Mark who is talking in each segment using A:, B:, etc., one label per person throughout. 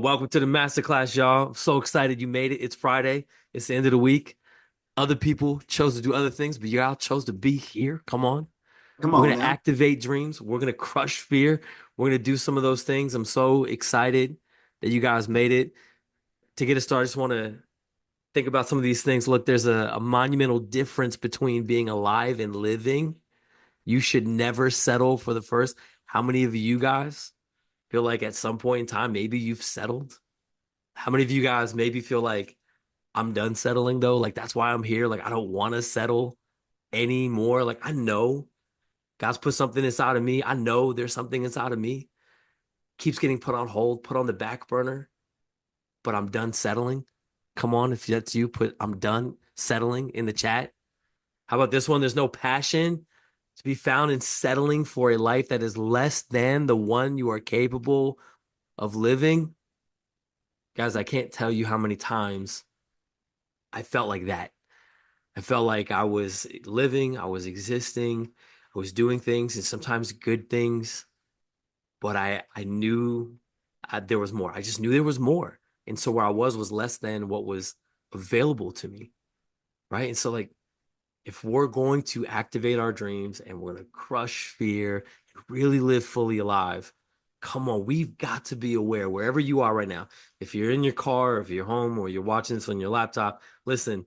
A: Welcome to the masterclass, y'all. I'm so excited you made it. It's Friday. It's the end of the week. Other people chose to do other things, but y'all chose to be here. Come on.
B: Come
A: We're
B: on
A: going to
B: now.
A: activate dreams. We're going to crush fear. We're going to do some of those things. I'm so excited that you guys made it. To get us started, I just want to think about some of these things. Look, there's a monumental difference between being alive and living. You should never settle for the first. How many of you guys feel like at some point in time, maybe you've settled? How many of you guys maybe feel like I'm done settling though? Like that's why I'm here. Like I don't want to settle anymore. Like I know God's put something inside of me. I know there's something inside of me. Keeps getting put on hold, put on the back burner, but I'm done settling. Come on, if that's you, put I'm done settling in the chat. How about this one? There's no passion to be found in settling for a life that is less than the one you are capable of living. Guys, I can't tell you how many times I felt like that. I felt like I was living, I was existing, I was doing things and sometimes good things, but I knew there was more. I just knew there was more. And so where I was less than what was available to me, right? And so like if we're going to activate our dreams and we're going to crush fear and really live fully alive, come on, we've got to be aware wherever you are right now. If you're in your car, or if you're home or you're watching this on your laptop, listen,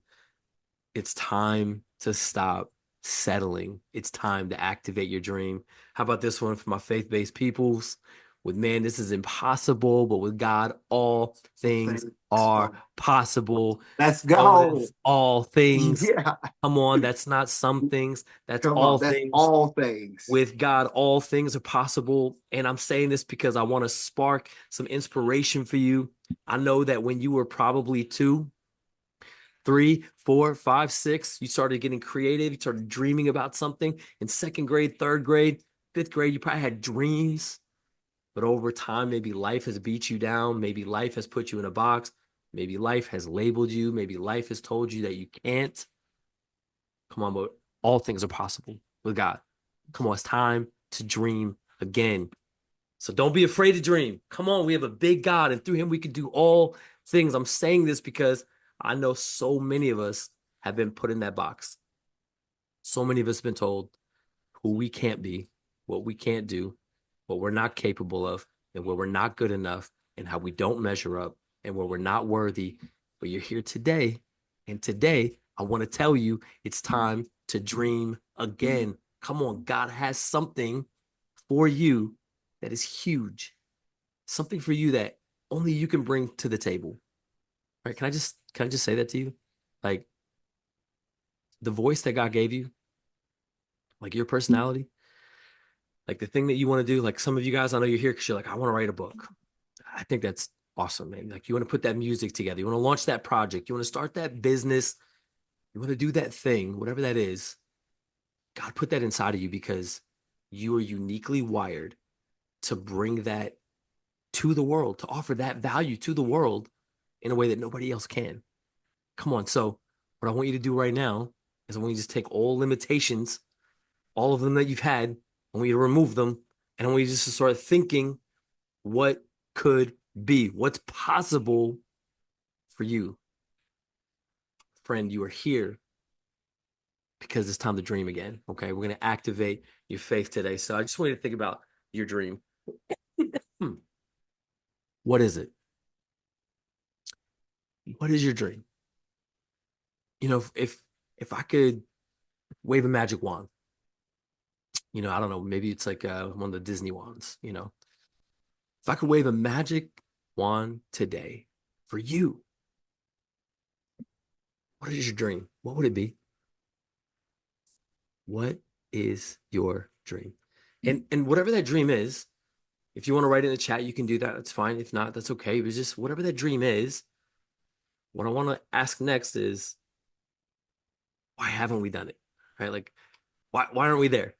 A: it's time to stop settling. It's time to activate your dream. How about this one for my faith-based peoples? With man, this is impossible, but with God, all things
B: Thanks.
A: are possible.
B: Let's go.
A: Notice all things.
B: Yeah.
A: Come on, that's not some things, that's
B: Come
A: all
B: on. That's
A: things.
B: all things.
A: With God, all things are possible. And I'm saying this because I want to spark some inspiration for you. I know that when you were probably two, three, four, five, six, you started getting creative. You started dreaming about something in second grade, third grade, fifth grade. You probably had dreams, but over time, maybe life has beat you down. Maybe life has put you in a box. Maybe life has labeled you. Maybe life has told you that you can't. Come on, but all things are possible with God. Come on, it's time to dream again. So don't be afraid to dream. Come on, we have a big God, and through him we can do all things. I'm saying this because I know so many of us have been put in that box. So many of us have been told who we can't be, what we can't do, what we're not capable of, and where we're not good enough, and how we don't measure up, and where we're not worthy. But you're here today, and today I want to tell you it's time to dream again. Come on, God has something for you that is huge, something for you that only you can bring to the table. Right? Can I just say that to you? Like the voice that God gave you, like your personality, like the thing that you want to do. Like some of you guys, I know you're here because you're like, I want to write a book. I think that's awesome, man. Like you want to put that music together, you want to launch that project, you want to start that business, you want to do that thing, whatever that is. God put that inside of you because you are uniquely wired to bring that to the world, to offer that value to the world in a way that nobody else can. Come on. So, what I want you to do right now is I want you to just take all limitations, all of them that you've had, I want you to remove them. And I want you just to start thinking what could be, what's possible for you. Friend, you are here because it's time to dream again. Okay. We're going to activate your faith today. So, I just want you to think about your dream. Hmm. What is it? What is your dream? If I could wave a magic wand, I don't know, maybe it's like one of the Disney wands. If I could wave a magic wand today for you, what is your dream? What would it be? What is your dream? And whatever that dream is, if you want to write it in the chat, you can do that. That's fine. If not, that's okay. But just whatever that dream is, what I want to ask next is why haven't we done it? Right? Like why aren't we there?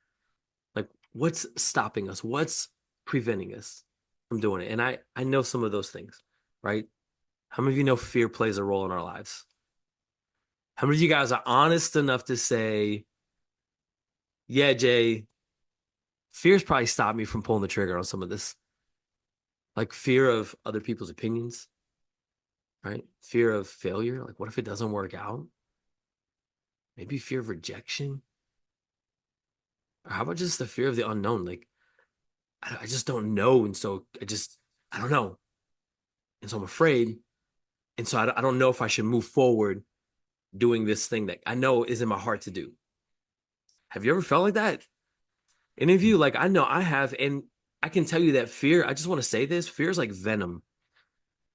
A: Like what's stopping us? What's preventing us from doing it? And I know some of those things, right? How many of you know fear plays a role in our lives? How many of you guys are honest enough to say, yeah, Jay, fear's probably stopped me from pulling the trigger on some of this. Like fear of other people's opinions, right? Fear of failure. Like, what if it doesn't work out? Maybe fear of rejection. Or how about just the fear of the unknown? Like, I just don't know. And so I don't know. And so I'm afraid. And so I don't know if I should move forward doing this thing that I know is in my heart to do. Have you ever felt like that? Any of you? Like, I know I have. And I can tell you that fear, I just want to say this, fear is like venom.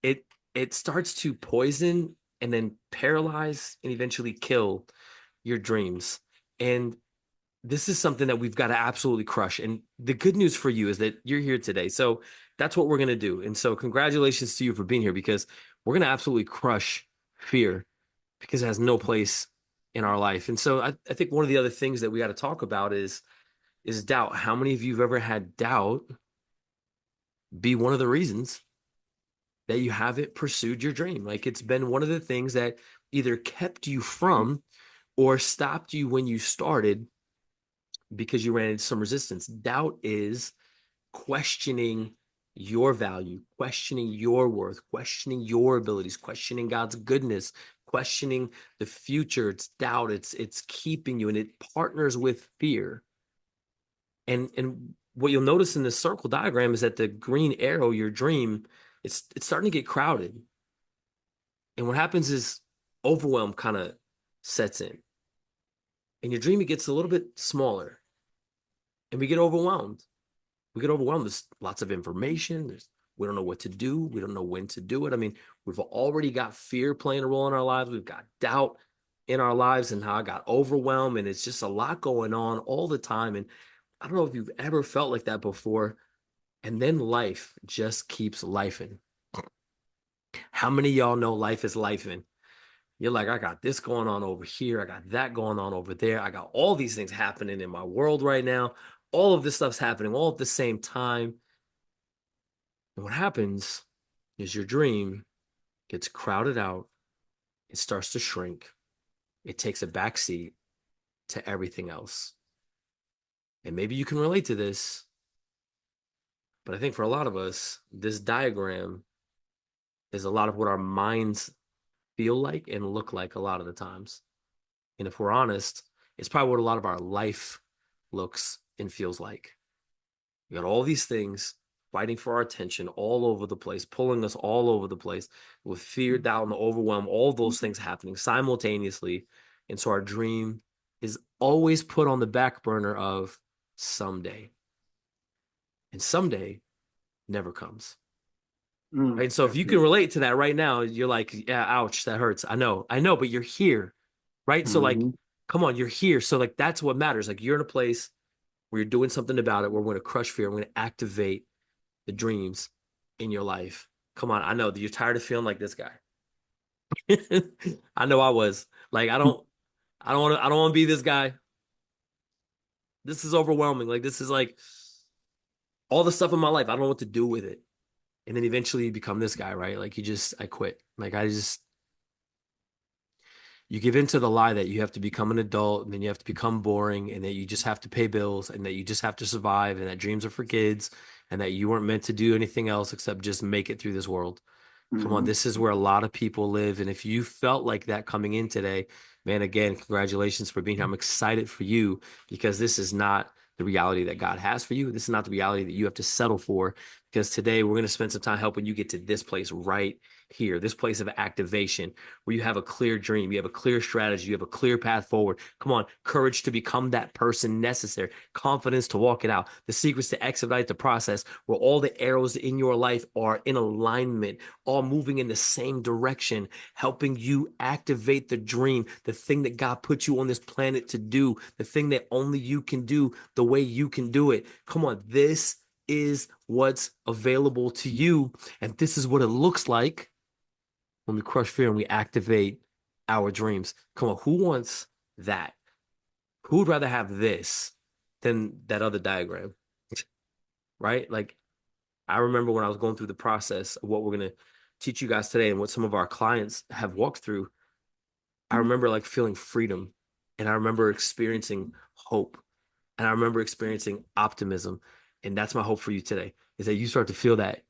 A: It it starts to poison and then paralyze and eventually kill your dreams. And this is something that we've got to absolutely crush. And the good news for you is that you're here today. So that's what we're going to do. And so congratulations to you for being here because we're going to absolutely crush fear because it has no place in our life. And so I think one of the other things that we got to talk about is doubt. How many of you have ever had doubt be one of the reasons that you haven't pursued your dream? Like it's been one of the things that either kept you from or stopped you when you started because you ran into some resistance. Doubt is questioning your value, questioning your worth, questioning your abilities, questioning God's goodness, questioning the future. It's doubt. It's keeping you, and it partners with fear. And what you'll notice in this circle diagram is that the green arrow, your dream, it's starting to get crowded. And what happens is overwhelm kind of sets in. And your dream, it gets a little bit smaller. And we get overwhelmed. We get overwhelmed. There's lots of information. We don't know what to do. We don't know when to do it. I mean, we've already got fear playing a role in our lives. We've got doubt in our lives and how I got overwhelmed. And it's just a lot going on all the time. And I don't know if you've ever felt like that before. And then life just keeps lifing. How many of y'all know life is lifing? You're like, I got this going on over here. I got that going on over there. I got all these things happening in my world right now. All of this stuff's happening all at the same time. And what happens is your dream gets crowded out. It starts to shrink. It takes a backseat to everything else. And maybe you can relate to this, but I think for a lot of us, this diagram is a lot of what our minds feel like and look like a lot of the times. And if we're honest, it's probably what a lot of our life looks and feels like. We got all these things fighting for our attention all over the place, pulling us all over the place with fear, doubt, and overwhelm, all those things happening simultaneously. And so our dream is always put on the back burner of someday. And someday never comes. Right? And so if
B: That's
A: you can
B: good.
A: relate to that right now, you're like, yeah, ouch, that hurts. I know, but you're here. Right. So like,
B: Mm-hmm.
A: come on, you're here. So like that's what matters. Like you're in a place where you're doing something about it, where we're going to crush fear. We're going to activate the dreams in your life. Come on, I know that you're tired of feeling like this guy. I know I was. Like I don't want to be this guy. This is overwhelming. Like this is like all the stuff in my life. I don't know what to do with it. And then eventually you become this guy, right? Like I quit. Like you give into the lie that you have to become an adult and then you have to become boring and that you just have to pay bills and that you just have to survive and that dreams are for kids and that you weren't meant to do anything else except just make it through this world. Come on,
B: Mm-hmm.
A: this is where a lot of people live. And if you felt like that coming in today, man, again, congratulations for being here. I'm excited for you because this is not the reality that God has for you. This is not the reality that you have to settle for. Because today we're going to spend some time helping you get to this place right here, this place of activation where you have a clear dream, you have a clear strategy, you have a clear path forward. Come on, courage to become that person necessary, confidence to walk it out, the secrets to expedite the process where all the arrows in your life are in alignment, all moving in the same direction, helping you activate the dream, the thing that God put you on this planet to do, the thing that only you can do the way you can do it. Come on, this is what's available to you. And this is what it looks like when we crush fear and we activate our dreams. Come on, who wants that? Who would rather have this than that other diagram? Right? Like, I remember when I was going through the process of what we're going to teach you guys today and what some of our clients have walked through. I remember like feeling freedom and I remember experiencing hope and I remember experiencing optimism. And that's my hope for you today is that you start to feel that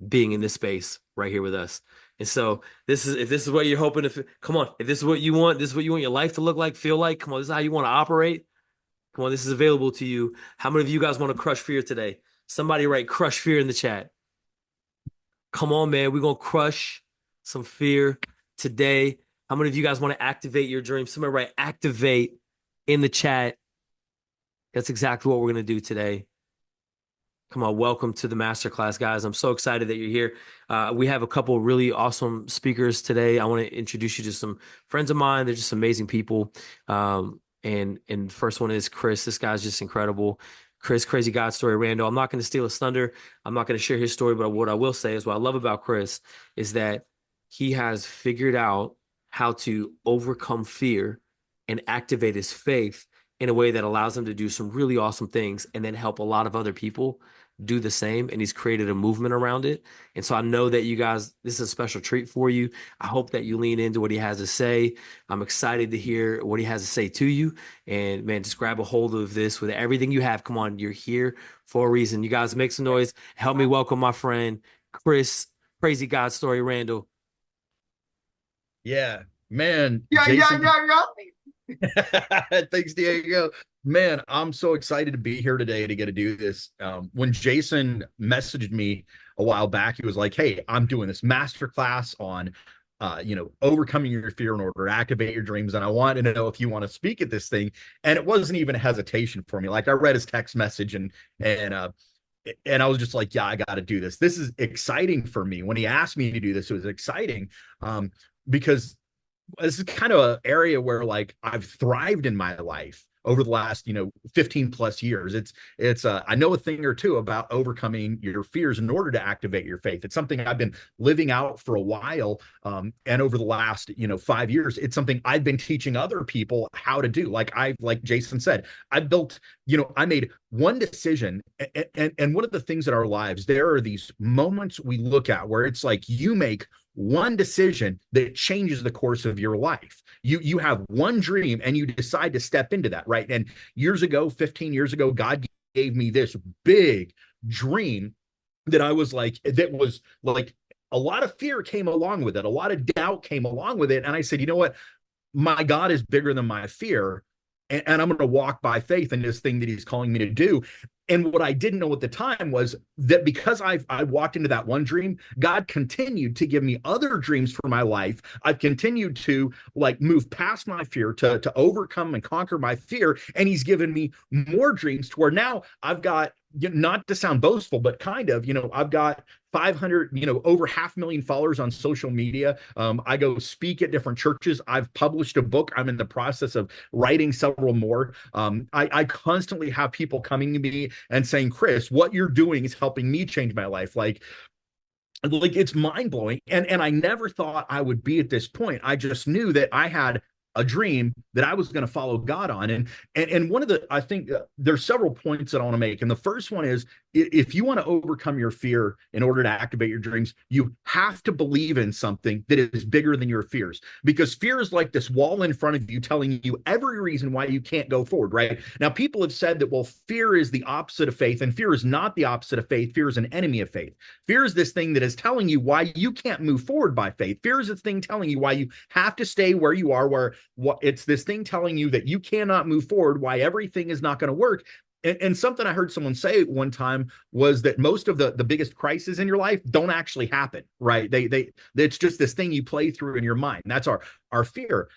A: being in this space right here with us. And so if this is what you're hoping to, come on, if this is what you want, this is what you want your life to look like, feel like, come on, this is how you want to operate. Come on, this is available to you. How many of you guys want to crush fear today? Somebody write crush fear in the chat. Come on, man. We're going to crush some fear today. How many of you guys want to activate your dreams? Somebody write activate in the chat. That's exactly what we're going to do today. Come on, welcome to the masterclass, guys. I'm so excited that you're here. We have a couple of really awesome speakers today. I want to introduce you to some friends of mine. They're just amazing people. And first one is Chris. This guy's just incredible. Chris, Crazy God Story Randall. I'm not going to steal his thunder. I'm not going to share his story, but what I will say is what I love about Chris is that he has figured out how to overcome fear and activate his faith in a way that allows him to do some really awesome things and then help a lot of other people do the same. And he's created a movement around it. And so I know that you guys, this is a special treat for you. I hope that you lean into what he has to say. I'm excited to hear what he has to say to you. And man, just grab a hold of this with everything you have. Come on, you're here for a reason. You guys make some noise. Help me welcome my friend, Chris, Crazy God Story Randall.
C: Yeah, man.
B: Yeah,
C: Jason.
B: yeah.
C: Thanks, Diego. Man, I'm so excited to be here today to get to do this. When Jason messaged me a while back, he was like, "Hey, I'm doing this masterclass on, overcoming your fear in order to activate your dreams, and I want to know if you want to speak at this thing." And it wasn't even a hesitation for me. Like I read his text message and I was just like, "Yeah, I got to do this. This is exciting for me." When he asked me to do this, it was exciting because this is kind of an area where like I've thrived in my life over the last 15 plus years. It's I know a thing or two about overcoming your fears in order to activate your faith. It's something I've been living out for a while, and over the last 5 years, it's something I've been teaching other people how to do. Like Jason said, I built, I made one decision, and one of the things in our lives, there are these moments we look at where it's like you make one decision that changes the course of your life. You have one dream and you decide to step into that, right? And years ago, 15 years ago, God gave me this big dream that was like a lot of fear came along with it. A lot of doubt came along with it. And I said, you know what? My God is bigger than my fear. And I'm going to walk by faith in this thing that he's calling me to do. And what I didn't know at the time was that because I walked into that one dream, God continued to give me other dreams for my life. I've continued to move past my fear to overcome and conquer my fear. And he's given me more dreams to where now I've got, not to sound boastful, but kind of, I've got 500, over 500,000 followers on social media. I go speak at different churches. I've published a book. I'm in the process of writing several more. I constantly have people coming to me and saying, "Chris, what you're doing is helping me change my life." Like it's mind-blowing. And I never thought I would be at this point. I just knew that I had a dream that I was going to follow God on. And one of I think there's several points that I want to make. And the first one is, if you want to overcome your fear in order to activate your dreams, you have to believe in something that is bigger than your fears, because fear is like this wall in front of you telling you every reason why you can't go forward, right? Now, people have said that, well, fear is the opposite of faith, and fear is not the opposite of faith. Fear is an enemy of faith. Fear is this thing that is telling you why you can't move forward by faith. Fear is this thing telling you why you have to stay where you are, it's this thing telling you that you cannot move forward, why everything is not going to work. And something I heard someone say one time was that most of the biggest crises in your life don't actually happen, right? It's just this thing you play through in your mind. That's our fear.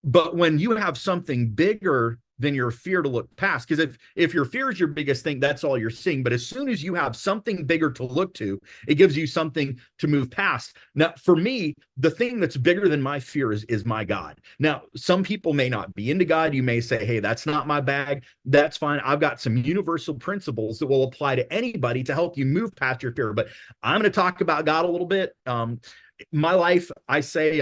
C: But when you have something bigger than your fear to look past, because if your fear is your biggest thing, that's all you're seeing. But as soon as you have something bigger to look to, it gives you something to move past. Now, for me, the thing that's bigger than my fear is my God. Now, some people may not be into God. You may say, "Hey, that's not my bag." That's fine. I've got some universal principles that will apply to anybody to help you move past your fear. But I'm going to talk about God a little bit. My life, I say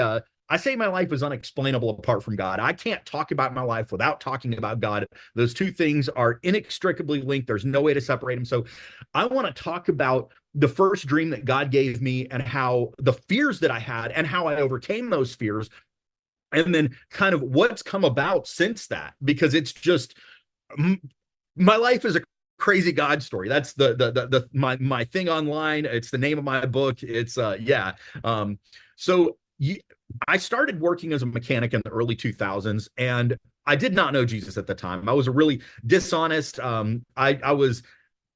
C: my life is unexplainable apart from God. I can't talk about my life without talking about God. Those two things are inextricably linked. There's no way to separate them. So I want to talk about the first dream that God gave me and how the fears that I had and how I overcame those fears. And then kind of what's come about since that, because it's just, my life is a Crazy God Story. That's my thing online. It's the name of my book. It's yeah. So I started working as a mechanic in the early 2000s, and I did not know Jesus at the time. I was a really dishonest. I was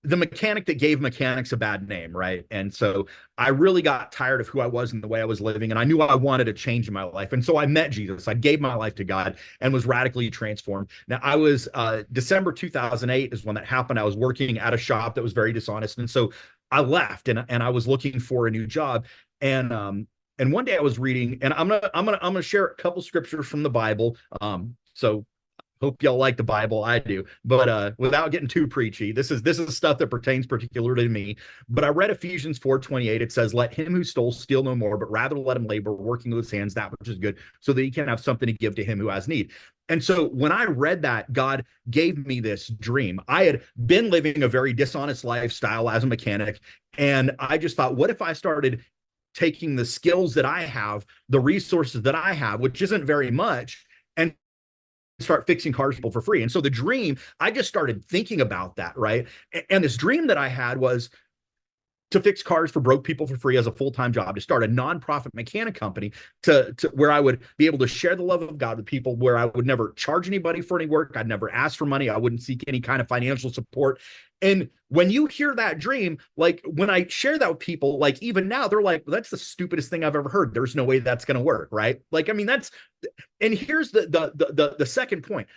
C: the mechanic that gave mechanics a bad name, right? And so I really got tired of who I was and the way I was living, and I knew I wanted a change in my life. And so I met Jesus. I gave my life to God and was radically transformed. Now, I was December 2008 is when that happened. I was working at a shop that was very dishonest, and so I left, and I was looking for a new job. And one day I was reading, and I'm gonna share a couple scriptures from the Bible. So hope y'all like the Bible. I do, but without getting too preachy, this is stuff that pertains particularly to me. But I read Ephesians 4:28. It says, "Let him who stole steal no more, but rather let him labor, working with his hands that which is good, so that he can have something to give to him who has need." And so when I read that, God gave me this dream. I had been living a very dishonest lifestyle as a mechanic, and I just thought, what if I started taking the skills that I have, the resources that I have, which isn't very much, and start fixing cars for people for free. And so the dream, I just started thinking about that, right? And this dream that I had was to fix cars for broke people for free as a full-time job, to start a nonprofit mechanic company to where I would be able to share the love of God with people, where I would never charge anybody for any work. I'd never ask for money. I wouldn't seek any kind of financial support. And when you hear that dream, like when I share that with people, like even now, they're like, well, that's the stupidest thing I've ever heard. There's no way that's going to work, right? Like, I mean, and here's the second point.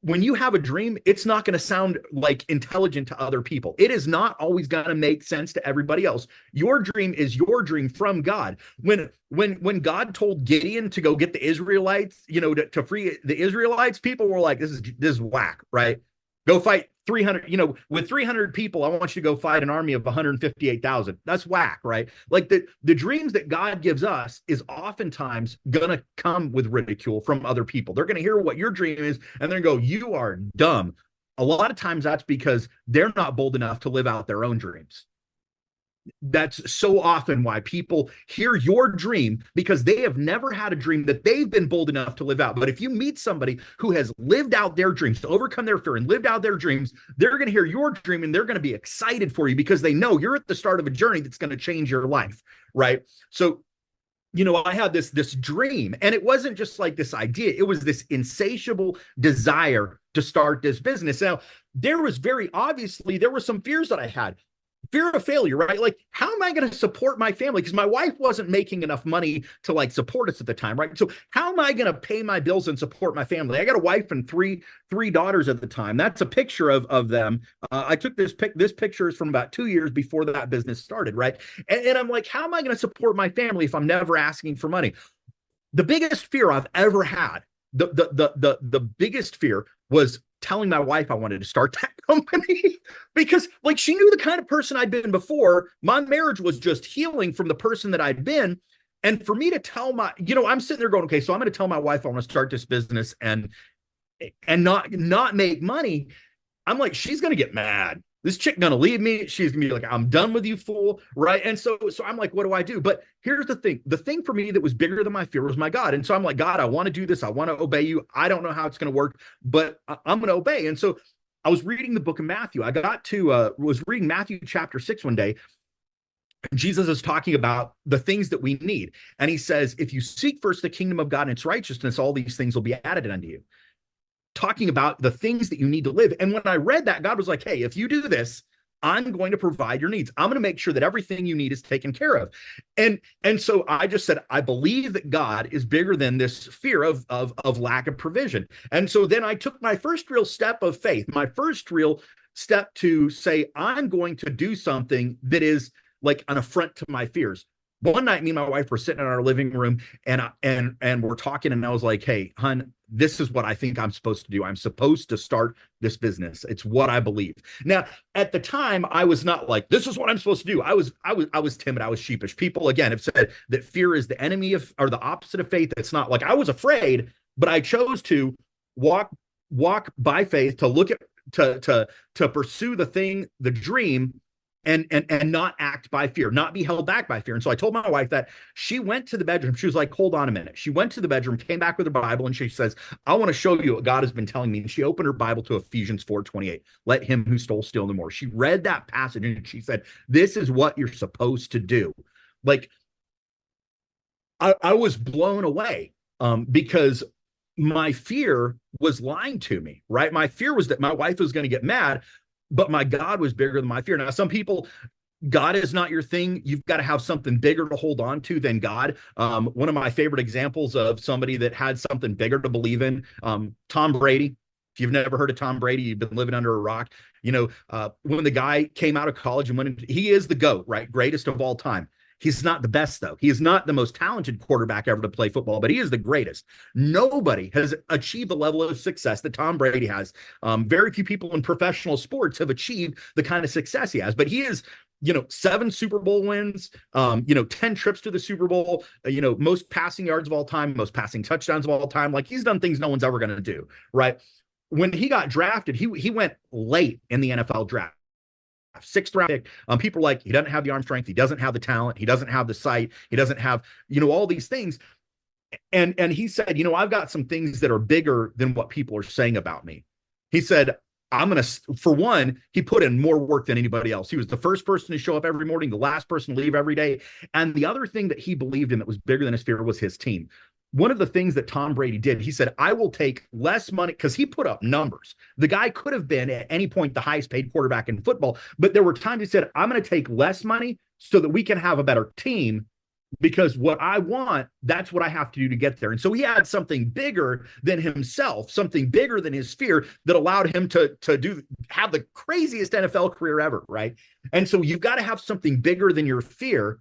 C: When you have a dream, it's not going to sound like intelligent to other people. It is not always going to make sense to everybody else. Your dream is your dream from God. When God told Gideon to go get the Israelites, to free the Israelites, people were like, this is whack, right? Go fight 300, with 300 people, I want you to go fight an army of 158,000. That's whack, right? Like the dreams that God gives us is oftentimes going to come with ridicule from other people. They're going to hear what your dream is, and they're going to go, you are dumb. A lot of times that's because they're not bold enough to live out their own dreams. That's so often why people hear your dream, because they have never had a dream that they've been bold enough to live out. But if you meet somebody who has lived out their dreams, to overcome their fear and lived out their dreams, they're going to hear your dream and they're going to be excited for you, because they know you're at the start of a journey that's going to change your life, right? So I had this dream, and it wasn't just like this idea. It was this insatiable desire to start this business. Now, there were some fears that I had. Fear of failure, right? Like, how am I going to support my family? Because my wife wasn't making enough money to like support us at the time, right? So how am I going to pay my bills and support my family? I got a wife and three daughters at the time. That's a picture of them. I took this picture is from about 2 years before that business started, right? And I'm like, how am I going to support my family if I'm never asking for money? The biggest fear I've ever had, the biggest fear was telling my wife I wanted to start that company, because like she knew the kind of person I'd been before. My marriage was just healing from the person that I'd been. And for me to tell I'm sitting there going, okay, so I'm going to tell my wife I want to start this business and not make money. I'm like, she's going to get mad. This chick gonna leave me. She's gonna be like, I'm done with you, fool. Right. And so I'm like, what do I do? But here's the thing. The thing for me that was bigger than my fear was my God. And so I'm like, God, I want to do this. I want to obey you. I don't know how it's going to work, but I'm going to obey. And so I was reading the book of Matthew. I was reading Matthew chapter 6 one day. Jesus is talking about the things that we need. And he says, if you seek first the kingdom of God and its righteousness, all these things will be added unto you. Talking about the things that you need to live. And when I read that, God was like, hey, if you do this, I'm going to provide your needs. I'm going to make sure that everything you need is taken care of. And so I just said, I believe that God is bigger than this fear of lack of provision. And so then I took my first real step of faith, my first real step to say, I'm going to do something that is like an affront to my fears. One night, me and my wife were sitting in our living room, and we're talking, and I was like, hey, hon, this is what I think I'm supposed to do. I'm supposed to start this business. It's what I believe. Now, at the time, I was not like, this is what I'm supposed to do. I was timid. I was sheepish. People, again, have said that fear is the enemy of, or the opposite of faith. It's not like I was afraid, but I chose to walk by faith, to look at, to pursue the dream. and not act by fear, not be held back by fear. And so I told my wife that. She went to the bedroom. She was like, hold on a minute. She went to the bedroom, came back with her Bible, and she says, I want to show you what God has been telling me. And she opened her Bible to Ephesians 4:28. Let him who stole steal no more. She read that passage and she said, this is what you're supposed to do. Like, I was blown away because my fear was lying to me, right? My fear was that my wife was going to get mad, but my God was bigger than my fear. Now, some people, God is not your thing. You've got to have something bigger to hold on to than God. One of my favorite examples of somebody that had something bigger to believe in, Tom Brady. If you've never heard of Tom Brady, you've been living under a rock. When the guy came out of college and went into, he is the GOAT, right? Greatest of all time. He's not the best, though. He is not the most talented quarterback ever to play football, but he is the greatest. Nobody has achieved the level of success that Tom Brady has. Very few people in professional sports have achieved the kind of success he has, but he is, 7 Super Bowl wins, 10 trips to the Super Bowl, most passing yards of all time, most passing touchdowns of all time. Like, he's done things no one's ever going to do, right? When he got drafted, he went late in the NFL draft. 6th round pick. People are like, he doesn't have the arm strength, he doesn't have the talent, he doesn't have the sight, he doesn't have, all these things. And he said, I've got some things that are bigger than what people are saying about me. He said, for one, he put in more work than anybody else. He was the first person to show up every morning, the last person to leave every day. And the other thing that he believed in that was bigger than his fear was his team. One of the things that Tom Brady did, he said, I will take less money, because he put up numbers. The guy could have been at any point the highest paid quarterback in football, but there were times he said, I'm going to take less money so that we can have a better team, because what I want, that's what I have to do to get there. And so he had something bigger than himself, something bigger than his fear, that allowed him to have the craziest NFL career ever, right? And so you've got to have something bigger than your fear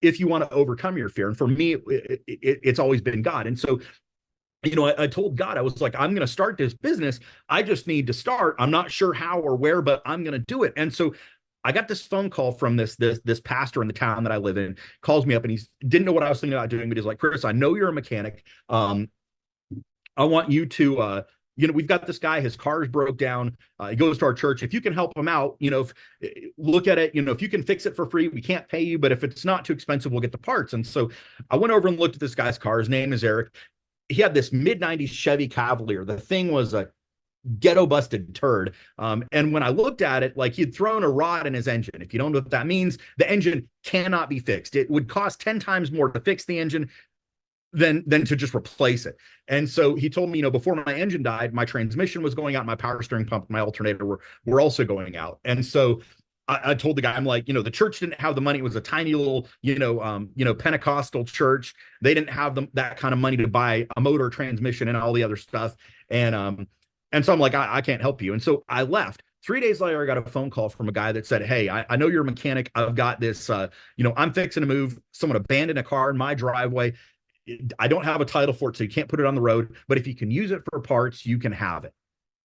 C: if you want to overcome your fear. And for me, it's always been God. And so, I told God, I was like, I'm going to start this business. I just need to start. I'm not sure how or where, but I'm going to do it. And so I got this phone call from this pastor in the town that I live in, calls me up, and he didn't know what I was thinking about doing, but he's like, Chris, I know you're a mechanic. I want you to, we've got this guy, his car's broke down. He goes to our church. If you can help him out, look at it, if you can fix it for free, we can't pay you, but if it's not too expensive, we'll get the parts. And so I went over and looked at this guy's car. His name is Eric. He had this mid-90s Chevy Cavalier. The thing was a ghetto busted turd. And when I looked at it, like, he'd thrown a rod in his engine. If you don't know what that means, the engine cannot be fixed. It would cost 10 times more to fix the engine than to just replace it. And so he told me, before my engine died, my transmission was going out, my power steering pump, my alternator were also going out. And so I told the guy, I'm like, the church didn't have the money. It was a tiny little, Pentecostal church. They didn't have that kind of money to buy a motor, transmission, and all the other stuff. And so I'm like, I can't help you. And so I left. 3 days later, I got a phone call from a guy that said, hey, I know you're a mechanic. I've got this, I'm fixing to move. Someone abandoned a car in my driveway. I don't have a title for it, so you can't put it on the road. But if you can use it for parts, you can have it.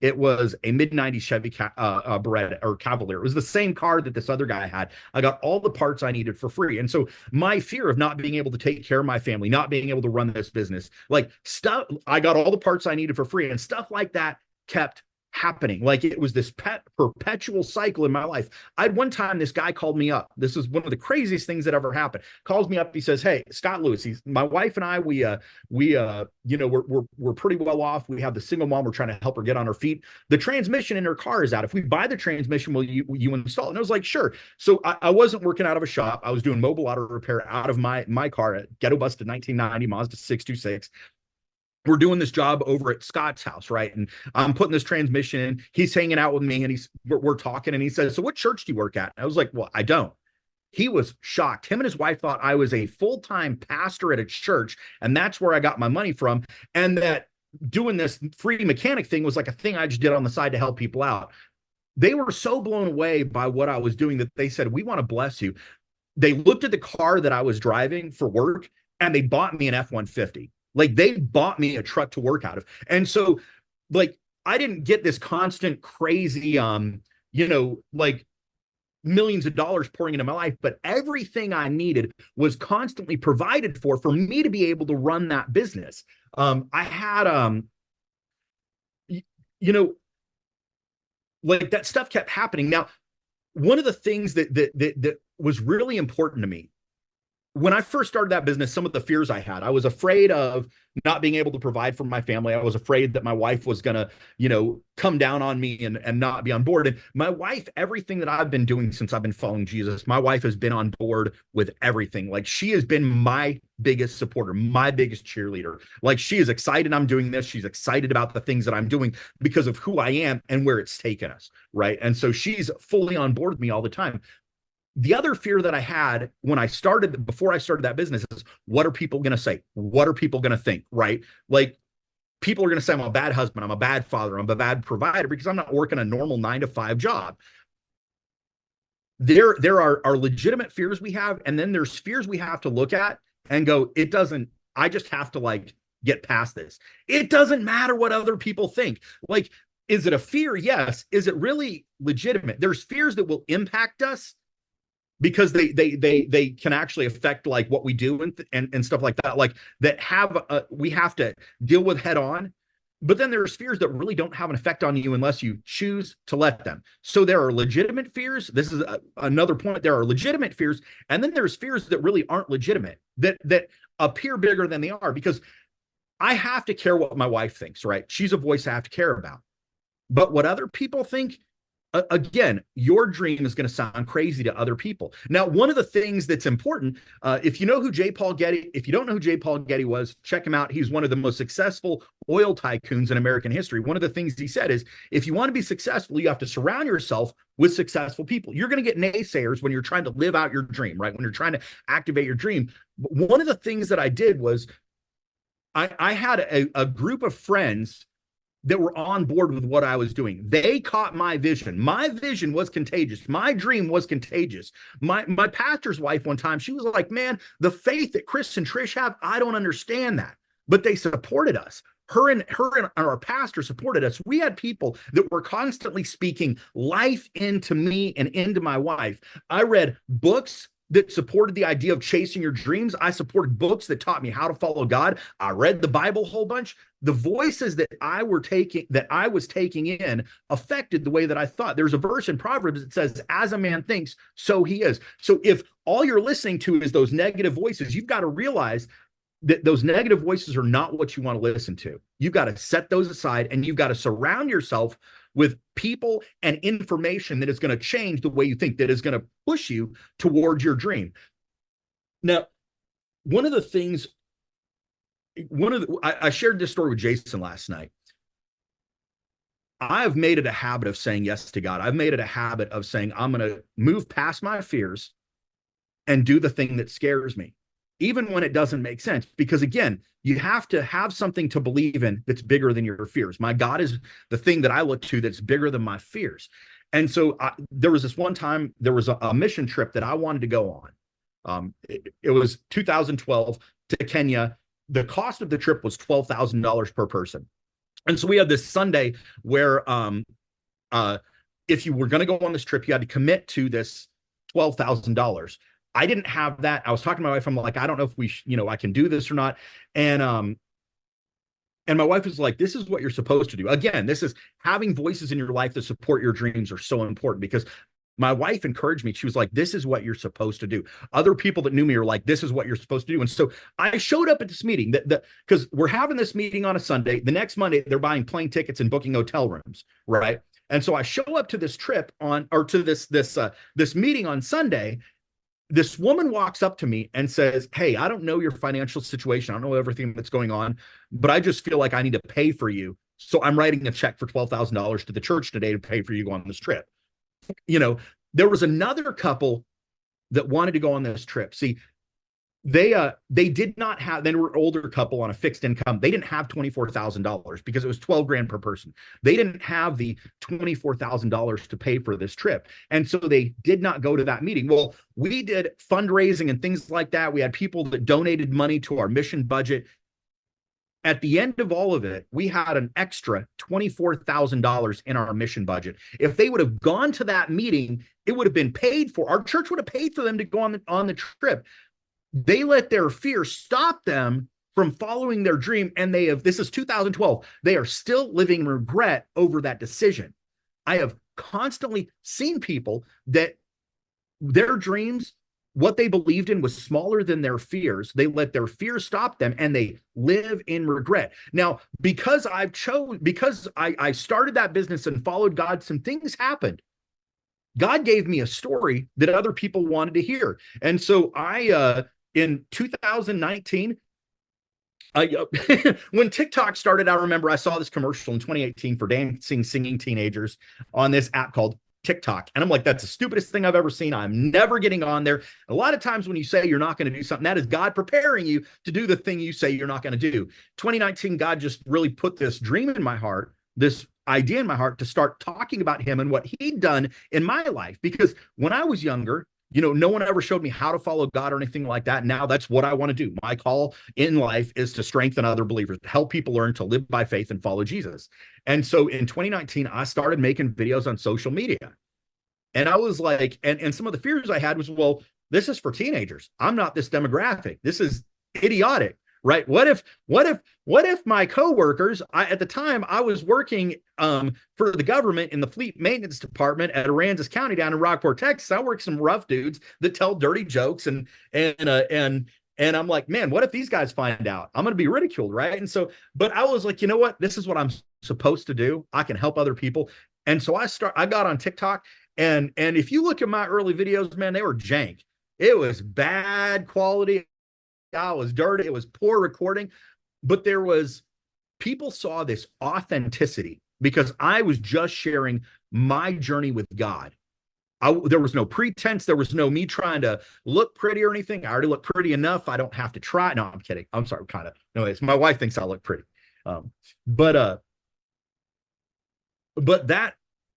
C: It was a mid-90s Chevy Beretta or Cavalier. It was the same car that this other guy had. I got all the parts I needed for free. And so my fear of not being able to take care of my family, not being able to run this business, I got all the parts I needed for free, and stuff like that kept happening. Like, it was this perpetual cycle in my life. One time, this guy called me up. This is one of the craziest things that ever happened. Calls me up. He says, hey, Scott Lewis, my wife and I, we're pretty well off. We have the single mom. We're trying to help her get on her feet. The transmission in her car is out. If we buy the transmission, will you install it? And I was like, sure. So I wasn't working out of a shop. I was doing mobile auto repair out of my car, at ghetto busted 1990 Mazda 626. We're doing this job over at Scott's house, right? And I'm putting this transmission in. He's hanging out with me, and we're talking, and he says, so what church do you work at? And I was like, well, I don't. He was shocked. Him and his wife thought I was a full-time pastor at a church, and that's where I got my money from. And that doing this free mechanic thing was like a thing I just did on the side to help people out. They were so blown away by what I was doing that they said, we want to bless you. They looked at the car that I was driving for work, and they bought me an F-150. Like, they bought me a truck to work out of. And so, like, I didn't get this constant crazy, millions of dollars pouring into my life, but everything I needed was constantly provided for me to be able to run that business. I had, like, that stuff kept happening. Now, one of the things that was really important to me when I first started that business, some of the fears I had, I was afraid of not being able to provide for my family. I was afraid that my wife was going to, come down on me and not be on board. And my wife, everything that I've been doing since I've been following Jesus, my wife has been on board with everything. Like, she has been my biggest supporter, my biggest cheerleader. Like, she is excited I'm doing this. She's excited about the things that I'm doing because of who I am and where it's taken us. Right. And so she's fully on board with me all the time. The other fear that I had before I started that business is, what are people going to say? What are people going to think? Right? Like, people are going to say I'm a bad husband, I'm a bad father, I'm a bad provider because I'm not working a normal 9-to-5 job. There are legitimate fears we have, and then there's fears we have to look at and go, I just have to get past this. It doesn't matter what other people think. Like, is it a fear? Yes. Is it really legitimate? There's fears that will impact us because they can actually affect what we do and stuff like that, we have to deal with head on. But then there's fears that really don't have an effect on you unless you choose to let them. So there are legitimate fears. This is another point. There are legitimate fears, and then there's fears that really aren't legitimate, that appear bigger than they are, because I have to care what my wife thinks, right? She's a voice I have to care about. But what other people think, again, your dream is going to sound crazy to other people. Now, one of the things that's important, if you know who if you don't know who J. Paul Getty was, check him out. He's one of the most successful oil tycoons in American history. One of the things he said is, if you want to be successful, you have to surround yourself with successful people. You're going to get naysayers when you're trying to live out your dream, right? When you're trying to activate your dream. But one of the things that I did was I had a group of friends that were on board with what I was doing. They caught my vision. My vision was contagious. My dream was contagious. My pastor's wife one time, she was like, man, the faith that Chris and Trish have, I don't understand that. But they supported us. Her and our pastor supported us. We had people that were constantly speaking life into me and into my wife. I read books that supported the idea of chasing your dreams. I supported books that taught me how to follow God. I read the Bible a whole bunch. The voices that I was taking in affected the way that I thought. There's a verse in Proverbs that says, as a man thinks, so he is. So if all you're listening to is those negative voices, you've got to realize that those negative voices are not what you want to listen to. You've got to set those aside, and you've got to surround yourself with people and information that is going to change the way you think, that is going to push you towards your dream. Now, I shared this story with Jason last night. I've made it a habit of saying yes to God. I've made it a habit of saying, I'm going to move past my fears and do the thing that scares me, even when it doesn't make sense. Because again, you have to have something to believe in that's bigger than your fears. My God is the thing that I look to that's bigger than my fears. And so there was this one time, there was a mission trip that I wanted to go on. It was 2012 to Kenya. The cost of the trip was $12,000 per person. And so we had this Sunday where if you were going to go on this trip, you had to commit to this $12,000. I didn't have that. I was talking to my wife. I'm like, I don't know if I can do this or not. And my wife was like, this is what you're supposed to do. Again, this is having voices in your life that support your dreams are so important, because my wife encouraged me. She was like, this is what you're supposed to do. Other people that knew me are like, this is what you're supposed to do. And so I showed up at this meeting because we're having this meeting on a Sunday. The next Monday, they're buying plane tickets and booking hotel rooms. Right. And so I show up to this trip this meeting on Sunday. This woman walks up to me and says, hey, I don't know your financial situation. I don't know everything that's going on, but I just feel like I need to pay for you. So I'm writing a check for $12,000 to the church today to pay for you to go on this trip. There was another couple that wanted to go on this trip. See, they were an older couple on a fixed income. They didn't have $24,000 because it was $12,000 per person. They didn't have the $24,000 to pay for this trip. And so they did not go to that meeting. Well, we did fundraising and things like that. We had people that donated money to our mission budget. At the end of all of it, we had an extra $24,000 in our mission budget. If they would have gone to that meeting, it would have been paid for. Our church would have paid for them to go on the trip. They let their fear stop them from following their dream. And this is 2012. They are still living in regret over that decision. I have constantly seen people that their dreams, what they believed in, was smaller than their fears. They let their fears stop them, and they live in regret. Now, because I started that business and followed God, some things happened. God gave me a story that other people wanted to hear. And so in 2019, when TikTok started, I remember I saw this commercial in 2018 for dancing, singing teenagers on this app called TikTok. And I'm like, that's the stupidest thing I've ever seen. I'm never getting on there. A lot of times when you say you're not going to do something, that is God preparing you to do the thing you say you're not going to do. 2019, God just really put this dream in my heart, this idea in my heart, to start talking about him and what he'd done in my life. Because when I was younger, no one ever showed me how to follow God or anything like that. Now that's what I want to do. My call in life is to strengthen other believers, to help people learn to live by faith and follow Jesus. And so in 2019, I started making videos on social media. And I was like, and some of the fears I had was, well, this is for teenagers. I'm not this demographic. This is idiotic, right? What if my coworkers, at the time I was working for the government in the fleet maintenance department at Aransas County down in Rockport, Texas. I work some rough dudes that tell dirty jokes, and I'm like, man, what if these guys find out? I'm going to be ridiculed, right? And so, but I was like, you know what? This is what I'm supposed to do. I can help other people. And so I got on TikTok, and if you look at my early videos, man, they were jank. It was bad quality. I was dirty. It was poor recording, but people saw this authenticity because I was just sharing my journey with God. There was no pretense. There was no me trying to look pretty or anything. I already look pretty enough. I don't have to try. No, I'm kidding. I'm sorry. Kind of. No, it's my wife thinks I look pretty. But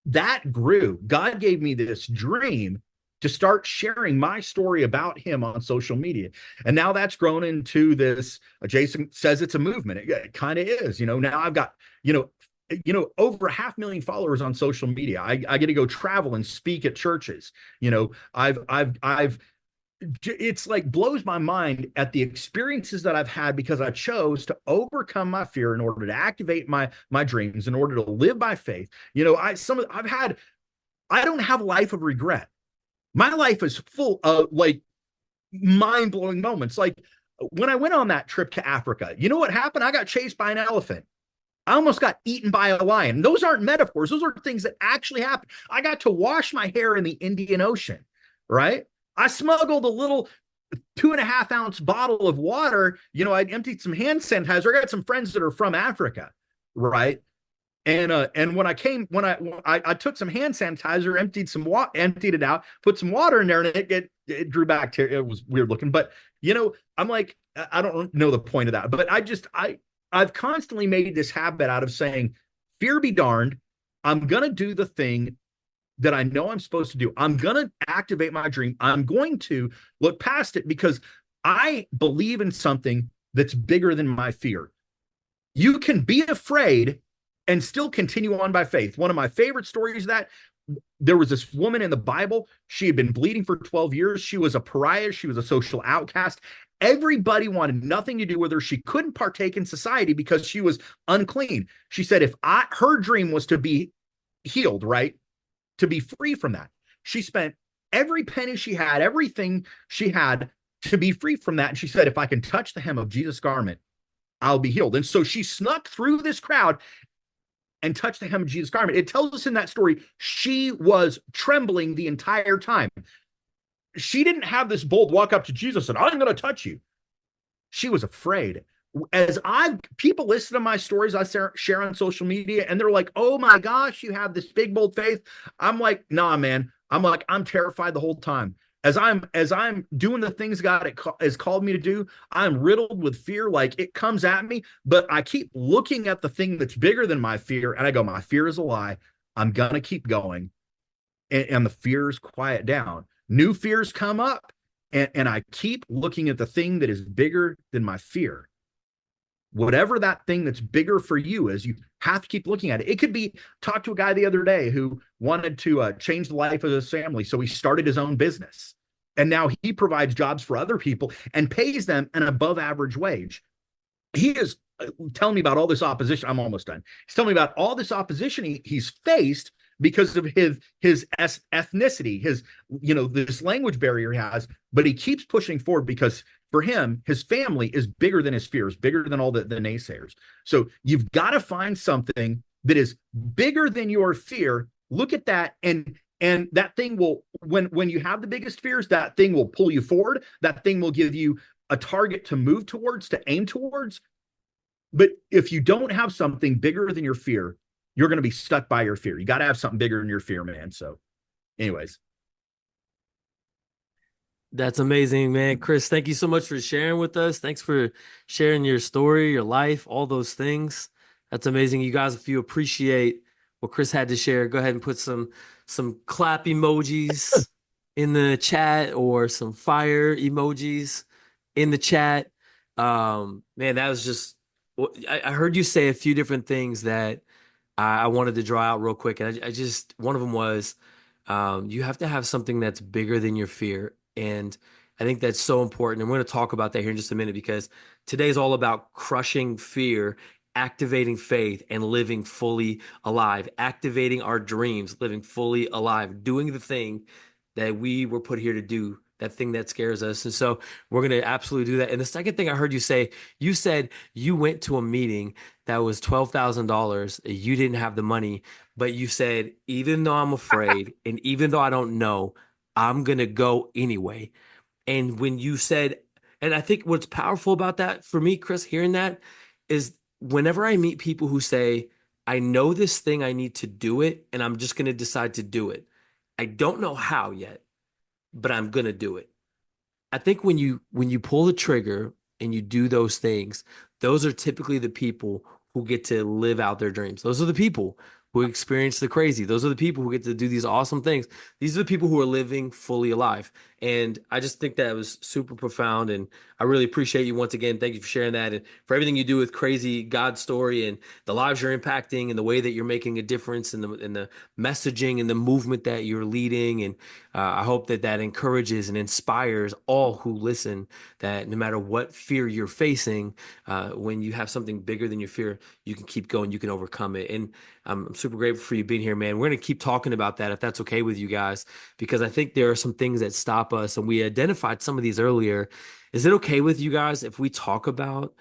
C: that grew. God gave me this dream to start sharing my story about him on social media. And now that's grown into this, Jason says it's a movement. It kind of is, now I've got, over 500,000 followers on social media. I get to go travel and speak at churches. It's like blows my mind at the experiences that I've had because I chose to overcome my fear in order to activate my dreams, in order to live by faith. I don't have a life of regret. My life is full of like mind-blowing moments. Like when I went on that trip to Africa, you know what happened? I got chased by an elephant. I almost got eaten by a lion. Those aren't metaphors. Those are things that actually happened. I got to wash my hair in the Indian Ocean, right? I smuggled a little 2.5-ounce bottle of water. I emptied some hand sanitizer. I got some friends that are from Africa, right? And when I took some hand sanitizer, emptied it out, put some water in there, and it drew bacteria. It was weird looking, but I'm like, I don't know the point of that, but I've constantly made this habit out of saying, fear be darned, I'm gonna do the thing that I know I'm supposed to do. I'm gonna activate my dream. I'm going to look past it because I believe in something that's bigger than my fear. You can be afraid and still continue on by faith. One of my favorite stories of that, there was this woman in the Bible. She had been bleeding for 12 years. She was a pariah. She was a social outcast. Everybody wanted nothing to do with her. She couldn't partake in society because she was unclean. She said her dream was to be healed, right? To be free from that. She spent every penny she had, everything she had to be free from that. And she said, if I can touch the hem of Jesus' garment, I'll be healed. And so she snuck through this crowd and touched the hem of Jesus' garment. It tells us in that story, she was trembling the entire time. She didn't have this bold walk up to Jesus and I'm going to touch you. She was afraid. People listen to my stories I share on social media, and they're like, oh my gosh, you have this big, bold faith. I'm like, nah, man. I'm terrified the whole time. As I'm doing the things God has called me to do, I'm riddled with fear. Like it comes at me, but I keep looking at the thing that's bigger than my fear. And I go, my fear is a lie. I'm going to keep going. And the fears quiet down. New fears come up. And I keep looking at the thing that is bigger than my fear. Whatever that thing that's bigger for you is, you have to keep looking at it. It could be, talked to a guy the other day who wanted to change the life of his family. So he started his own business. And now he provides jobs for other people and pays them an above average wage. He is telling me about all this opposition. I'm almost done. He's telling me about all this opposition he's faced because of ethnicity, his, this language barrier he has, but he keeps pushing forward because for him, his family is bigger than his fears, bigger than all the naysayers. So you've got to find something that is bigger than your fear. Look at that, and that thing will, when you have the biggest fears, that thing will pull you forward. That thing will give you a target to move towards, to aim towards. But if you don't have something bigger than your fear, you're going to be stuck by your fear. You got to have something bigger than your fear, man. So anyways.
A: That's amazing, man. Chris, thank you so much for sharing with us. Thanks for sharing your story, your life, all those things. That's amazing. You guys, if you appreciate what Chris had to share, go ahead and put some clap emojis in the chat or some fire emojis in the chat. Man, that was just I heard you say a few different things that I wanted to draw out real quick. And I just, one of them was, you have to have something that's bigger than your fear. And I think that's so important. And we're going to talk about that here in just a minute because today's all about crushing fear, activating faith, and living fully alive, activating our dreams, living fully alive, doing the thing that we were put here to do, that thing that scares us. And so we're going to absolutely do that. And the second thing I heard you say, you said you went to a meeting that was $12,000. You didn't have the money, but you said, even though I'm afraid and even though I don't know, I'm going to go anyway. And when you said, and I think what's powerful about that for me, Chris, hearing that is whenever I meet people who say, I know this thing, I need to do it, and I'm just going to decide to do it. I don't know how yet, but I'm going to do it. I think when you pull the trigger and you do those things, those are typically the people who get to live out their dreams. Those are the people who experience the crazy. Those are the people who get to do these awesome things. These are the people who are living fully alive. And I just think that was super profound. And I really appreciate you once again. Thank you for sharing that and for everything you do with Crazy God Story and the lives you're impacting and the way that you're making a difference in the messaging and the movement that you're leading. And I hope that that encourages and inspires all who listen, that no matter what fear you're facing, when you have something bigger than your fear, you can keep going, you can overcome it. And I'm super grateful for you being here, man. We're going to keep talking about that if that's okay with you guys, because I think there are some things that stop us, and we identified some of these earlier. Is it okay with you guys if we talk about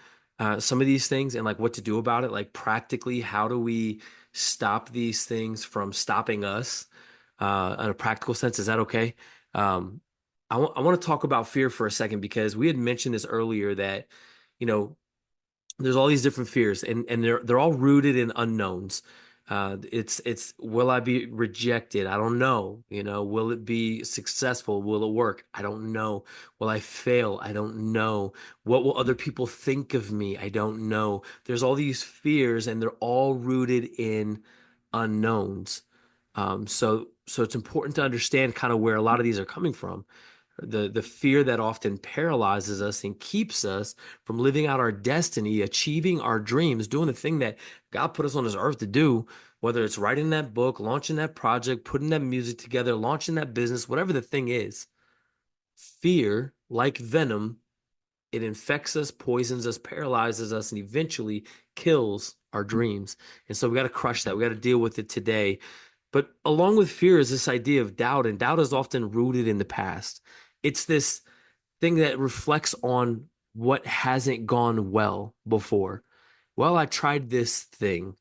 A: some of these things and like what to do about it? Like practically, how do we stop these things from stopping us in a practical sense? Is that okay? Um, I want to talk about fear for a second because we had mentioned this earlier that, you know, there's all these different fears and they're all rooted in unknowns. It's will I be rejected? I don't know. You know, will it be successful? Will it work? I don't know. Will I fail? I don't know. What will other people think of me? I don't know. There's all these fears and they're all rooted in unknowns. So it's important to understand kind of where a lot of these are coming from. The fear that often paralyzes us and keeps us from living out our destiny, achieving our dreams, doing the thing that God put us on this earth to do, whether it's writing that book, launching that project, putting that music together, launching that business, whatever the thing is. Fear, like venom, it infects us, poisons us, paralyzes us, and eventually kills our dreams. And so we got to crush that. We got to deal with it today. But along with fear is this idea of doubt, and doubt is often rooted in the past. It's this thing that reflects on what hasn't gone well before. Well, I tried this thing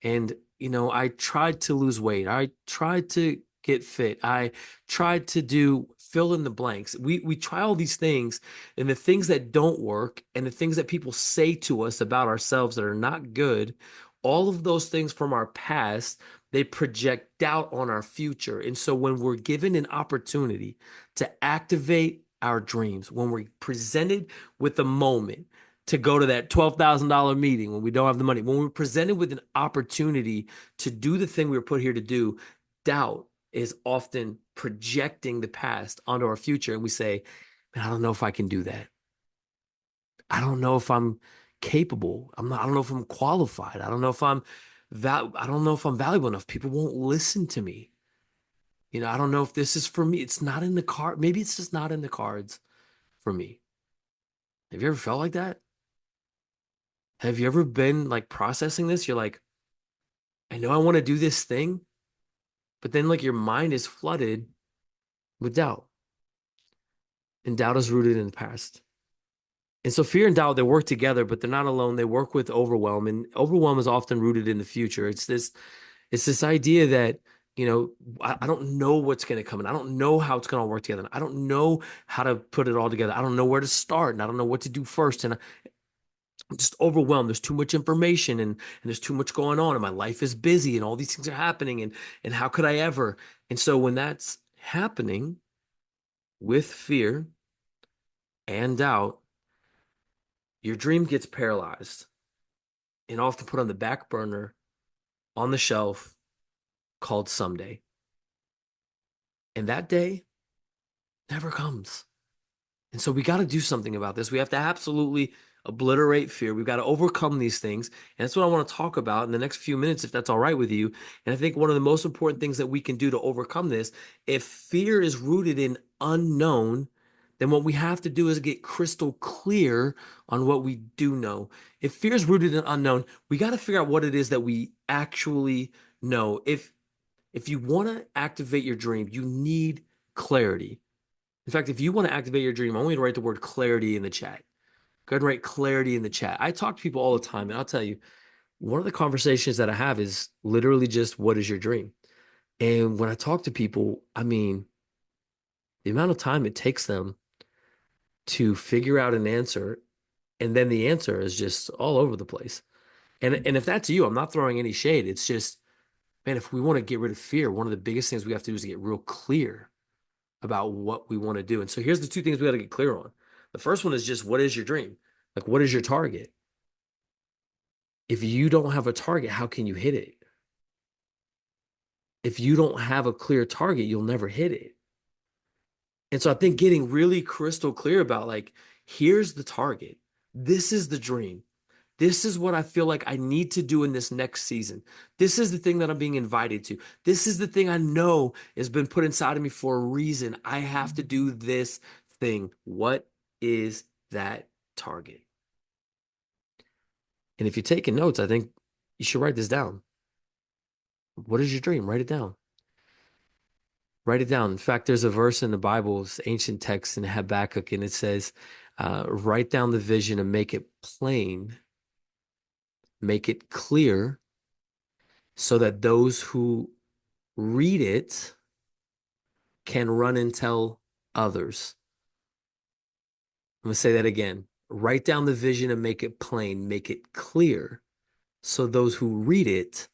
A: and, you know, I tried to lose weight. I tried to get fit. I tried to do fill in the blanks. We try all these things, and the things that don't work and the things that people say to us about ourselves that are not good, all of those things from our past, they project doubt on our future. And so when we're given an opportunity to activate our dreams, when we're presented with a moment to go to that $12,000 meeting, when we don't have the money, when we're presented with an opportunity to do the thing we were put here to do, doubt is often projecting the past onto our future. And we say, man, I don't know if I can do that. I don't know if I'm capable. I don't know if I'm qualified. I don't know if I don't know if I'm valuable enough. People won't listen to me. You know, I don't know if this is for me. It's not in the card. Maybe it's just not in the cards for me. Have you ever felt like that? Have you ever been like processing this? You're like, I know I want to do this thing, But then like your mind is flooded with doubt. And doubt is rooted in the past. And so fear and doubt, they work together, but they're not alone. They work with overwhelm. And overwhelm is often rooted in the future. It's this idea that, I don't know what's going to come in. I don't know how it's going to work together. I don't know how to put it all together. I don't know where to start, and I don't know what to do first. And I'm just overwhelmed. There's too much information, and there's too much going on, and my life is busy, and all these things are happening. And how could I ever? And so when that's happening with fear and doubt, your dream gets paralyzed and often put on the back burner on the shelf called someday. And that day never comes. And so we got to do something about this. We have to absolutely obliterate fear. We've got to overcome these things. And that's what I want to talk about in the next few minutes, if that's all right with you. And I think one of the most important things that we can do to overcome this, if fear is rooted in unknown, then what we have to do is get crystal clear on what we do know. If fear is rooted in unknown, we got to figure out what it is that we actually know. If you want to activate your dream, you need clarity. In fact, if you want to activate your dream, I want you to write the word clarity in the chat. Go ahead and write clarity in the chat. I talk to people all the time, and I'll tell you, one of the conversations that I have is literally just, what is your dream? And when I talk to people, I mean, the amount of time it takes them to figure out an answer, and then the answer is just all over the place. And if that's you, I'm not throwing any shade. It's just, man, if we want to get rid of fear, one of the biggest things we have to do is get real clear about what we want to do. And so here's the two things we got to get clear on. The first one is just, what is your dream? Like, what is your target? If you don't have a target, how can you hit it? If you don't have a clear target, you'll never hit it. And so I think getting really crystal clear about, like, here's the target. This is the dream. This is what I feel like I need to do in this next season. This is the thing that I'm being invited to. This is the thing I know has been put inside of me for a reason. I have to do this thing. What is that target? And if you're taking notes, I think you should write this down. What is your dream? Write it down. Write it down. In fact, there's a verse in the Bible, it's ancient text in Habakkuk, and it says, write down the vision and make it plain, make it clear, so that those who read it can run and tell others. I'm going to say that again. Write down the vision and make it plain, make it clear, so those who read it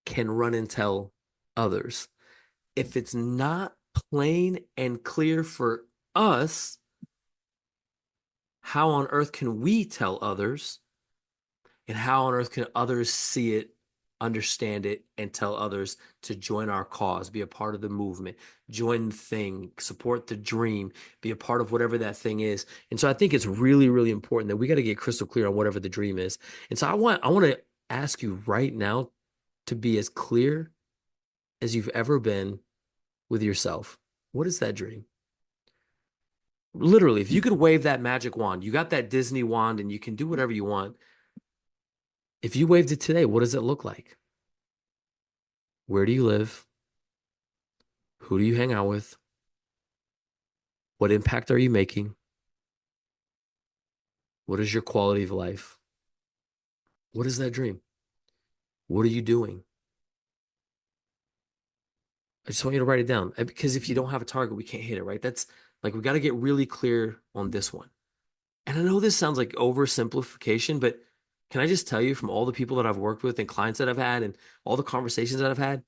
A: can run and tell others. If it's not plain and clear for us, how on earth can we tell others? And how on earth can others see it, understand it, and tell others to join our cause, be a part of the movement, join the thing, support the dream, be a part of whatever that thing is? And so I think it's really, really important that we got to get crystal clear on whatever the dream is. And so I want to ask you right now to be as clear as you've ever been with yourself. What is that dream? Literally, if you could wave that magic wand, you got that Disney wand and you can do whatever you want. If you waved it today, what does it look like? Where do you live? Who do you hang out with? What impact are you making? What is your quality of life? What is that dream? What are you doing? I just want you to write it down, because if you don't have a target, we can't hit it, right? That's like, we got to get really clear on this one. And I know this sounds like oversimplification, but can I just tell you, from all the people that I've worked with and clients that I've had and all the conversations that I've had,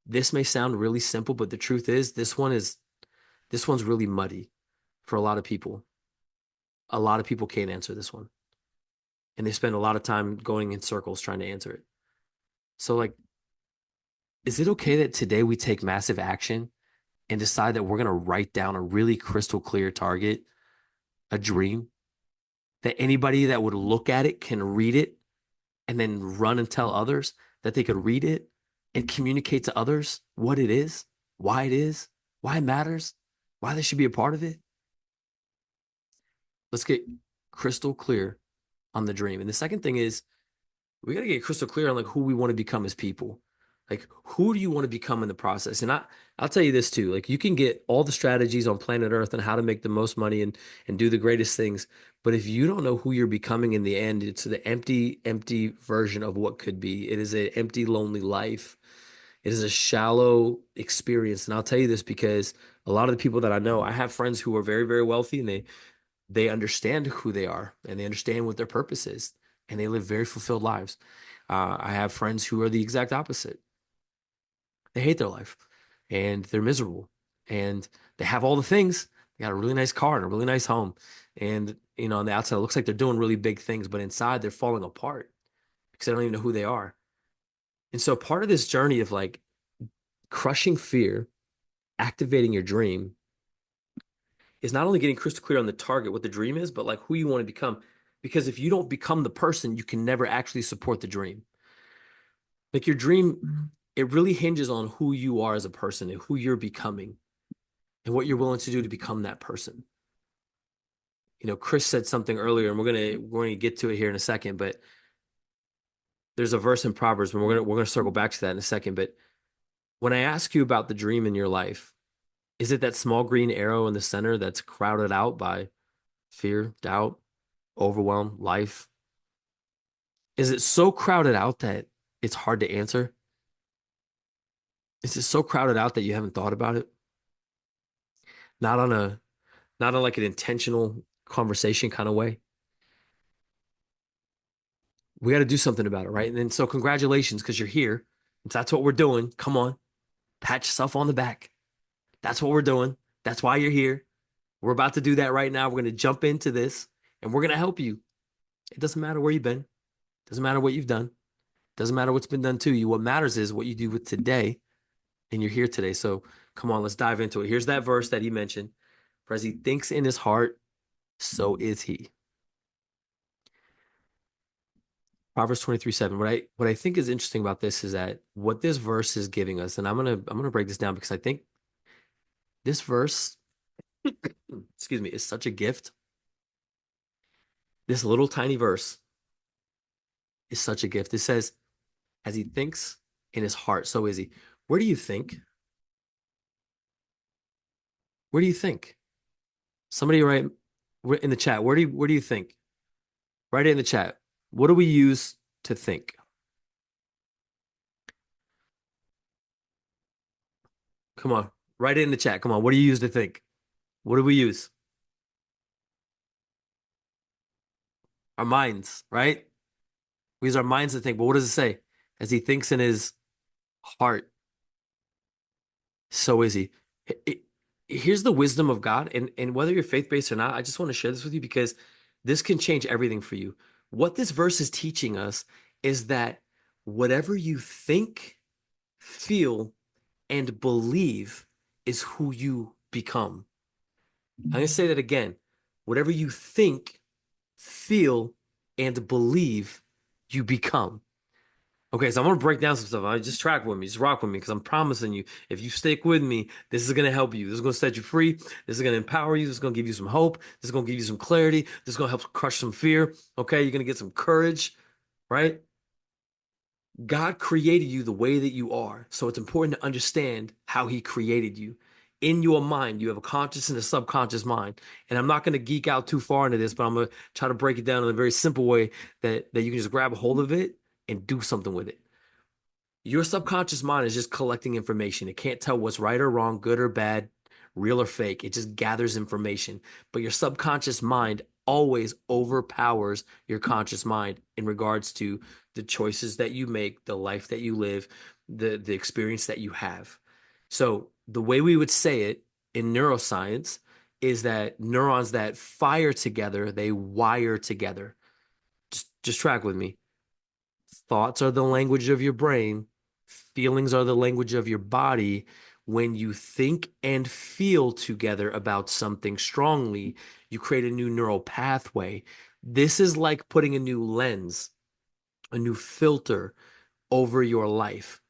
A: this may sound really simple, but the truth is this one's really muddy for a lot of people. A lot of people can't answer this one. And they spend a lot of time going in circles trying to answer it. So, like, is it okay that today we take massive action and decide that we're going to write down a really crystal clear target, a dream, that anybody that would look at it can read it and then run and tell others, that they could read it and communicate to others what it is, why it matters, why they should be a part of it? Let's get crystal clear on the dream. And the second thing is, we got to get crystal clear on, like, who we want to become as people. Like, who do you want to become in the process? And I'll tell you this too. Like, you can get all the strategies on planet Earth and how to make the most money and do the greatest things. But if you don't know who you're becoming in the end, it's the empty, empty version of what could be. It is an empty, lonely life. It is a shallow experience. And I'll tell you this because a lot of the people that I know, I have friends who are very, very wealthy, and they understand who they are and they understand what their purpose is, and they live very fulfilled lives. I have friends who are the exact opposite. They hate their life and they're miserable, and they have all the things. They got a really nice car and a really nice home. And, on the outside, it looks like they're doing really big things, but inside they're falling apart because they don't even know who they are. And so part of this journey of like crushing fear, activating your dream, is not only getting crystal clear on the target, what the dream is, but like who you want to become. Because if you don't become the person, you can never actually support the dream. Like your dream, it really hinges on who you are as a person and who you're becoming and what you're willing to do to become that person. Chris said something earlier, and we're gonna get to it here in a second, but there's a verse in Proverbs, and we're gonna circle back to that in a second. But when I ask you about the dream in your life, is it that small green arrow in the center that's crowded out by fear, doubt, overwhelm, life? Is it so crowded out that it's hard to answer? Is it so crowded out that you haven't thought about it? Not on a not on like an intentional conversation kind of way. We got to do something about it, right? And then so congratulations, because you're here. That's what we're doing. Come on, pat yourself on the back. That's what we're doing. That's why you're here. We're about to do that right now. We're going to jump into this and we're going to help you. It doesn't matter where you've been. It doesn't matter what you've done. It doesn't matter what's been done to you. What matters is what you do with today, and you're here today. So come on, let's dive into it. Here's that verse that he mentioned. For as he thinks in his heart, so is he. Proverbs 23:7. What I think is interesting about this is that what this verse is giving us, and I'm gonna break this down because I think this verse, excuse me, is such a gift. This little tiny verse is such a gift. It says, as he thinks in his heart, so is he. Where do you think? Where do you think? Somebody write in the chat. Where do you think? Write it in the chat. What do we use to think? Come on, write it in the chat. Come on, what do you use to think? What do we use? Our minds, right? We use our minds to think. But what does it say? As he thinks in his heart, so is he. Here's the wisdom of God, and whether you're faith-based or not, I just want to share this with you because this can change everything for you. What this verse is teaching us is that whatever you think, feel, and believe is who you become. I'm going to say that again. Whatever you think, feel, and believe, you become. Okay, so I'm gonna break down some stuff. I just track with me, just rock with me, because I'm promising you, if you stick with me, this is gonna help you. This is gonna set you free. This is gonna empower you. This is gonna give you some hope. This is gonna give you some clarity. This is gonna help crush some fear. Okay, you're gonna get some courage, right? God created you the way that you are. So it's important to understand how he created you. In your mind, you have a conscious and a subconscious mind. And I'm not going to geek out too far into this, but I'm going to try to break it down in a very simple way that you can just grab a hold of it and do something with it. Your subconscious mind is just collecting information. It can't tell what's right or wrong, good or bad, real or fake. It just gathers information. But your subconscious mind always overpowers your conscious mind in regards to the choices that you make, the life that you live, the experience that you have. So the way we would say it in neuroscience is that neurons that fire together, they wire together. Just track with me. Thoughts are the language of your brain. Feelings are the language of your body. When you think and feel together about something strongly, you create a new neural pathway. This is like putting a new lens, a new filter over your life.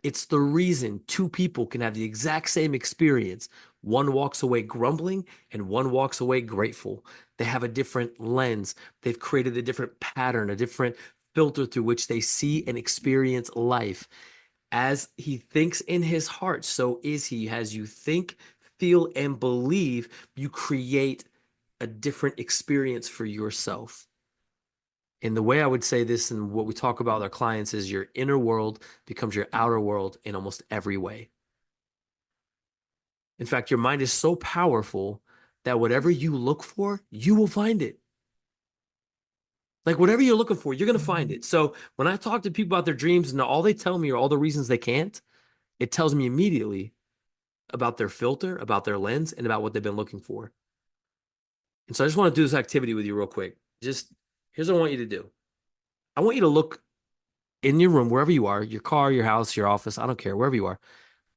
A: It's the reason two people can have the exact same experience. One walks away grumbling and one walks away grateful. They have a different lens. They've created a different pattern, a different filter through which they see and experience life. As he thinks in his heart, so is he. As you think, feel, and believe, you create a different experience for yourself. And the way I would say this and what we talk about with our clients is your inner world becomes your outer world in almost every way. In fact, your mind is so powerful that whatever you look for, you will find it. Like whatever you're looking for, you're going to find it. So when I talk to people about their dreams and all they tell me are all the reasons they can't, it tells me immediately about their filter, about their lens, and about what they've been looking for. And so I just want to do this activity with you real quick. Just here's what I want you to do. I want you to look in your room, wherever you are, your car, your house, your office, I don't care, wherever you are.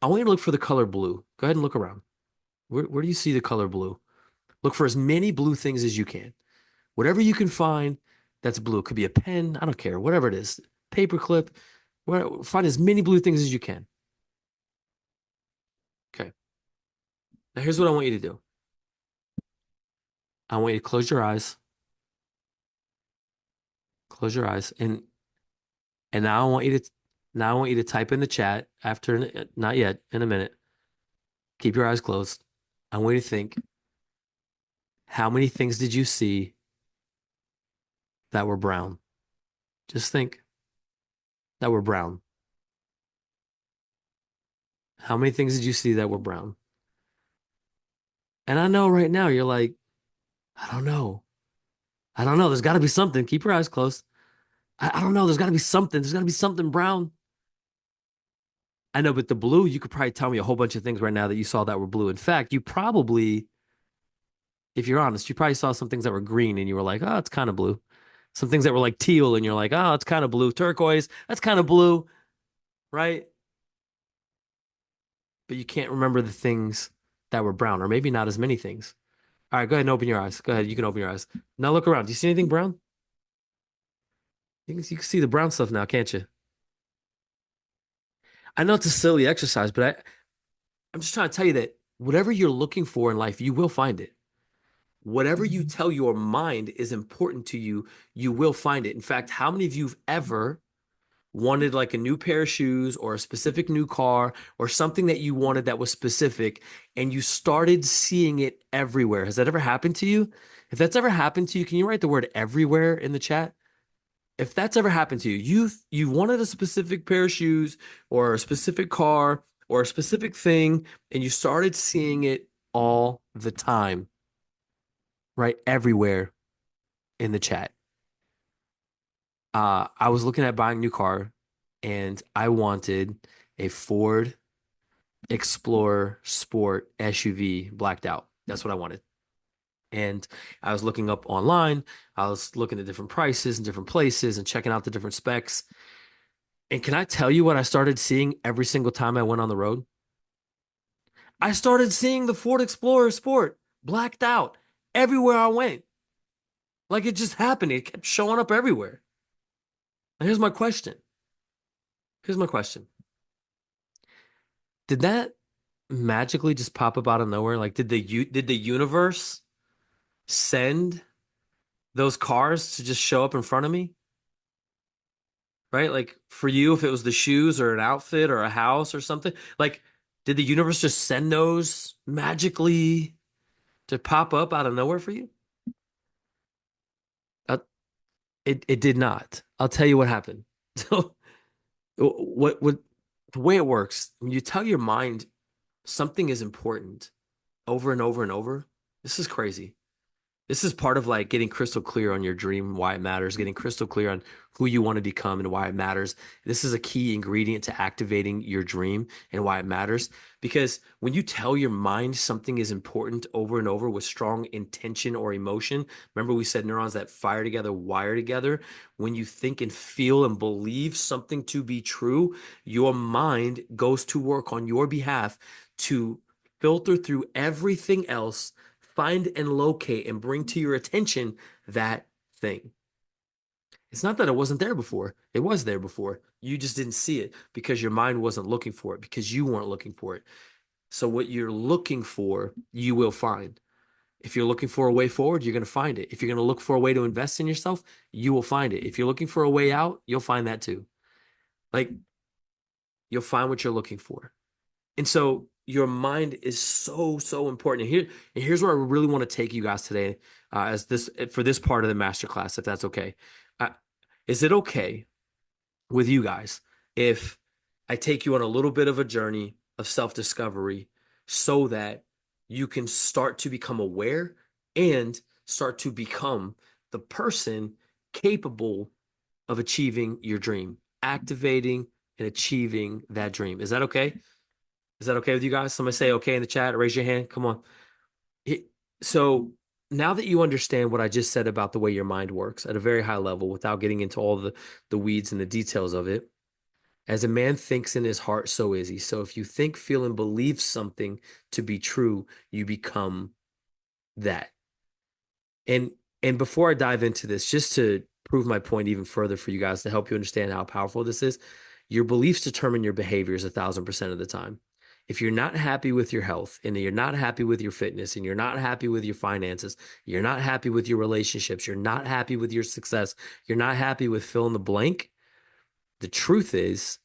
A: I want you to look for the color blue. Go ahead and look around. Where do you see the color blue? Look for as many blue things as you can. Whatever you can find that's blue. It could be a pen, I don't care, whatever it is. Paperclip. Find as many blue things as you can. Okay. Now here's what I want you to do. I want you to close your eyes. Close your eyes. And now I want you to type in the chat after, not yet, in a minute. Keep your eyes closed. I want you to think, how many things did you see that were brown? Just think that were brown. How many things did you see that were brown? And I know right now you're like, I don't know. I don't know. There's got to be something. Keep your eyes closed. I don't know. There's got to be something. There's got to be something brown. I know, but the blue, you could probably tell me a whole bunch of things right now that you saw that were blue. In fact, you probably, if you're honest, you probably saw some things that were green and you were like, oh, it's kind of blue. Some things that were like teal and you're like, oh, it's kind of blue. Turquoise, that's kind of blue, right? But you can't remember the things that were brown, or maybe not as many things. All right, go ahead and open your eyes. Go ahead, you can open your eyes. Now look around. Do you see anything brown? You can see the brown stuff now, can't you? I know it's a silly exercise, but I'm just trying to tell you that whatever you're looking for in life, you will find it. Whatever you tell your mind is important to you, you will find it. In fact, how many of you have ever wanted like a new pair of shoes or a specific new car or something that you wanted that was specific and you started seeing it everywhere? Has that ever happened to you? If that's ever happened to you, can you write the word everywhere in the chat? If that's ever happened to you, you wanted a specific pair of shoes or a specific car or a specific thing and you started seeing it all the time, right? Everywhere in the chat. I was looking at buying a new car and I wanted a Ford Explorer Sport SUV blacked out. That's what I wanted. And I was looking up online. I was looking at different prices and different places and checking out the different specs. And can I tell you what I started seeing every single time I went on the road? I started seeing the Ford Explorer Sport blacked out everywhere I went. Like it just happened. It kept showing up everywhere. Now here's my question. Here's my question. Did that magically just pop up out of nowhere? Like did the universe send those cars to just show up in front of me? Right? Like for you, if it was the shoes or an outfit or a house or something, like did the universe just send those magically to pop up out of nowhere for you? Uh, it did not. I'll tell you what happened. So what the way it works, when you tell your mind something is important over and over and over, this is crazy. This is part of like getting crystal clear on your dream, why it matters, getting crystal clear on who you want to become and why it matters. This is a key ingredient to activating your dream and why it matters. Because when you tell your mind something is important over and over with strong intention or emotion, remember we said neurons that fire together, wire together. When you think and feel and believe something to be true, your mind goes to work on your behalf to filter through everything else, find and locate and bring to your attention that thing. It's not that it wasn't there before. It was there before. You just didn't see it because your mind wasn't looking for it, because you weren't looking for it. So what you're looking for, you will find. If you're looking for a way forward, you're going to find it. If you're going to look for a way to invest in yourself, you will find it. If you're looking for a way out, you'll find that too. Like you'll find what you're looking for. And so your mind is so, so important. And here's where I really want to take you guys today, for this part of the masterclass, if that's okay. Uh, is it okay with you guys if I take you on a little bit of a journey of self-discovery so that you can start to become aware and start to become the person capable of achieving your dream, activating and achieving that dream? Is that okay? Is that okay with you guys? Somebody say okay in the chat. Raise your hand. Come on. So now that you understand what I just said about the way your mind works at a very high level, without getting into all the weeds and the details of it, as a man thinks in his heart, so is he. So if you think, feel, and believe something to be true, you become that. And before I dive into this, just to prove my point even further for you guys, to help you understand how powerful this is, your beliefs determine your behaviors 1,000% of the time. If you're not happy with your health, and you're not happy with your fitness, and you're not happy with your finances, you're not happy with your relationships, you're not happy with your success, you're not happy with fill in the blank, the truth is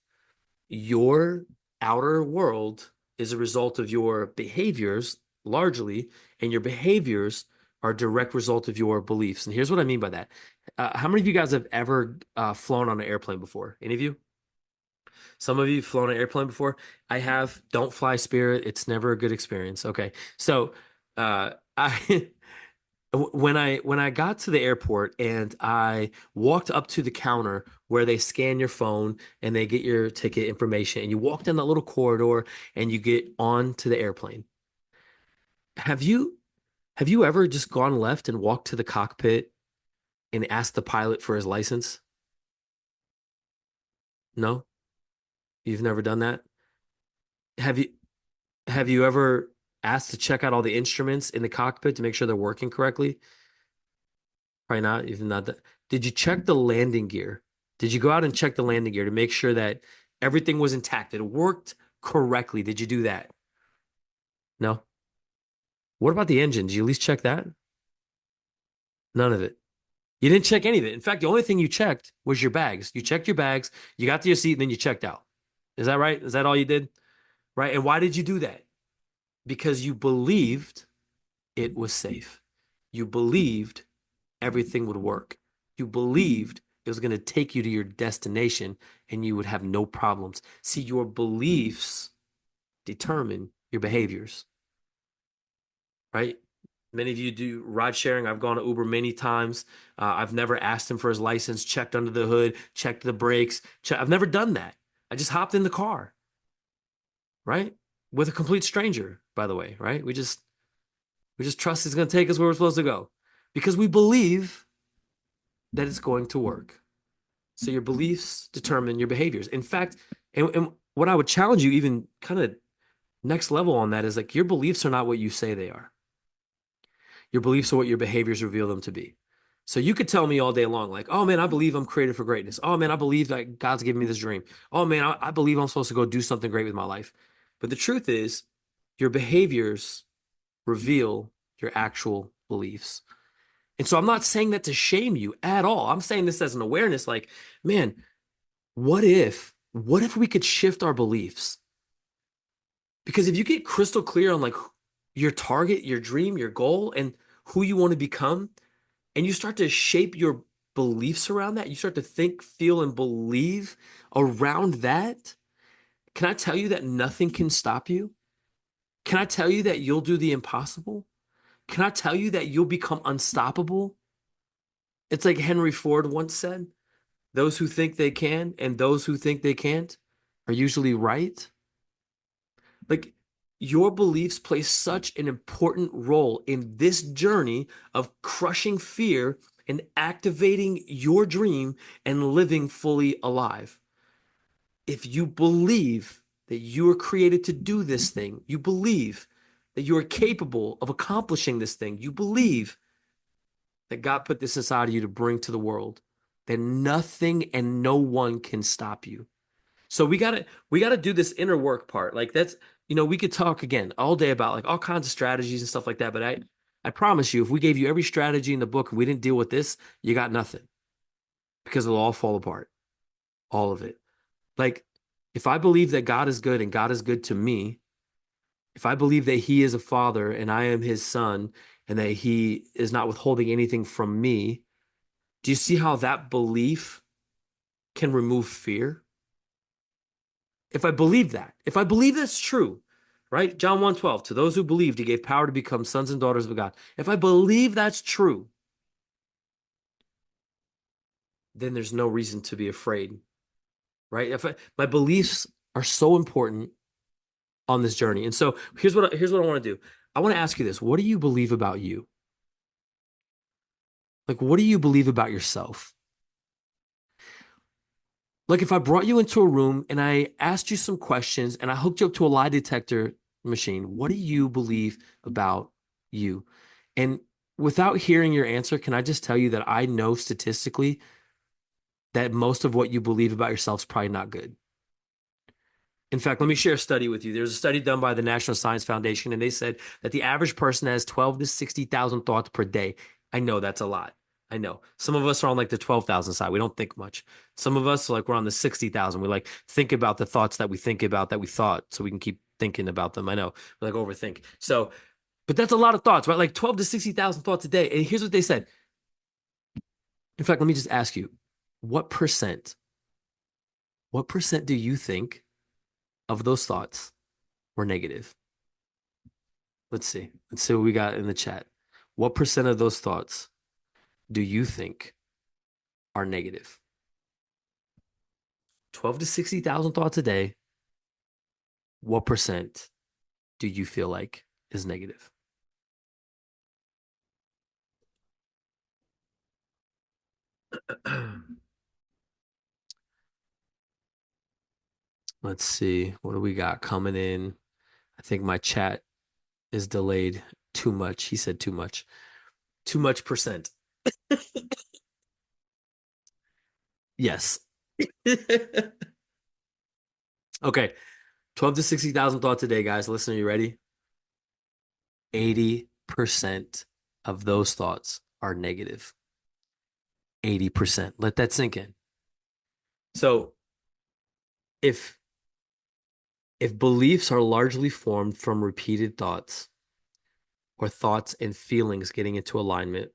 A: your outer world is a result of your behaviors largely, and your behaviors are a direct result of your beliefs. And here's what I mean by that. How many of you guys have ever flown on an airplane before? Any of you? Some of you have flown an airplane before. I have. Don't fly Spirit. It's never a good experience. Okay. So I when I got to the airport and I walked up to the counter where they scan your phone and they get your ticket information, and you walk down that little corridor and you get on to the airplane. Have you ever just gone left and walked to the cockpit and asked the pilot for his license? No? You've never done that? Have you have you ever asked to check out all the instruments in the cockpit to make sure they're working correctly? Probably not. You've not done. Did you check the landing gear? Did you go out and check the landing gear to make sure that everything was intact? It worked correctly. Did you do that? No. What about the engine? Did you at least check that? None of it. You didn't check any of it. In fact, the only thing you checked was your bags. You checked your bags, you got to your seat, and then you checked out. Is that right? Is that all you did? Right? And why did you do that? Because you believed it was safe. You believed everything would work. You believed it was going to take you to your destination and you would have no problems. See, your beliefs determine your behaviors, right? Many of you do ride sharing. I've gone to Uber many times. I've never asked him for his license, checked under the hood, checked the brakes. I've never done that. I just hopped in the car, right? With a complete stranger, by the way, right? We just trust he's going to take us where we're supposed to go because we believe that it's going to work. So your beliefs determine your behaviors. In fact, and what I would challenge you even kind of next level on that is like your beliefs are not what you say they are. Your beliefs are what your behaviors reveal them to be. So you could tell me all day long, like, oh man, I believe I'm created for greatness. Oh man, I believe that God's given me this dream. Oh man, I believe I'm supposed to go do something great with my life. But the truth is, your behaviors reveal your actual beliefs. And so I'm not saying that to shame you at all. I'm saying this as an awareness, like, man, what if we could shift our beliefs? Because if you get crystal clear on like your target, your dream, your goal, and who you want to become, and you start to shape your beliefs around that, you start to think, feel, and believe around that, can I tell you that nothing can stop you? Can I tell you that you'll do the impossible? Can I tell you that you'll become unstoppable? It's like Henry Ford once said, those who think they can and those who think they can't are usually right. Like your beliefs play such an important role in this journey of crushing fear and activating your dream and living fully alive. If you believe that you are created to do this thing, you believe that you are capable of accomplishing this thing, you believe that God put this inside of you to bring to the world, then nothing and no one can stop you. So we gotta do this inner work part. Like that's, we could talk again all day about like all kinds of strategies and stuff like that. But I promise you, if we gave you every strategy in the book and we didn't deal with this, you got nothing because it'll all fall apart. All of it. Like If I believe that God is good and God is good to me, if I believe that he is a father and I am his son and that he is not withholding anything from me, do you see how that belief can remove fear? If I believe that, if I believe that's true, right? John 1:12, to those who believed, he gave power to become sons and daughters of God. If I believe that's true, then there's no reason to be afraid, right? My beliefs are so important on this journey. And so here's what I want to do. I want to ask you this. What do you believe about you? Like, what do you believe about yourself? Like, if I brought you into a room and I asked you some questions and I hooked you up to a lie detector machine, what do you believe about you? And without hearing your answer, can I just tell you that I know statistically that most of what you believe about yourself is probably not good. In fact, let me share a study with you. There's a study done by the National Science Foundation, and they said that the average person has 12 to 60,000 thoughts per day. I know that's a lot. I know. Some of us are on like the 12,000 side. We don't think much. Some of us, like, we're on the 60,000. We like think about the thoughts that we think about that we thought so we can keep thinking about them. I know. We like overthink. So, but that's a lot of thoughts, right? Like 12 to 60,000 thoughts a day. And here's what they said. In fact, let me just ask you, what percent do you think of those thoughts were negative? Let's see. Let's see what we got in the chat. What percent of those thoughts do you think are negative? 12 to 60,000 thoughts a day. What percent do you feel like is negative? Let's see. What do we got coming in? I think my chat is delayed too much. He said too much. Too much percent. Yes. Okay. 12 to 60,000 thoughts a day, guys. Listen, are you ready? 80% of those thoughts are negative. 80%. Let that sink in. So if beliefs are largely formed from repeated thoughts or thoughts and feelings getting into alignment,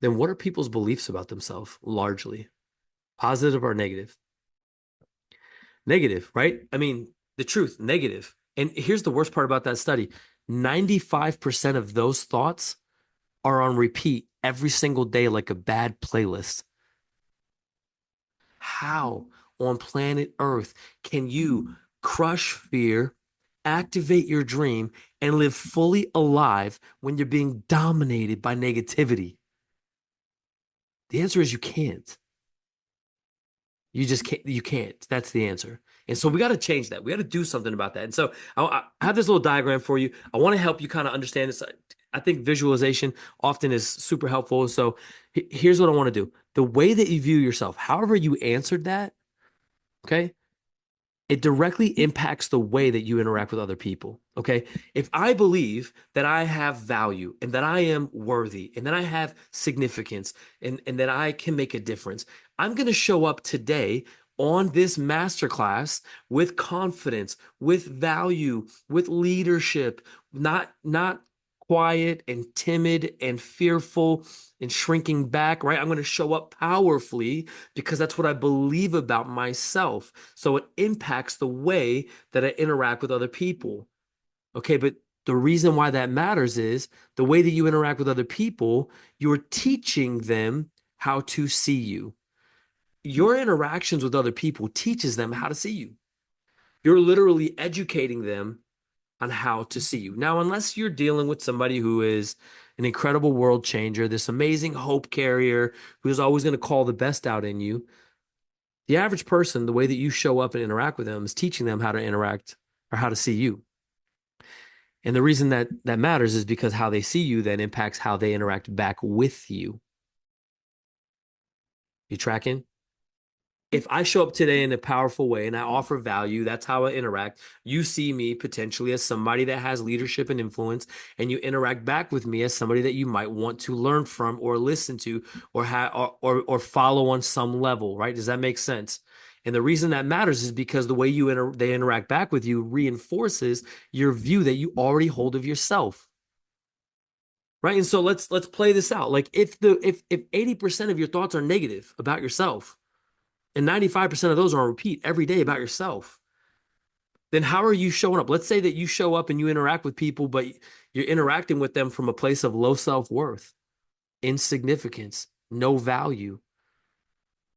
A: then what are people's beliefs about themselves largely? Positive or negative? Negative, right? I mean, the truth, negative. And here's the worst part about that study. 95% of those thoughts are on repeat every single day like a bad playlist. How on planet Earth can you crush fear, activate your dream, and live fully alive when you're being dominated by negativity? The answer is you can't. You just can't. You can't. That's the answer. And so we got to change that. We got to do something about that. And so I have this little diagram for you. I want to help you kind of understand this. I think visualization often is super helpful. So here's what I want to do. The way that you view yourself, however you answered that, okay, it directly impacts the way that you interact with other people. Okay. If I believe that I have value and that I am worthy and that I have significance and that I can make a difference, I'm going to show up today on this masterclass with confidence, with value, with leadership, not quiet and timid and fearful and shrinking back, right? I'm going to show up powerfully because that's what I believe about myself. So it impacts the way that I interact with other people. Okay, but the reason why that matters is the way that you interact with other people, you're teaching them how to see you. Your interactions with other people teaches them how to see you. You're literally educating them on how to see you. Now, unless you're dealing with somebody who is an incredible world changer, this amazing hope carrier who's always going to call the best out in you, the average person, the way that you show up and interact with them is teaching them how to interact or how to see you. And the reason that that matters is because how they see you then impacts how they interact back with you. You tracking? If I show up today in a powerful way and I offer value, that's how I interact. You see me potentially as somebody that has leadership and influence, and you interact back with me as somebody that you might want to learn from or listen to or follow on some level, right? Does that make sense? And the reason that matters is because the way they interact back with you reinforces your view that you already hold of yourself. Right. And so let's play this out. Like if 80% of your thoughts are negative about yourself and 95% of those are on repeat every day about yourself, then how are you showing up? Let's say that you show up and you interact with people, but you're interacting with them from a place of low self-worth, insignificance, no value.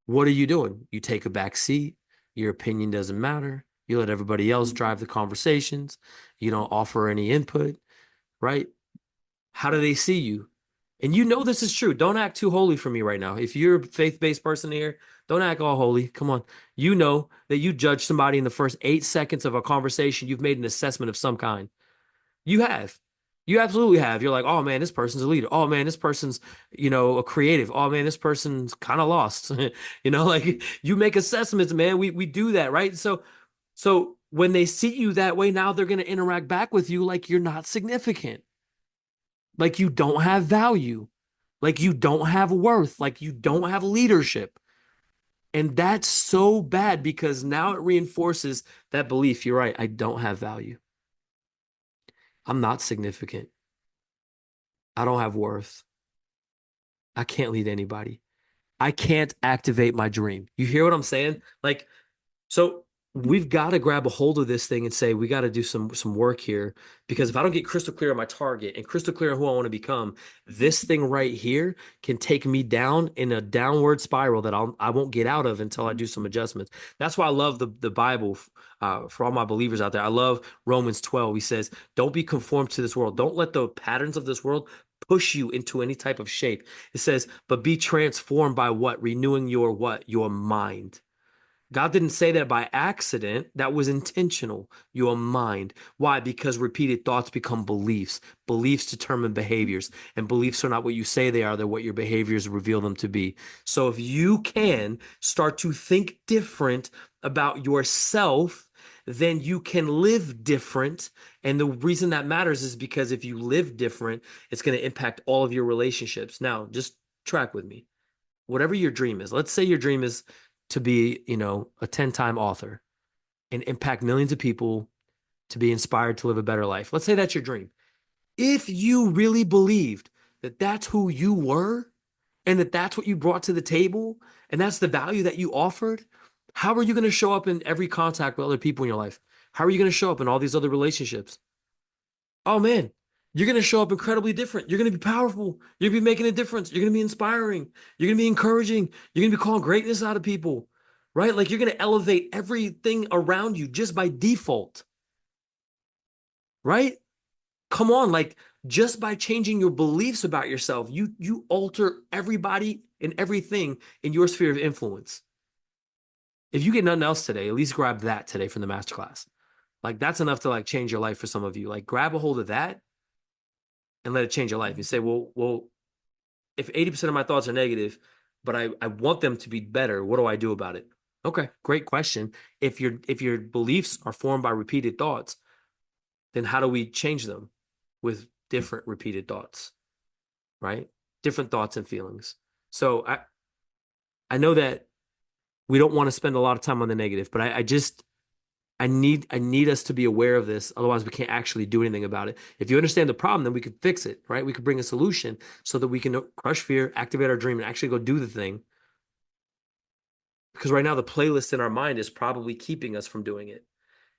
A: What are you doing? You take a back seat. Your opinion doesn't matter. You let everybody else drive the conversations. You don't offer any input, right? How do they see you? And you know this is true. Don't act too holy for me right now. If you're a faith-based person here, don't act all holy. Come on. You know that you judge somebody in the first 8 seconds of a conversation. You've made an assessment of some kind. You have. You absolutely have. You're like, oh man, this person's a leader. Oh man, this person's, a creative. Oh man, this person's kind of lost. Like you make assessments, man. We do that, right? So when they see you that way, now they're going to interact back with you like you're not significant. Like you don't have value, like you don't have worth, like you don't have leadership. And that's so bad because now it reinforces that belief. You're right. I don't have value. I'm not significant. I don't have worth. I can't lead anybody. I can't activate my dream. You hear what I'm saying? Like, so we've got to grab a hold of this thing and say, we got to do some work here, because if I don't get crystal clear on my target and crystal clear on who I want to become, this thing right here can take me down in a downward spiral that I won't get out of until I do some adjustments. That's why I love the Bible for all my believers out there. I love Romans 12. He says, don't be conformed to this world. Don't let the patterns of this world push you into any type of shape. It says, but be transformed by what? Renewing your what? Your mind. God didn't say that by accident. That was intentional. Your mind. Why? Because repeated thoughts become beliefs. Beliefs determine behaviors, and beliefs are not what you say they are. They're what your behaviors reveal them to be. So if you can start to think different about yourself, then you can live different. And the reason that matters is because if you live different, it's going to impact all of your relationships. Now, just track with me. Whatever your dream is, let's say your dream is to be, a 10-time author and impact millions of people to be inspired to live a better life. Let's say that's your dream. If you really believed that that's who you were and that that's what you brought to the table and that's the value that you offered, how are you going to show up in every contact with other people in your life? How are you going to show up in all these other relationships? Oh man, you're going to show up incredibly different. You're going to be powerful. You're going to be making a difference. You're going to be inspiring. You're going to be encouraging. You're going to be calling greatness out of people, right? Like you're going to elevate everything around you just by default, right? Come on, like just by changing your beliefs about yourself, you alter everybody and everything in your sphere of influence. If you get nothing else today, at least grab that today from the masterclass. Like that's enough to like change your life for some of you. Like grab a hold of that and let it change your life. You say, well, if 80% of my thoughts are negative, but I want them to be better, what do I do about it? Okay, great question. If your beliefs are formed by repeated thoughts, then how do we change them? With different repeated thoughts, right? Different thoughts and feelings. So I know that we don't want to spend a lot of time on the negative, but I need us to be aware of this. Otherwise, we can't actually do anything about it. If you understand the problem, then we could fix it, right? We could bring a solution so that we can crush fear, activate our dream, and actually go do the thing. Because right now, the playlist in our mind is probably keeping us from doing it.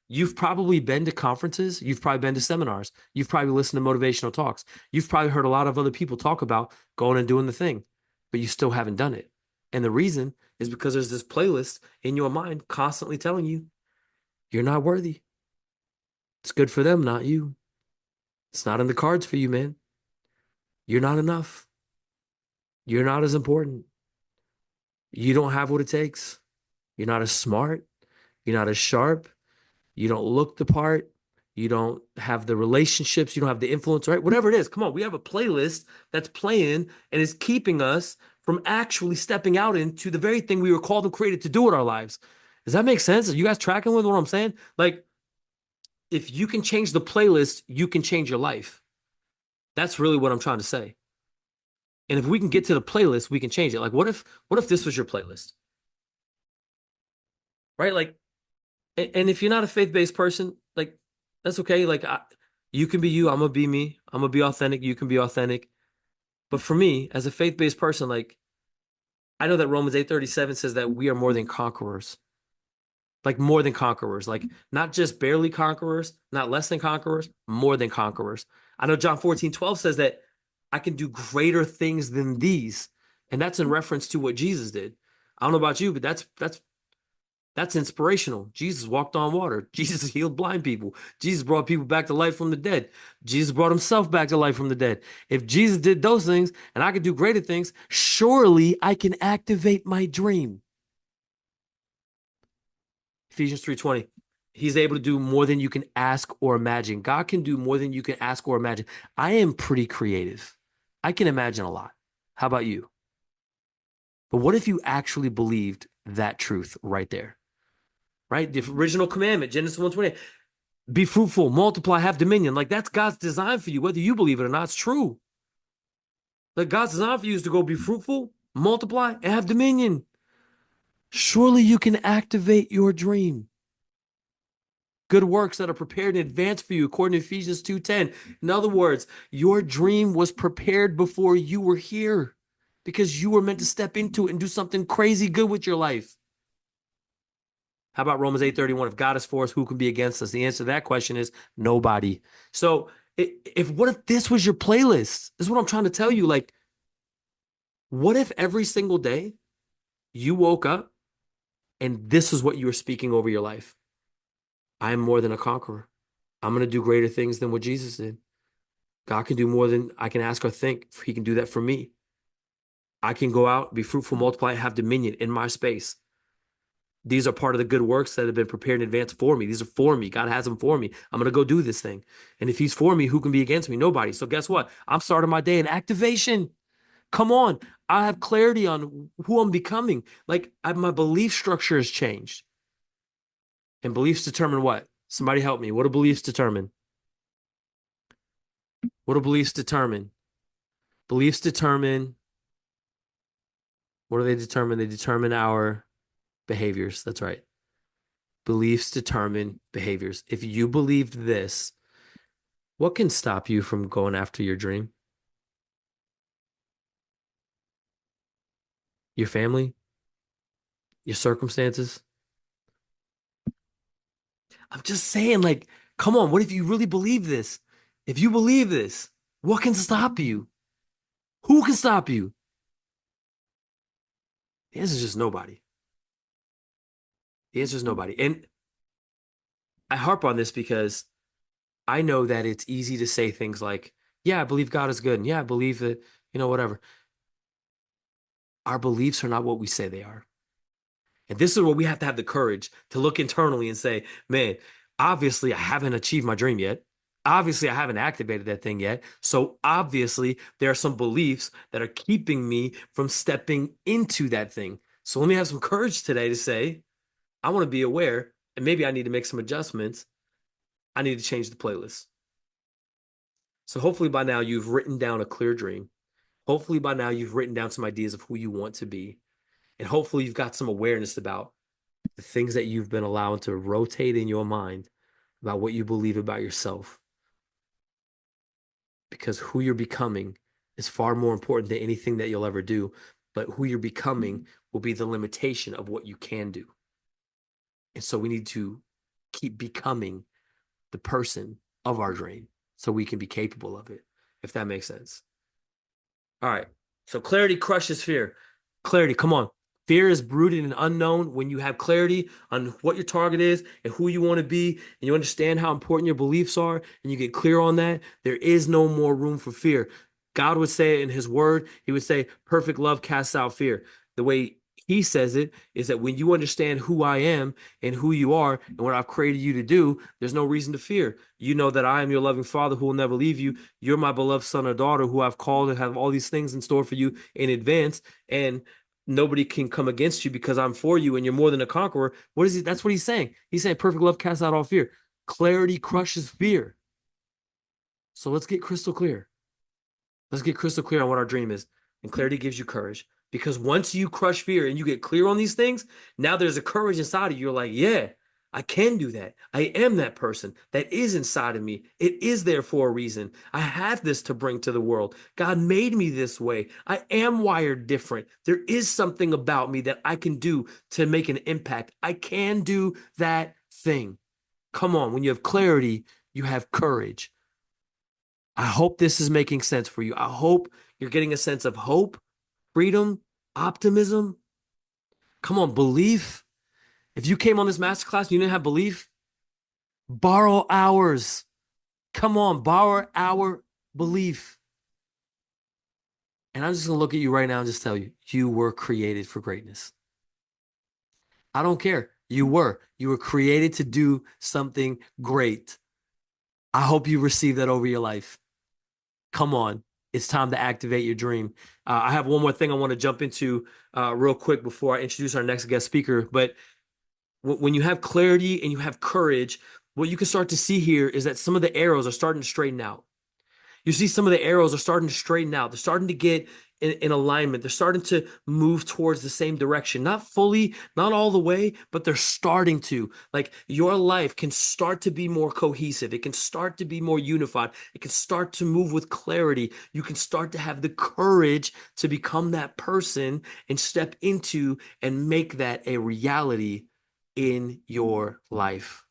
A: You've probably been to conferences. You've probably been to seminars. You've probably listened to motivational talks. You've probably heard a lot of other people talk about going and doing the thing, but you still haven't done it. And the reason is because there's this playlist in your mind constantly telling you you're not worthy. It's good for them, not you. It's not in the cards for you, man. You're not enough. You're not as important. You don't have what it takes. You're not as smart. You're not as sharp. You don't look the part. You don't have the relationships. You don't have the influence, right? Whatever it is. Come on. We have a playlist that's playing and is keeping us from actually stepping out into the very thing we were called and created to do in our lives. Does that make sense? Are you guys tracking with what I'm saying? Like, if you can change the playlist, you can change your life. That's really what I'm trying to say. And if we can get to the playlist, we can change it. Like, what if this was your playlist? right? Like, and if you're not a faith-based person, like, that's okay. Like, you can be you. I'm gonna be me. I'm gonna be authentic. You can be authentic. But for me, as a faith-based person, like, I know that Romans 8:37 says that we are more than conquerors. Like, more than conquerors. Like, not just barely conquerors, not less than conquerors, more than conquerors. I know John 14:12 says that I can do greater things than these. And that's in reference to what Jesus did. I don't know about you, but that's inspirational. Jesus walked on water. Jesus healed blind people. Jesus brought people back to life from the dead. Jesus brought himself back to life from the dead. If Jesus did those things and I could do greater things, surely I can activate my dream. Ephesians 3:20. He's able to do more than you can ask or imagine. God can do more than you can ask or imagine. I am pretty creative. I can imagine a lot. How about you? But what if you actually believed that truth right there? Right? The original commandment, Genesis 1:20. Be fruitful, multiply, have dominion. Like, that's God's design for you, whether you believe it or not. It's true. Like, God's design for you is to go be fruitful, multiply, and have dominion. Surely you can activate your dream. Good works that are prepared in advance for you, according to Ephesians 2:10. In other words, your dream was prepared before you were here because you were meant to step into it and do something crazy good with your life. How about Romans 8:31? If God is for us, who can be against us? The answer to that question is nobody. So what if this was your playlist? This is what I'm trying to tell you. Like, what if every single day you woke up and this is what you were speaking over your life? I am more than a conqueror. I'm going to do greater things than what Jesus did. God can do more than I can ask or think. He can do that for me. I can go out, be fruitful, multiply, and have dominion in my space. These are part of the good works that have been prepared in advance for me. These are for me. God has them for me. I'm going to go do this thing. And if he's for me, who can be against me? Nobody. So guess what? I'm starting my day in activation. Come on. I have clarity on who I'm becoming. Like, my belief structure has changed. And beliefs determine what? Somebody help me. What do beliefs determine? What do beliefs determine? Beliefs determine, what do they determine? They determine our behaviors. That's right. Beliefs determine behaviors. If you believed this, what can stop you from going after your dream? Your family? Your circumstances? I'm just saying, like, come on, what if you really believe this? If you believe this, what can stop you? Who can stop you? The answer is just nobody. The answer is nobody. And I harp on this because I know that it's easy to say things like, yeah, I believe God is good. And yeah, I believe that, whatever. Our beliefs are not what we say they are. And this is where we have to have the courage to look internally and say, man, obviously I haven't achieved my dream yet. Obviously, I haven't activated that thing yet. So obviously, there are some beliefs that are keeping me from stepping into that thing. So let me have some courage today to say, I want to be aware, and maybe I need to make some adjustments. I need to change the playlist. So hopefully by now you've written down a clear dream. Hopefully by now you've written down some ideas of who you want to be. And hopefully you've got some awareness about the things that you've been allowing to rotate in your mind about what you believe about yourself. Because who you're becoming is far more important than anything that you'll ever do. But who you're becoming will be the limitation of what you can do. And so we need to keep becoming the person of our dream so we can be capable of it, if that makes sense. All right. So clarity crushes fear. Clarity, come on. Fear is rooted in unknown. When you have clarity on what your target is and who you want to be, and you understand how important your beliefs are, and you get clear on that, there is no more room for fear. God would say it in his word, he would say, perfect love casts out fear. The way he says it is that when you understand who I am and who you are and what I've created you to do, there's no reason to fear. You know that I am your loving father who will never leave you. You're my beloved son or daughter who I've called and have all these things in store for you in advance. And nobody can come against you because I'm for you and you're more than a conqueror. What is he? That's what he's saying. He's saying perfect love casts out all fear. Clarity crushes fear. So let's get crystal clear. Let's get crystal clear on what our dream is. And clarity gives you courage. Because once you crush fear and you get clear on these things, now there's a courage inside of you. You're like, yeah, I can do that. I am that person that is inside of me. It is there for a reason. I have this to bring to the world. God made me this way. I am wired different. There is something about me that I can do to make an impact. I can do that thing. Come on, when you have clarity, you have courage. I hope this is making sense for you. I hope you're getting a sense of hope, freedom, optimism. Come on, belief. If you came on this masterclass and you didn't have belief, borrow ours. Come on, borrow our belief. And I'm just going to look at you right now and just tell you, you were created for greatness. I don't care. You were. You were created to do something great. I hope you receive that over your life. Come on. It's time to activate your dream. I have one more thing I want to jump into real quick before I introduce our next guest speaker. But when you have clarity and you have courage, what you can start to see here is that some of the arrows are starting to straighten out. You see some of the arrows are starting to straighten out. They're starting to get in alignment. They're starting to move towards the same direction. Not fully, not all the way, but they're starting to. Like your life can start to be more cohesive. It can start to be more unified. It can start to move with clarity. You can start to have the courage to become that person and step into and make that a reality in your life.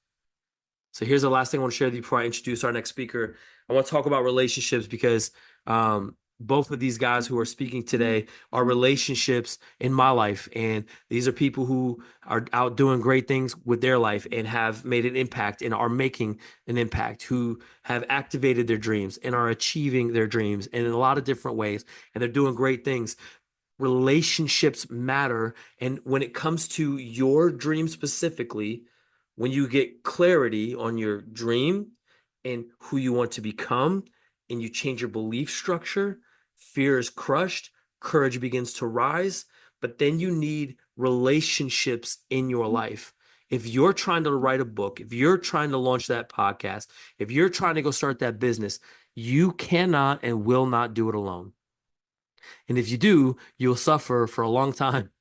A: So here's the last thing I want to share with you before I introduce our next speaker. I want to talk about relationships because both of these guys who are speaking today are relationships in my life. And these are people who are out doing great things with their life and have made an impact and are making an impact, who have activated their dreams and are achieving their dreams in a lot of different ways. And they're doing great things. Relationships matter. And when it comes to your dream specifically, when you get clarity on your dream and who you want to become, and you change your belief structure, fear is crushed, courage begins to rise. But then you need relationships in your life. If you're trying to write a book, if you're trying to launch that podcast, if you're trying to go start that business, you cannot and will not do it alone. And if you do, you'll suffer for a long time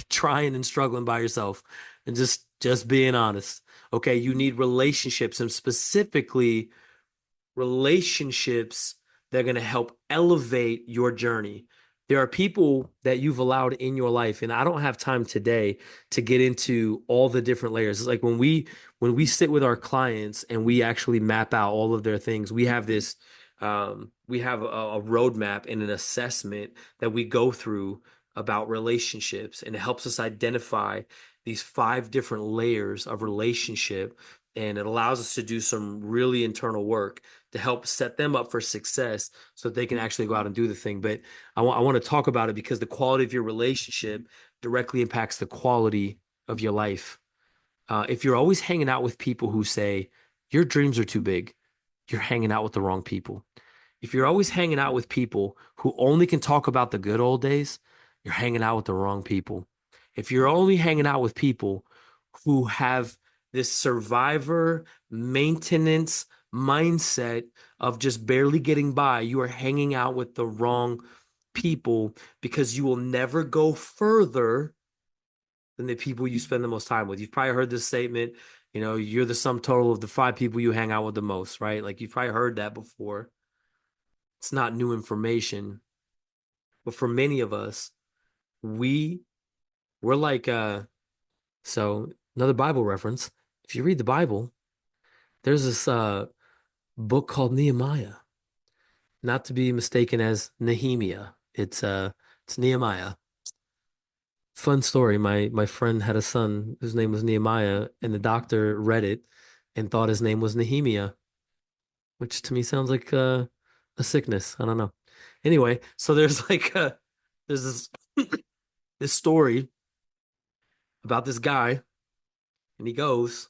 A: trying and struggling by yourself. And just being honest. Okay, you need relationships, and specifically relationships that are going to help elevate your journey. There are people that you've allowed in your life, and I don't have time today to get into all the different layers. It's like when we sit with our clients and we actually map out all of their things, we have this we have a roadmap and an assessment that we go through about relationships, and it helps us identify these 5 different layers of relationship, and it allows us to do some really internal work to help set them up for success so that they can actually go out and do the thing. But I want to talk about it because the quality of your relationship directly impacts the quality of your life. If you're always hanging out with people who say your dreams are too big, you're hanging out with the wrong people. If you're always hanging out with people who only can talk about the good old days, you're hanging out with the wrong people. If you're only hanging out with people who have this survivor maintenance mindset of just barely getting by, you are hanging out with the wrong people, because you will never go further than the people you spend the most time with. You've probably heard this statement, you're the sum total of the 5 people you hang out with the most, right? Like you've probably heard that before. It's not new information. But for many of us, we're like so another Bible reference. If you read the Bible, there's this book called Nehemiah, not to be mistaken as Nehemiah. It's Nehemiah. Fun story. My friend had a son whose name was Nehemiah, and the doctor read it and thought his name was Nehemiah, which to me sounds like a sickness. I don't know. Anyway, so there's like there's this story about this guy, and he goes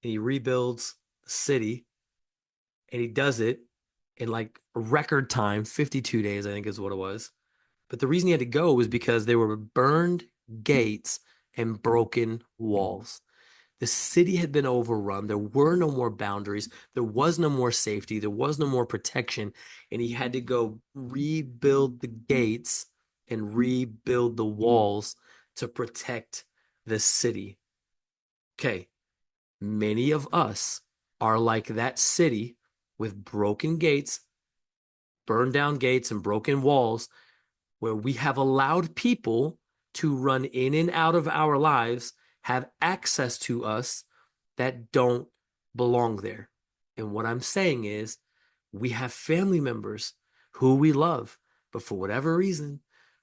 A: and he rebuilds the city, and he does it in like a record time, 52 days, I think is what it was. But the reason he had to go was because there were burned gates and broken walls. The city had been overrun. There were no more boundaries. There was no more safety. There was no more protection. And he had to go rebuild the gates and rebuild the walls to protect the city. Okay, many of us are like that city with broken gates, burned down gates, and broken walls, where we have allowed people to run in and out of our lives, have access to us that don't belong there. And what I'm saying is, we have family members who we love, but for whatever reason,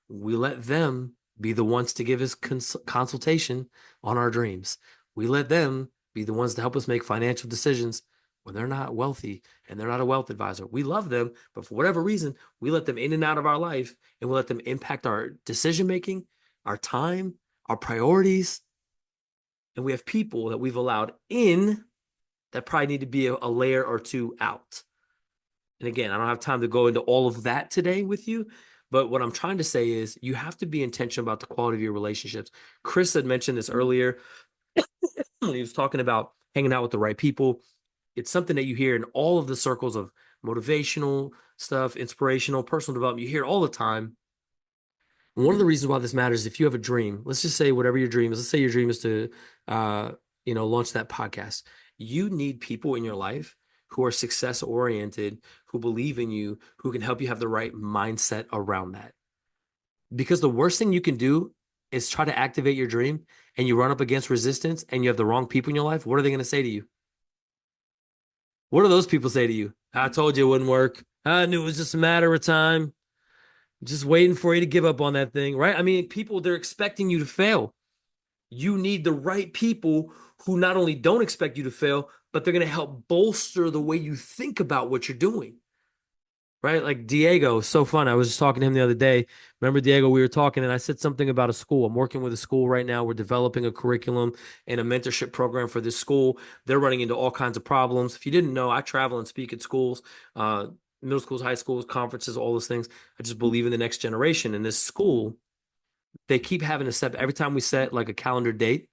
A: we let them be the ones to give us consultation on our dreams. We let them be the ones to help us make financial decisions when they're not wealthy and they're not a wealth advisor. We love them, but for whatever reason, we let them in and out of our life, and we let them impact our decision making, our time, our priorities. And we have people that we've allowed in that probably need to be a layer or two out. And again, I don't have time to go into all of that today with you, but what I'm trying to say is you have to be intentional about the quality of your relationships. Chris had mentioned this earlier when he was talking about hanging out with the right people. It's something that you hear in all of the circles of motivational stuff, inspirational, personal development. You hear it all the time. And one of the reasons why this matters is if you have a dream, let's just say whatever your dream is, let's say your dream is to, launch that podcast. You need people in your life who are success oriented, who believe in you, who can help you have the right mindset around that. Because the worst thing you can do is try to activate your dream and you run up against resistance and you have the wrong people in your life. What are they going to say to you? What do those people say to you? I told you it wouldn't work. I knew it was just a matter of time. Just waiting for you to give up on that thing, right? I mean, people, they're expecting you to fail. You need the right people who not only don't expect you to fail, but they're going to help bolster the way you think about what you're doing, right? Like Diego, so fun. I was just talking to him the other day. Remember, Diego, we were talking and I said something about a school. I'm working with a school right now. We're developing a curriculum and a mentorship program for this school. They're running into all kinds of problems. If you didn't know, I travel and speak at schools, middle schools, high schools, conferences, all those things. I just believe in the next generation. And this school, they keep having to set, every time we set like a calendar date,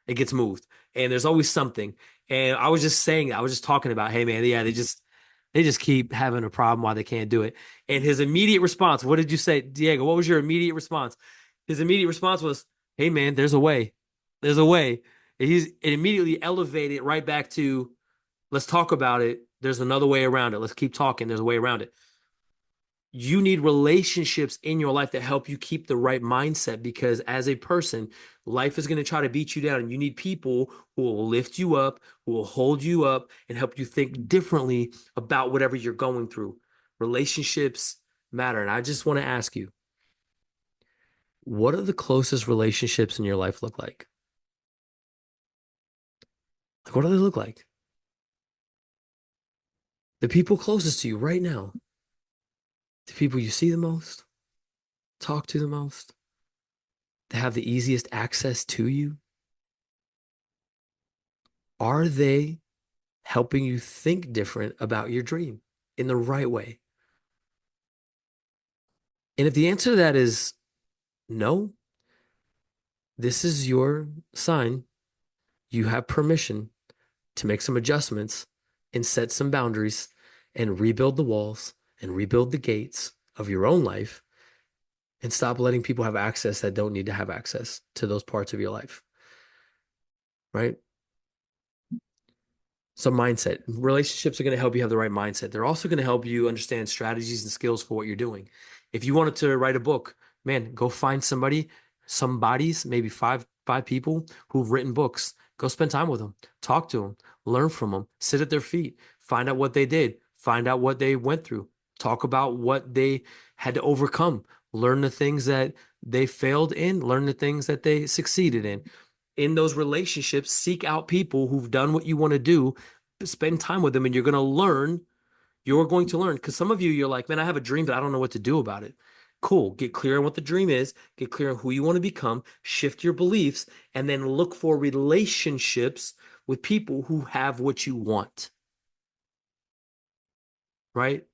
A: it gets moved. And there's always something. And I was just saying, I was just talking about, hey man, yeah, they just keep having a problem why they can't do it. And his immediate response, what did you say, Diego? What was your immediate response? His immediate response was, hey man, there's a way. There's a way. It immediately elevated right back to, let's talk about it. There's another way around it. Let's keep talking. There's a way around it. You need relationships in your life that help you keep the right mindset, because as a person, life is going to try to beat you down, and you need people who will lift you up, who will hold you up and help you think differently about whatever you're going through. Relationships matter. And I just want to ask you, what are the closest relationships in your life look like? Like, what do they look like? The people closest to you right now, the people you see the most, talk to the most, that have the easiest access to you, are they helping you think different about your dream in the right way? And if the answer to that is no, this is your sign. You have permission to make some adjustments and set some boundaries and rebuild the walls and rebuild the gates of your own life, and stop letting people have access that don't need to have access to those parts of your life, right? So mindset. Relationships are going to help you have the right mindset. They're also going to help you understand strategies and skills for what you're doing. If you wanted to write a book, man, go find somebody, some bodies, maybe five people who've written books. Go spend time with them, talk to them, learn from them, sit at their feet, find out what they did, find out what they went through, talk about what they had to overcome, learn the things that they failed in, learn the things that they succeeded in. In those relationships, seek out people who've done what you want to do, spend time with them, and you're going to learn. You're going to learn, because some of you, you're like, man, I have a dream, but I don't know what to do about it. Cool. Get clear on what the dream is, get clear on who you want to become, shift your beliefs, and then look for relationships with people who have what you want. Right?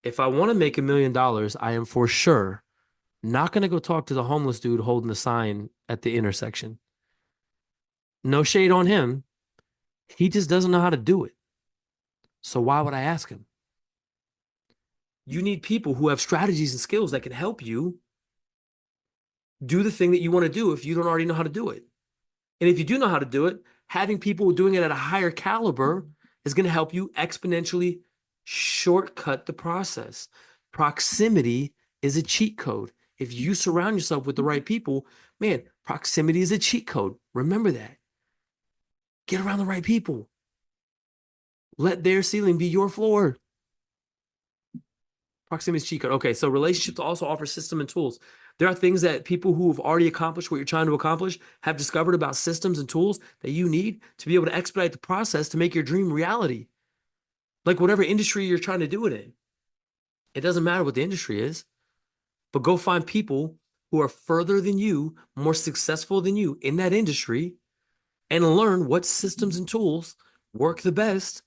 A: If I want to make $1 million, I am for sure not going to go talk to the homeless dude holding the sign at the intersection. No shade on him. He just doesn't know how to do it. So why would I ask him? You need people who have strategies and skills that can help you do the thing that you want to do if you don't already know how to do it. And if you do know how to do it, having people doing it at a higher caliber is going to help you exponentially shortcut the process. Proximity is a cheat code. If you surround yourself with the right people, man, proximity is a cheat code. Remember that. Get around the right people. Let their ceiling be your floor. Proximity is cheat code. Okay, so relationships also offer system and tools. There are things that people who have already accomplished what you're trying to accomplish have discovered about systems and tools that you need to be able to expedite the process to make your dream reality. Like whatever industry you're trying to do it in. It doesn't matter what the industry is, but go find people who are further than you, more successful than you in that industry, and learn what systems and tools work the best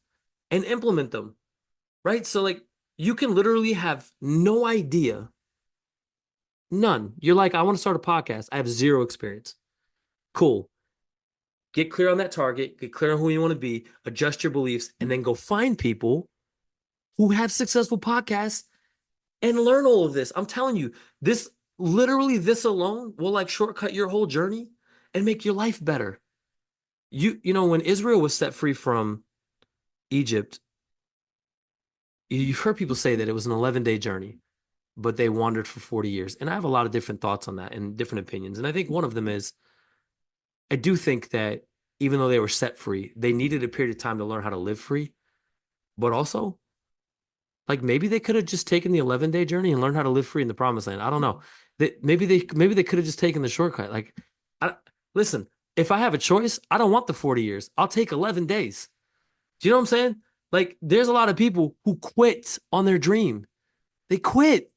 A: and implement them. Right? So like you can literally have no idea. None. You're like, I want to start a podcast. I have zero experience. Cool. Get clear on that target, get clear on who you want to be, adjust your beliefs, and then go find people who have successful podcasts and learn all of this. I'm telling you, this literally, this alone will like shortcut your whole journey and make your life better. You know, when Israel was set free from Egypt, you've heard people say that it was an 11-day journey, but they wandered for 40 years. And I have a lot of different thoughts on that and different opinions. And I think one of them is I do think that even though they were set free, they needed a period of time to learn how to live free. But also, like maybe they could have just taken the 11-day journey and learned how to live free in the promised land. I don't know. Maybe they could have just taken the shortcut. Like, listen, if I have a choice, I don't want the 40 years. I'll take 11 days. Do you know what I'm saying? Like, there's a lot of people who quit on their dream. They quit.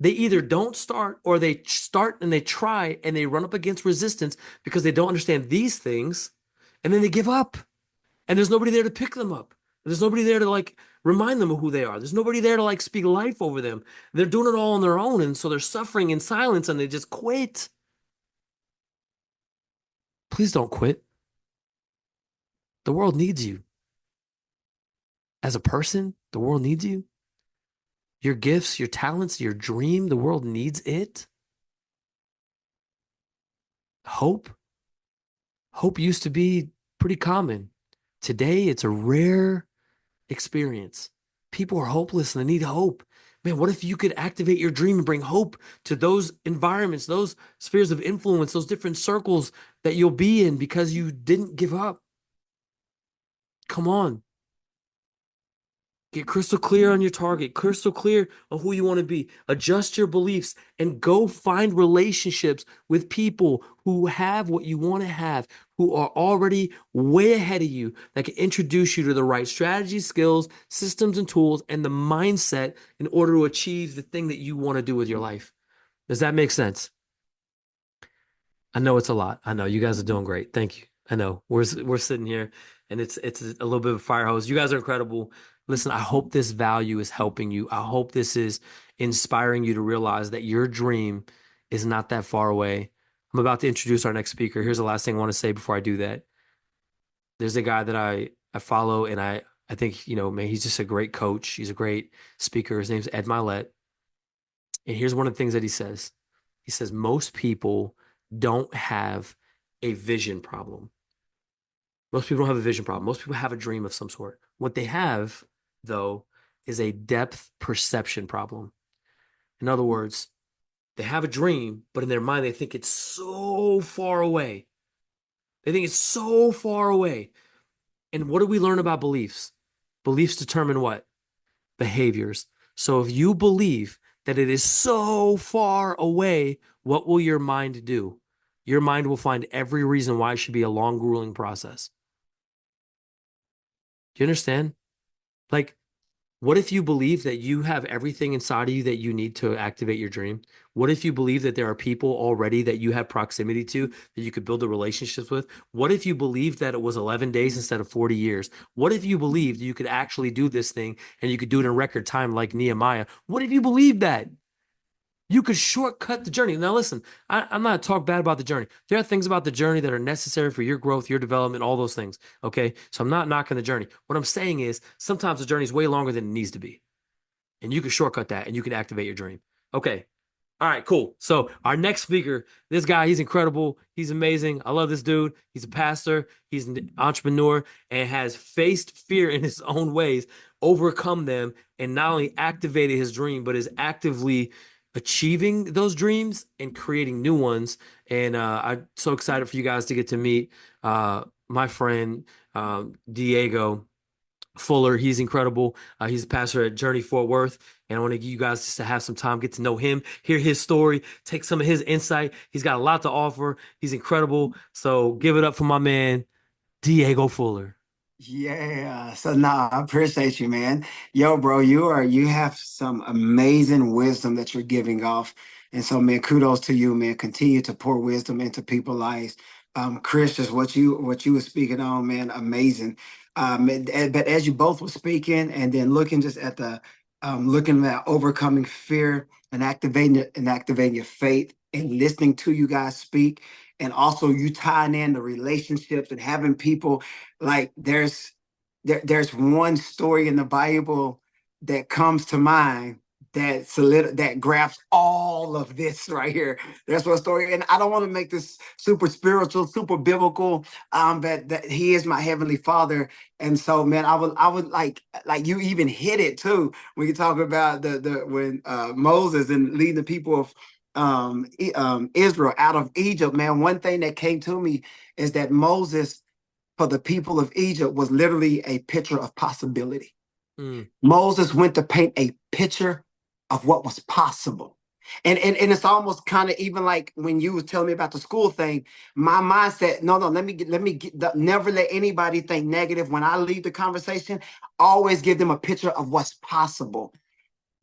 A: They either don't start or they start and they try and they run up against resistance because they don't understand these things, and then they give up. And there's nobody there to pick them up. There's nobody there to like remind them of who they are. There's nobody there to like speak life over them. They're doing it all on their own. And so they're suffering in silence and they just quit. Please don't quit. The world needs you. As a person, the world needs you. Your gifts, your talents, your dream, the world needs it. Hope. Hope used to be pretty common. Today, it's a rare experience. People are hopeless and they need hope. Man, what if you could activate your dream and bring hope to those environments, those spheres of influence, those different circles that you'll be in because you didn't give up? Come on. Get crystal clear on your target, crystal clear on who you want to be. Adjust your beliefs and go find relationships with people who have what you want to have, who are already way ahead of you, that can introduce you to the right strategies, skills, systems, and tools, and the mindset in order to achieve the thing that you want to do with your life. Does that make sense? I know it's a lot. I know you guys are doing great. Thank you. I know we're sitting here and it's a little bit of a fire hose. You guys are incredible. Listen, I hope this value is helping you. I hope this is inspiring you to realize that your dream is not that far away. I'm about to introduce our next speaker. Here's the last thing I want to say before I do that. There's a guy that I follow and I think, you know, man, he's just a great coach. He's a great speaker. His name's Ed Milet. And here's one of the things that he says. He says, most people don't have a vision problem. Most people don't have a vision problem. Most people have a dream of some sort. What they have, though, is a depth perception problem. In other words, they have a dream, but in their mind, they think it's so far away. They think it's so far away. And what do we learn about beliefs? Beliefs determine what? Behaviors. So if you believe that it is so far away, what will your mind do? Your mind will find every reason why it should be a long, grueling process. Do you understand? Like, what if you believe that you have everything inside of you that you need to activate your dream? What if you believe that there are people already that you have proximity to that you could build the relationships with? What if you believed that it was 11 days instead of 40 years? What if you believed you could actually do this thing and you could do it in record time like Nehemiah? What if you believed that? You could shortcut the journey. Now, listen, I'm not talking bad about the journey. There are things about the journey that are necessary for your growth, your development, all those things. Okay. So I'm not knocking the journey. What I'm saying is sometimes the journey is way longer than it needs to be. And you can shortcut that and you can activate your dream. Okay. All right, cool. So our next speaker, this guy, he's incredible. He's amazing. I love this dude. He's a pastor. He's an entrepreneur and has faced fear in his own ways, overcome them, and not only activated his dream, but is actively achieving those dreams and creating new ones. And I'm so excited for you guys to get to meet my friend Diego Fuller. He's incredible. He's a pastor at Journey Fort Worth, and I want to get you guys just to have some time, get to know him, hear his story, take some of his insight. He's got a lot to offer. He's incredible. So give it up for my man, Diego Fuller.
B: Yeah. So no, I appreciate you, man. Yo, bro, you have some amazing wisdom that you're giving off. And so, man, kudos to you, man. Continue to pour wisdom into people's lives. Chris, just what you were speaking on, man, amazing. But as you both were speaking and then looking just at the looking at overcoming fear and activating your faith and listening to you guys speak, and also you tying in the relationships and having people like there's one story in the Bible that comes to mind that grabs all of this right here. That's one story, and I don't want to make this super spiritual, super biblical. But that He is my heavenly Father, and so man, I would like you even hit it too when you talk about the when Moses and leading the people of Israel out of Egypt. Man, one thing that came to me is that Moses for the people of Egypt was literally a picture of possibility. Moses went to paint a picture of what was possible. And it's almost kind of even like when you was telling me about the school thing, my mindset, no, never let anybody think negative when I leave the conversation. Always give them a picture of what's possible.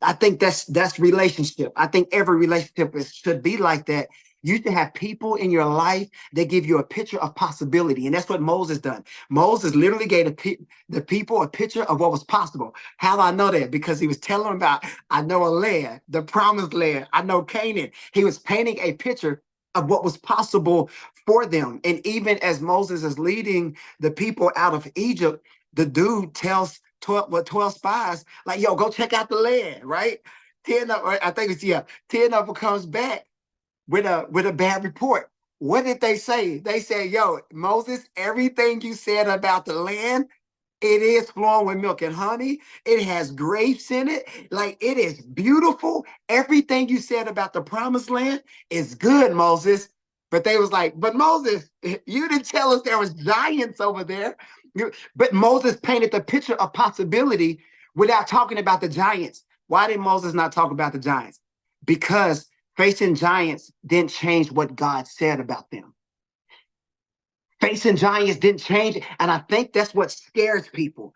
B: I think that's relationship. I think every relationship should be like that. You should have people in your life that give you a picture of possibility. And that's what Moses done. Moses literally gave the people a picture of what was possible. How do I know that? Because he was telling them about, I know a land, the promised land. I know Canaan. He was painting a picture of what was possible for them. And even as Moses is leading the people out of Egypt, the dude tells 12 spies, like, yo, go check out the land, right? 10 of, I think it's, yeah, 10 of them comes back with a bad report. What did they say? They said, yo, Moses, everything you said about the land, it is flowing with milk and honey. It has grapes in it. Like, it is beautiful. Everything you said about the promised land is good, Moses. But they was like, but Moses, you didn't tell us there was giants over there. But Moses painted the picture of possibility without talking about the giants. Why did Moses not talk about the giants? Because facing giants didn't change what God said about them. Facing giants didn't change it. And I think that's what scares people.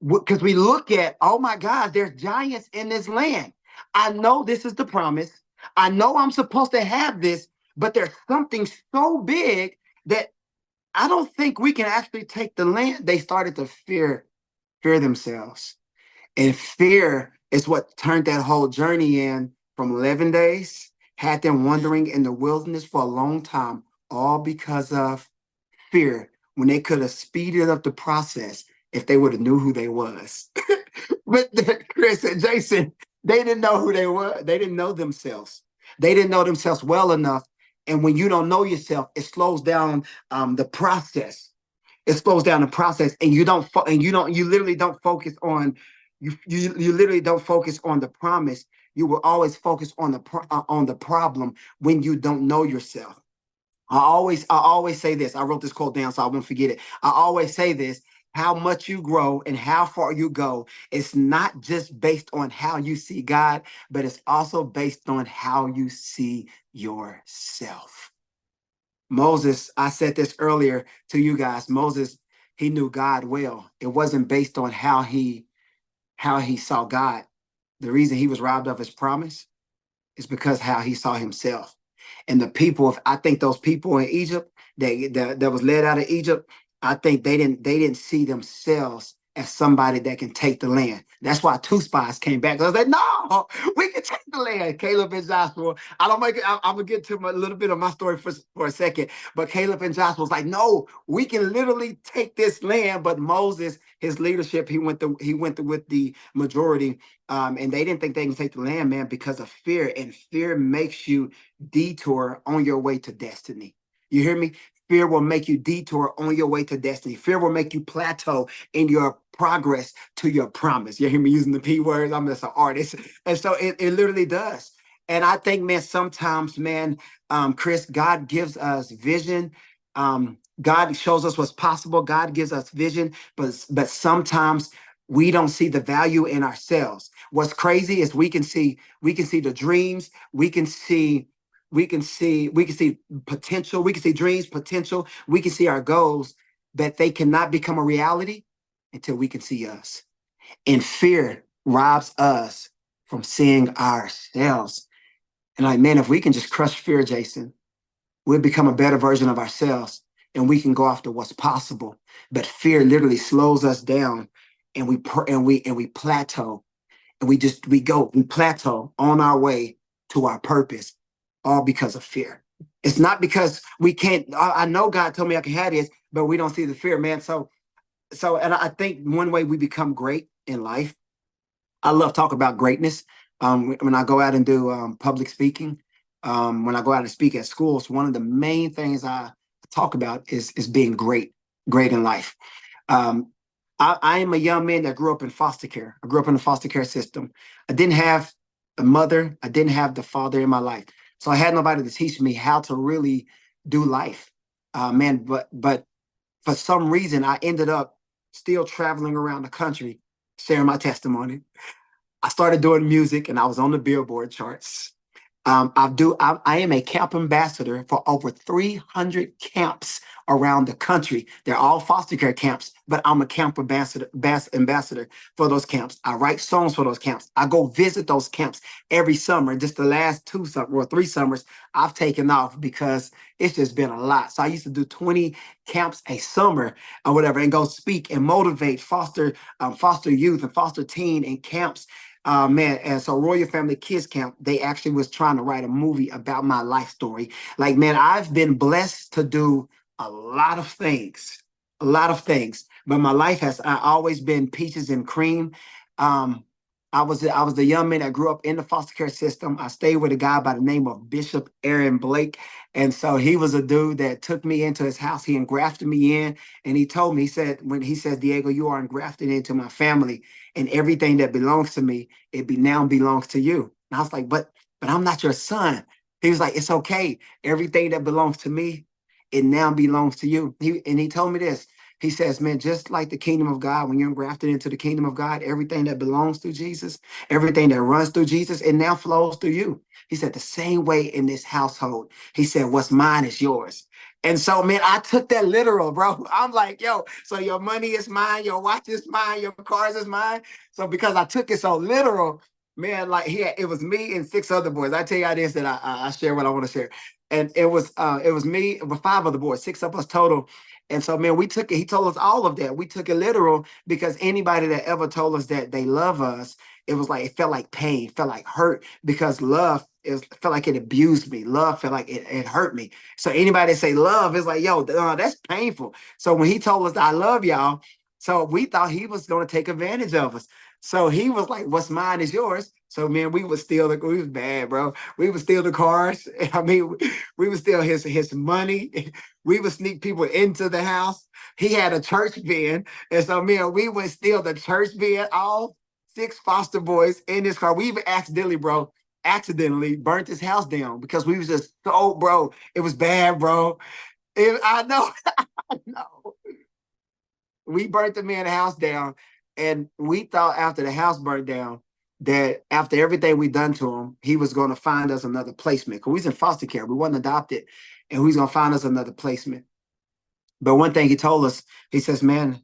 B: Because we look at, oh my God, there's giants in this land. I know this is the promise. I know I'm supposed to have this, but there's something so big that I don't think we can actually take the land. They started to fear themselves. And fear is what turned that whole journey in from 11 days, had them wandering in the wilderness for a long time, all because of fear, when they could have speeded up the process if they would have knew who they was. But Chris and Jason, they didn't know who they were. They didn't know themselves. They didn't know themselves well enough. And when you don't know yourself, it slows down the process. It slows down the process, and you literally don't focus on you literally don't focus on the promise. You will always focus on the problem when you don't know yourself. I always say this. I wrote this quote down so I won't forget it. I always say this: how much you grow and how far you go, it's not just based on how you see God, but it's also based on how you see yourself. Moses, I said this earlier to you guys. Moses, he knew God well. It wasn't based on how he saw God. The reason he was robbed of his promise is because how he saw himself. And the people of, I think those people in Egypt that was led out of Egypt, I think they didn't see themselves as somebody that can take the land. That's why two spies came back. I was like, no, we can take the land. Caleb and Joshua. I don't make it. I'm gonna get to a little bit of my story for a second. But Caleb and Joshua was like, no, we can literally take this land. But Moses, his leadership, he went with the majority. And they didn't think they can take the land, man, because of fear. And fear makes you detour on your way to destiny. You hear me? Fear will make you detour on your way to destiny. Fear will make you plateau in your progress to your promise. You hear me using the P words? I'm just an artist. And so it literally does. And I think, man, sometimes, man, Chris, God gives us vision. God shows us what's possible. God gives us vision, but sometimes we don't see the value in ourselves. What's crazy is we can see the dreams, we can see potential, we can see dreams, potential, we can see our goals, that they cannot become a reality until we can see us. And fear robs us from seeing ourselves. And like, man, if we can just crush fear, Jason, we'll become a better version of ourselves and we can go after what's possible. But fear literally slows us down, and we plateau, and we plateau on our way to our purpose, all because of fear. It's not because we can't. I know God told me I can have this, but we don't see the fear, man. And I think one way we become great in life, I love talk about greatness. When I go out and do public speaking, when I go out and speak at schools, one of the main things I talk about is being great in life. I am a young man that grew up in foster care. I grew up in the foster care system. I didn't have a mother. I didn't have the father in my life. So I had nobody to teach me how to really do life. Man, but for some reason, I ended up still traveling around the country, sharing my testimony. I started doing music and I was on the Billboard charts. I am a camp ambassador for over 300 camps around the country. They're all foster care camps, but I'm a camp ambassador for those camps. I write songs for those camps. I go visit those camps every summer. Just the last 3 summers, I've taken off because it's just been a lot. So I used to do 20 camps a summer or whatever, and go speak and motivate foster youth and foster teen in camps. Man, and so Royal Family Kids Camp, they actually was trying to write a movie about my life story. Like, man, I've been blessed to do a lot of things, but my life has always been peaches and cream. I was the young man that grew up in the foster care system. I stayed with a guy by the name of Bishop Aaron Blake. And so he was a dude that took me into his house. He engrafted me in, and he told me, he said, Diego, you are engrafted into my family, and everything that belongs to me, now belongs to you. And I was like, but I'm not your son. He was like, it's okay. Everything that belongs to me, it now belongs to you. He told me this. He says, man, just like the kingdom of God, when you're engrafted into the kingdom of God, everything that belongs to Jesus, everything that runs through Jesus, it now flows through you. He said, the same way in this household. He said, what's mine is yours. And so, man, I took that literal, bro. I'm like, yo, so your money is mine, your watch is mine, your cars is mine. So because I took it so literal, man, like it was me and 6 other boys. I tell you how it is that I share what I want to share. And it was me with 5 other boys, 6 of us total. And so, man, we took it. He told us all of that. We took it literal because anybody that ever told us that they love us, it felt like pain, felt like hurt, because love felt like it abused me. Love felt like it hurt me. So anybody that say love is like, yo, that's painful. So when he told us I love y'all, so we thought he was going to take advantage of us. So he was like, what's mine is yours. So, man, we was bad, bro. We would steal the cars. I mean, we would steal his money. We would sneak people into the house. He had a church van. And so, man, we would steal the church van, all 6 foster boys in his car. We even accidentally burnt his house down because we was just bro, it was bad, bro. I know, I know. We burnt the man's house down, and we thought after the house burned down that after everything we done to him, he was going to find us another placement. Because we was in foster care. We wasn't adopted, and he was going to find us another placement. But one thing he told us, he says, man,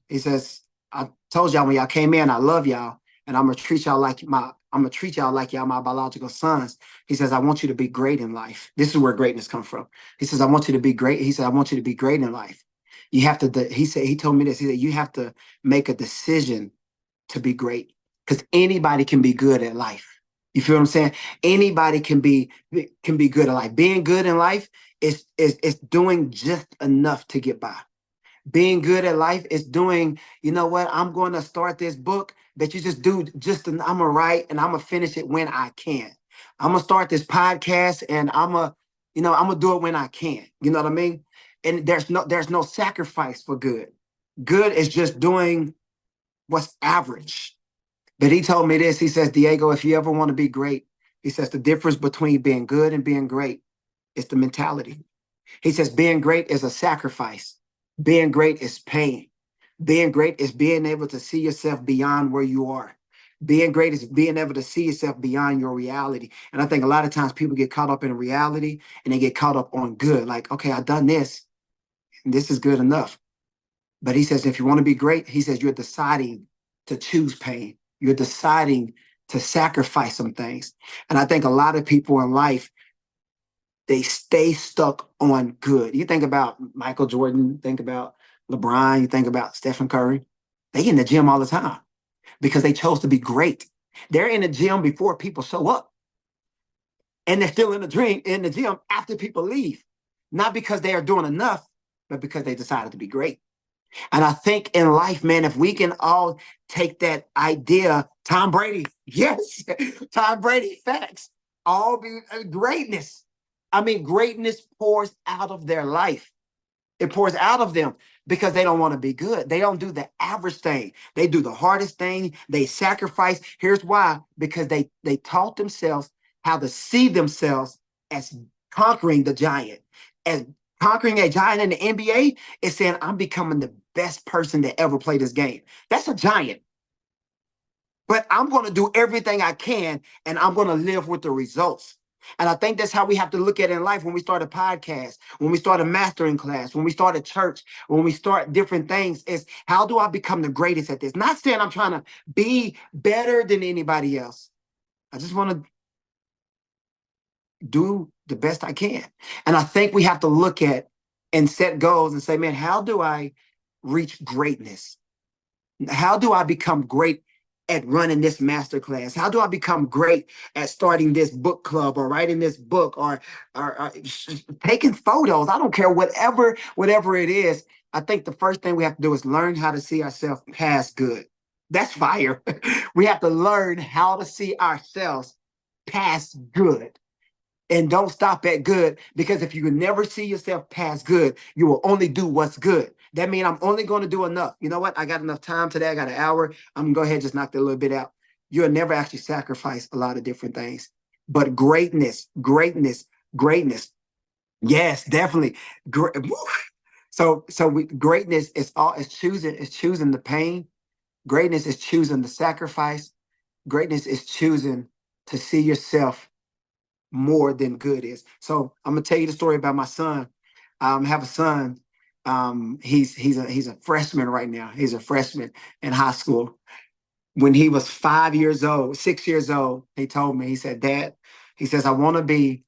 B: I told y'all when y'all came in, I love y'all, and I'm gonna treat y'all like y'all my biological sons. He says, I want you to be great in life. This is where greatness comes from. He says, I want you to be great. He said, I want you to be great in life. You have to, he told me this. He said, you have to make a decision to be great, because anybody can be good at life. You feel what I'm saying? Anybody can be good at life. Being good in life is doing just enough to get by. Being good at life is doing, you know what? I'm going to start this book that you just do I'm gonna write and I'm gonna finish it when I can. I'm gonna start this podcast and I'm gonna do it when I can. You know what I mean? And there's no sacrifice for good. Good is just doing what's average. But he told me this. He says, Diego, if you ever want to be great, he says the difference between being good and being great is the mentality. He says being great is a sacrifice. Being great is pain. Being great is being able to see yourself beyond where you are. Being great is being able to see yourself beyond your reality. And I think a lot of times people get caught up in reality and they get caught up on good. Like, okay, I've done this, and this is good enough. But he says, if you want to be great, he says, you're deciding to choose pain. You're deciding to sacrifice some things. And I think a lot of people in life, they stay stuck on good. You think about Michael Jordan, think about LeBron, you think about Stephen Curry. They in the gym all the time because they chose to be great. They're in the gym before people show up. And they're still in the gym after people leave. Not because they are doing enough, but because they decided to be great. And I think in life, man, if we can all take that idea, Tom Brady, yes, Tom Brady, facts, all be greatness. I mean, greatness pours out of their life. It pours out of them because they don't want to be good. They don't do the average thing. They do the hardest thing. They sacrifice. Here's why, because they taught themselves how to see themselves as conquering the giant. As conquering a giant in the NBA is saying, I'm becoming the best person to ever play this game. That's a giant. But I'm going to do everything I can, and I'm going to live with the results. And I think that's how we have to look at it in life when we start a podcast, when we start a mastering class, when we start a church, when we start different things, is how do I become the greatest at this? Not saying I'm trying to be better than anybody else. I just want to do the best I can. And I think we have to look at and set goals and say, man, how do I reach greatness? How do I become great at running this masterclass? How do I become great at starting this book club or writing this book or taking photos? I don't care, whatever it is. I think the first thing we have to do is learn how to see ourselves past good. That's fire. We have to learn how to see ourselves past good. And don't stop at good, because if you can never see yourself past good, you will only do what's good. That means I'm only going to do enough. You know what? I got enough time today. I got an hour. I'm going to go ahead and just knock that little bit out. You'll never actually sacrifice a lot of different things. But greatness. Yes, definitely. Greatness is choosing the pain. Greatness is choosing the sacrifice. Greatness is choosing to see yourself more than good is. So I'm gonna tell you the story about my son. I have a son. He's a freshman right now. He's a freshman in high school. When he was 5 years old, 6 years old, he told me, he said, Dad, he says, I want to be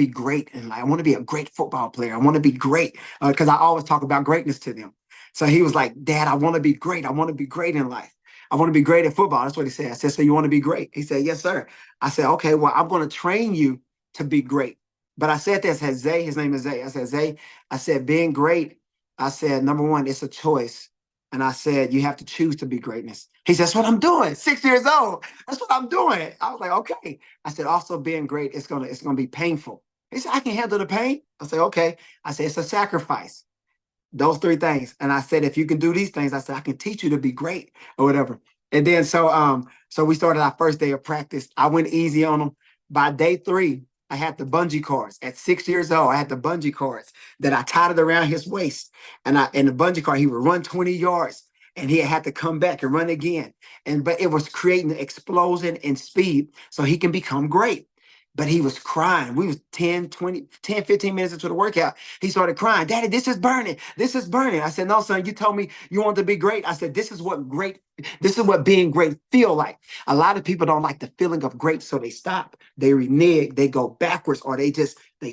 B: great in life. I want to be a great football player. I want to be great. Because I always talk about greatness to them. So he was like, Dad, I want to be great. I want to be great in life. I want to be great at football. That's what he said. I said, so you want to be great? He said, yes, sir. I said, okay, well, I'm going to train you to be great. But I said this, as Zay, his name is Zay. I said, Zay, I said, being great, I said, number one, it's a choice. And I said, you have to choose to be greatness. He said, that's what I'm doing. 6 years old. That's what I'm doing. I was like, okay. I said, also being great, it's gonna be painful. He said, I can handle the pain. I said, okay. I said, it's a sacrifice. Those three things. And I said, if you can do these things, I said, I can teach you to be great or whatever. And then so we started our first day of practice. I went easy on him. By day 3, I had the bungee cords. At 6 years old, I had the bungee cords that I tied it around his waist. And the bungee cord, he would run 20 yards and he had to come back and run again. But it was creating an explosion in speed so he can become great. But he was crying. We was 10, 15 minutes into the workout. He started crying. Daddy, this is burning. This is burning. I said, no, son, you told me you want to be great. I said, this is what being great feel like. A lot of people don't like the feeling of great, so they stop. They renege. They go backwards, or they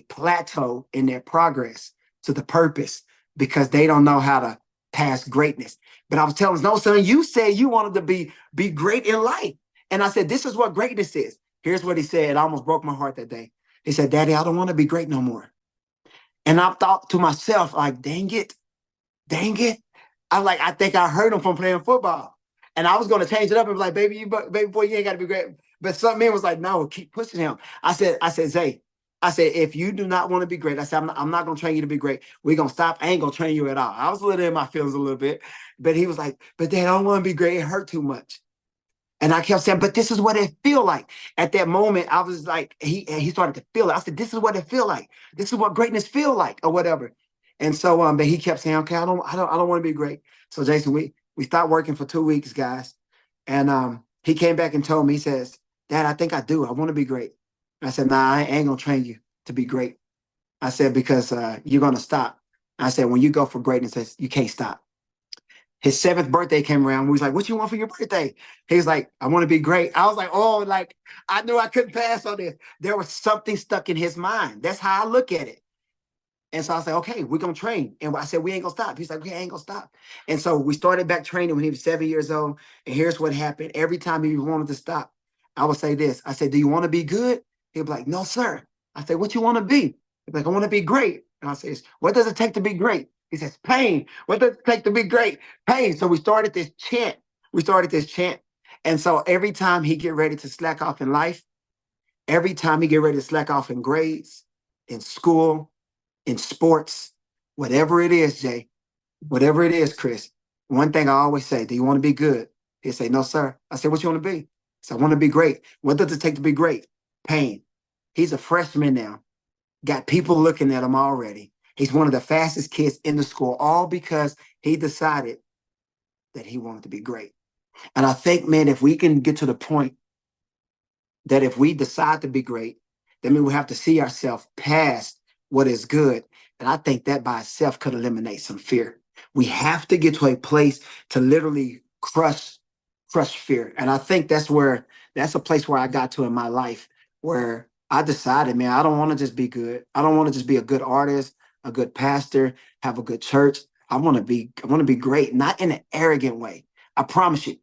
B: plateau in their progress to the purpose. because they don't know how to pass greatness. But I was telling him, no, son, you said you wanted to be great in life. And I said, this is what greatness is. Here's what he said. It almost broke my heart that day. He said, Daddy, I don't want to be great no more. And I thought to myself, like, dang it. I think I heard him from playing football. And I was going to change it up and be like, baby boy, you ain't got to be great. But some man was like, no, keep pushing him. I said, Zay, I said, if you do not want to be great, I said, I'm not going to train you to be great. We're going to stop. I ain't going to train you at all. I was a little in my feelings a little bit, but he was like, but Dad, I don't want to be great. It hurt too much. And I kept saying, but this is what it feel like. At that moment, I was like, he started to feel it. I said, this is what it feel like. This is what greatness feel like, or whatever. And so, but he kept saying, okay, I don't want to be great. So Jason, we stopped working for 2 weeks, guys. And he came back and told me, he says, Dad, I think I do. I want to be great. I said, nah, I ain't gonna train you to be great. I said, because you're gonna stop. I said, when you go for greatness, you can't stop. His 7th birthday came around. We was like, what you want for your birthday? He was like, I want to be great. I was like, oh, like, I knew I couldn't pass on this. There was something stuck in his mind. That's how I look at it. And so I said, okay, we're going to train. And I said, we ain't going to stop. He's like, okay, I ain't going to stop. And so we started back training when he was 7 years old. And here's what happened. Every time he wanted to stop, I would say this. I said, do you want to be good? He'd be like, no, sir. I said, what you want to be? He'd be like, I want to be great. And I said, what does it take to be great? He says, pain. What does it take to be great? Pain. So we started this chant. And so every time he get ready to slack off in life, every time he get ready to slack off in grades, in school, in sports, whatever it is, Jay, whatever it is, Chris, one thing I always say, do you want to be good? He'll say, no, sir. I say, what you want to be? So I want to be great. What does it take to be great? Pain. He's a freshman now. Got people looking at him already. He's one of the fastest kids in the school, all because he decided that he wanted to be great. And I think, man, if we can get to the point that if we decide to be great, then we will have to see ourselves past what is good. And I think that by itself could eliminate some fear. We have to get to a place to literally crush fear. And I think that's a place where I got to in my life, where I decided, man, I don't want to just be good. I don't want to just be a good artist, a good pastor, have a good church. I want to be great, not in an arrogant way. I promise you,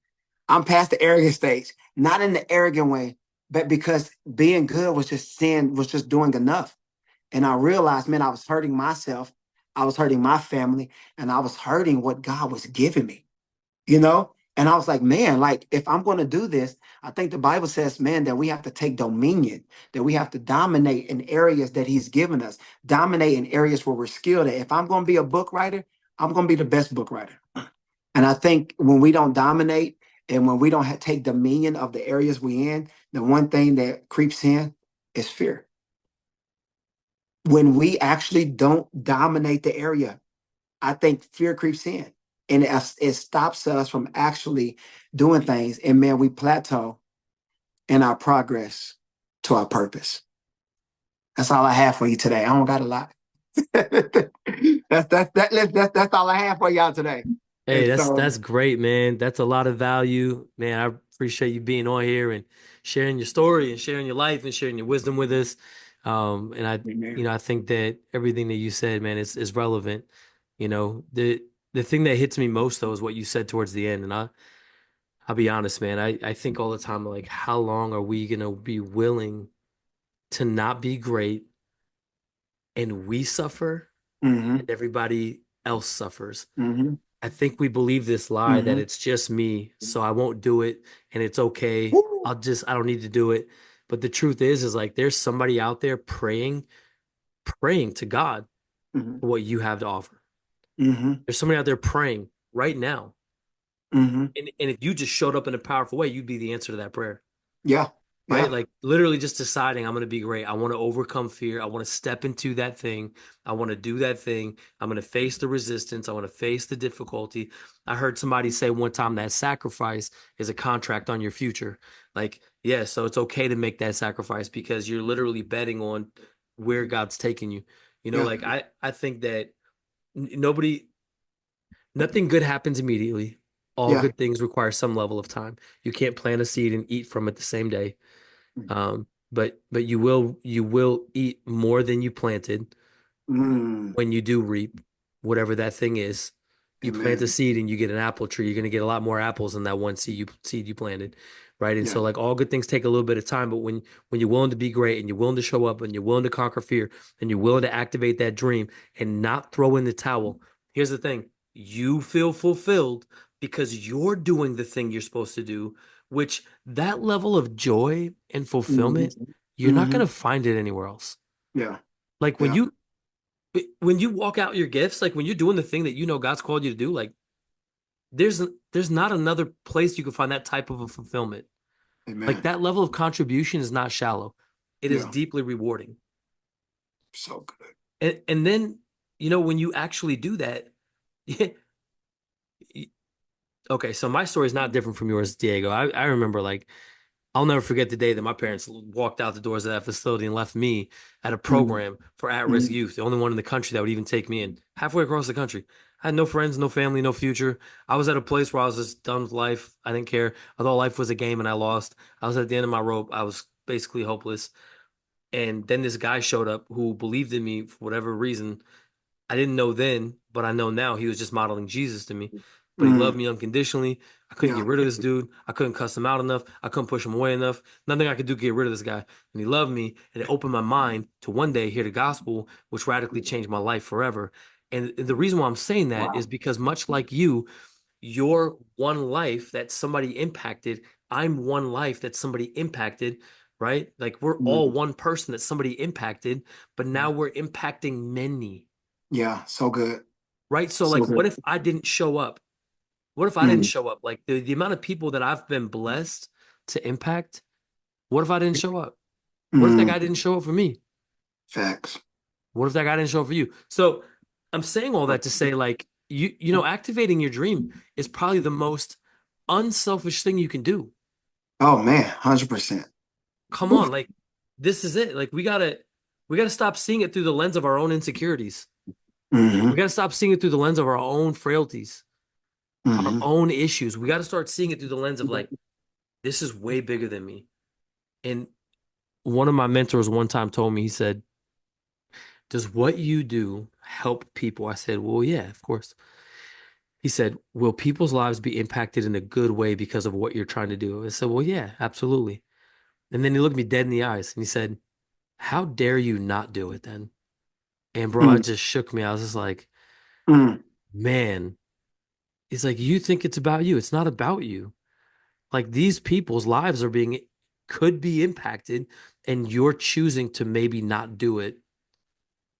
B: I'm past the arrogant stage, not in the arrogant way, but because being good was just doing enough. And I realized, man, I was hurting myself. I was hurting my family, and I was hurting what God was giving me, you know? And I was like, man, like, if I'm going to do this, I think the Bible says, man, that we have to take dominion, that we have to dominate in areas that he's given us, dominate in areas where we're skilled at. If I'm going to be a book writer, I'm going to be the best book writer. And I think when we don't dominate and when we don't take dominion of the areas we in, the one thing that creeps in is fear. When we actually don't dominate the area, I think fear creeps in, and it stops us from actually doing things. And man, we plateau in our progress to our purpose. That's all I have for you today. I don't got a lot. That's all I have for y'all today.
A: Hey,
B: And
A: that's
B: so,
A: great, man. That's a lot of value, man. I appreciate you being on here and sharing your story and sharing your life and sharing your wisdom with us. And
B: man.
A: I think that everything that you said, man, is relevant. You know, the thing that hits me most though is what you said towards the end. And I'll be honest, man. I think all the time, like, how long are we gonna be willing to not be great and we suffer
B: Mm-hmm,
A: and everybody else suffers?
B: mm-hmm,
A: I think we believe this lie that
B: mm-hmm.
A: it's just me, so I won't do it and it's okay.
B: Woo!
A: I don't need to do it. But the truth is like there's somebody out there praying to God
B: Mm-hmm,
A: for what you have to offer.
B: mm-hmm,
A: There's somebody out there praying right now.
B: mm-hmm.
A: And if you just showed up in a powerful way, you'd be the answer to that prayer.
B: Yeah,
A: Right?
B: yeah,
A: Like literally just deciding I'm going to be great. I want to overcome fear. I want to step into that thing. I want to do that thing. I'm going to face the resistance. I want to face the difficulty. I heard somebody say one time that sacrifice is a contract on your future. Like, yeah, so it's okay to make that sacrifice because you're literally betting on where God's taking you. You know,
B: yeah,
A: like I think that nobody, nothing good happens immediately. All
B: yeah.
A: good things require some level of time. You can't plant a seed and eat from it the same day. But you will eat more than you planted
B: Mm,
A: when you do reap. whatever that thing is. You plant a
B: Amen.
A: seed and you get an apple tree. You're going to get a lot more apples than that one seed you planted, right? And
B: Yeah.
A: so like all good things take a little bit of time, but when you're willing to be great and you're willing to show up and you're willing to conquer fear and you're willing to activate that dream and not throw in the towel, here's the thing. You feel fulfilled because you're doing the thing you're supposed to do, which that level of joy and fulfillment,
B: Hmm.
A: you're not going
B: Hmm.
A: to find it anywhere else.
B: Yeah.
A: Like
B: Yeah.
A: when you walk out your gifts, like when you're doing the thing that you know God's called you to do, like there's not another place you can find that type of a fulfillment. Like
B: Amen.
A: that level of contribution is not shallow. It is
B: Yeah.
A: deeply rewarding.
B: So good.
A: And then, when you actually do that, okay, so my story is not different from yours, Diego. I remember like I'll never forget the day that my parents walked out the doors of that facility and left me at a
B: Mm-hmm.
A: program for at-risk youth, the only one in the country that would even take me in, halfway across the country. I had no friends, no family, no future. I was at a place where I was just done with life. I didn't care. I thought life was a game and I lost. I was at the end of my rope. I was basically hopeless. And then this guy showed up who believed in me for whatever reason. I didn't know then, but I know now he was just modeling Jesus to me. But he loved
B: Mm.
A: me unconditionally. I couldn't
B: Yeah.
A: get rid of this dude. I couldn't cuss him out enough. I couldn't push him away enough. Nothing I could do to get rid of this guy. And he loved me, and it opened my mind to one day hear the gospel, which radically changed my life forever. And the reason why I'm saying that is
B: Wow.
A: because much like you, you're one life that somebody impacted. I'm one life that somebody impacted, right? Like we're all
B: Mm.
A: one person that somebody impacted, but now we're impacting many.
B: Yeah. So good.
A: Right. So
B: So
A: like what
B: good.
A: if I didn't show up? What if I didn't
B: Mm.
A: show up? Like the amount of people that I've been blessed to impact, what if I didn't show up? What if that
B: Mm.
A: guy didn't show up for me?
B: Facts.
A: What if that guy didn't show up for you? So I'm saying all that to say like activating your dream is probably the most unselfish thing you can do.
B: Oh man, 100%.
A: Come on, like this is it. Like we gotta stop seeing it through the lens of our own insecurities. We
B: Hmm.
A: gotta stop seeing it through the lens of our own frailties, our
B: Hmm.
A: own issues. We gotta start seeing it through the lens of like, this is way bigger than me. And one of my mentors one time told me, he said, does what you do help people? I said, well, yeah, of course. He said, will people's lives be impacted in a good way because of what you're trying to do? I said, well, yeah, absolutely. And then he looked me dead in the eyes and he said, how dare you not do it then? And bro, it
B: Mm.
A: just shook me. I was just like,
B: Mm.
A: man, it's like, you think it's about you. It's not about you. Like these people's lives could be impacted, and you're choosing to maybe not do it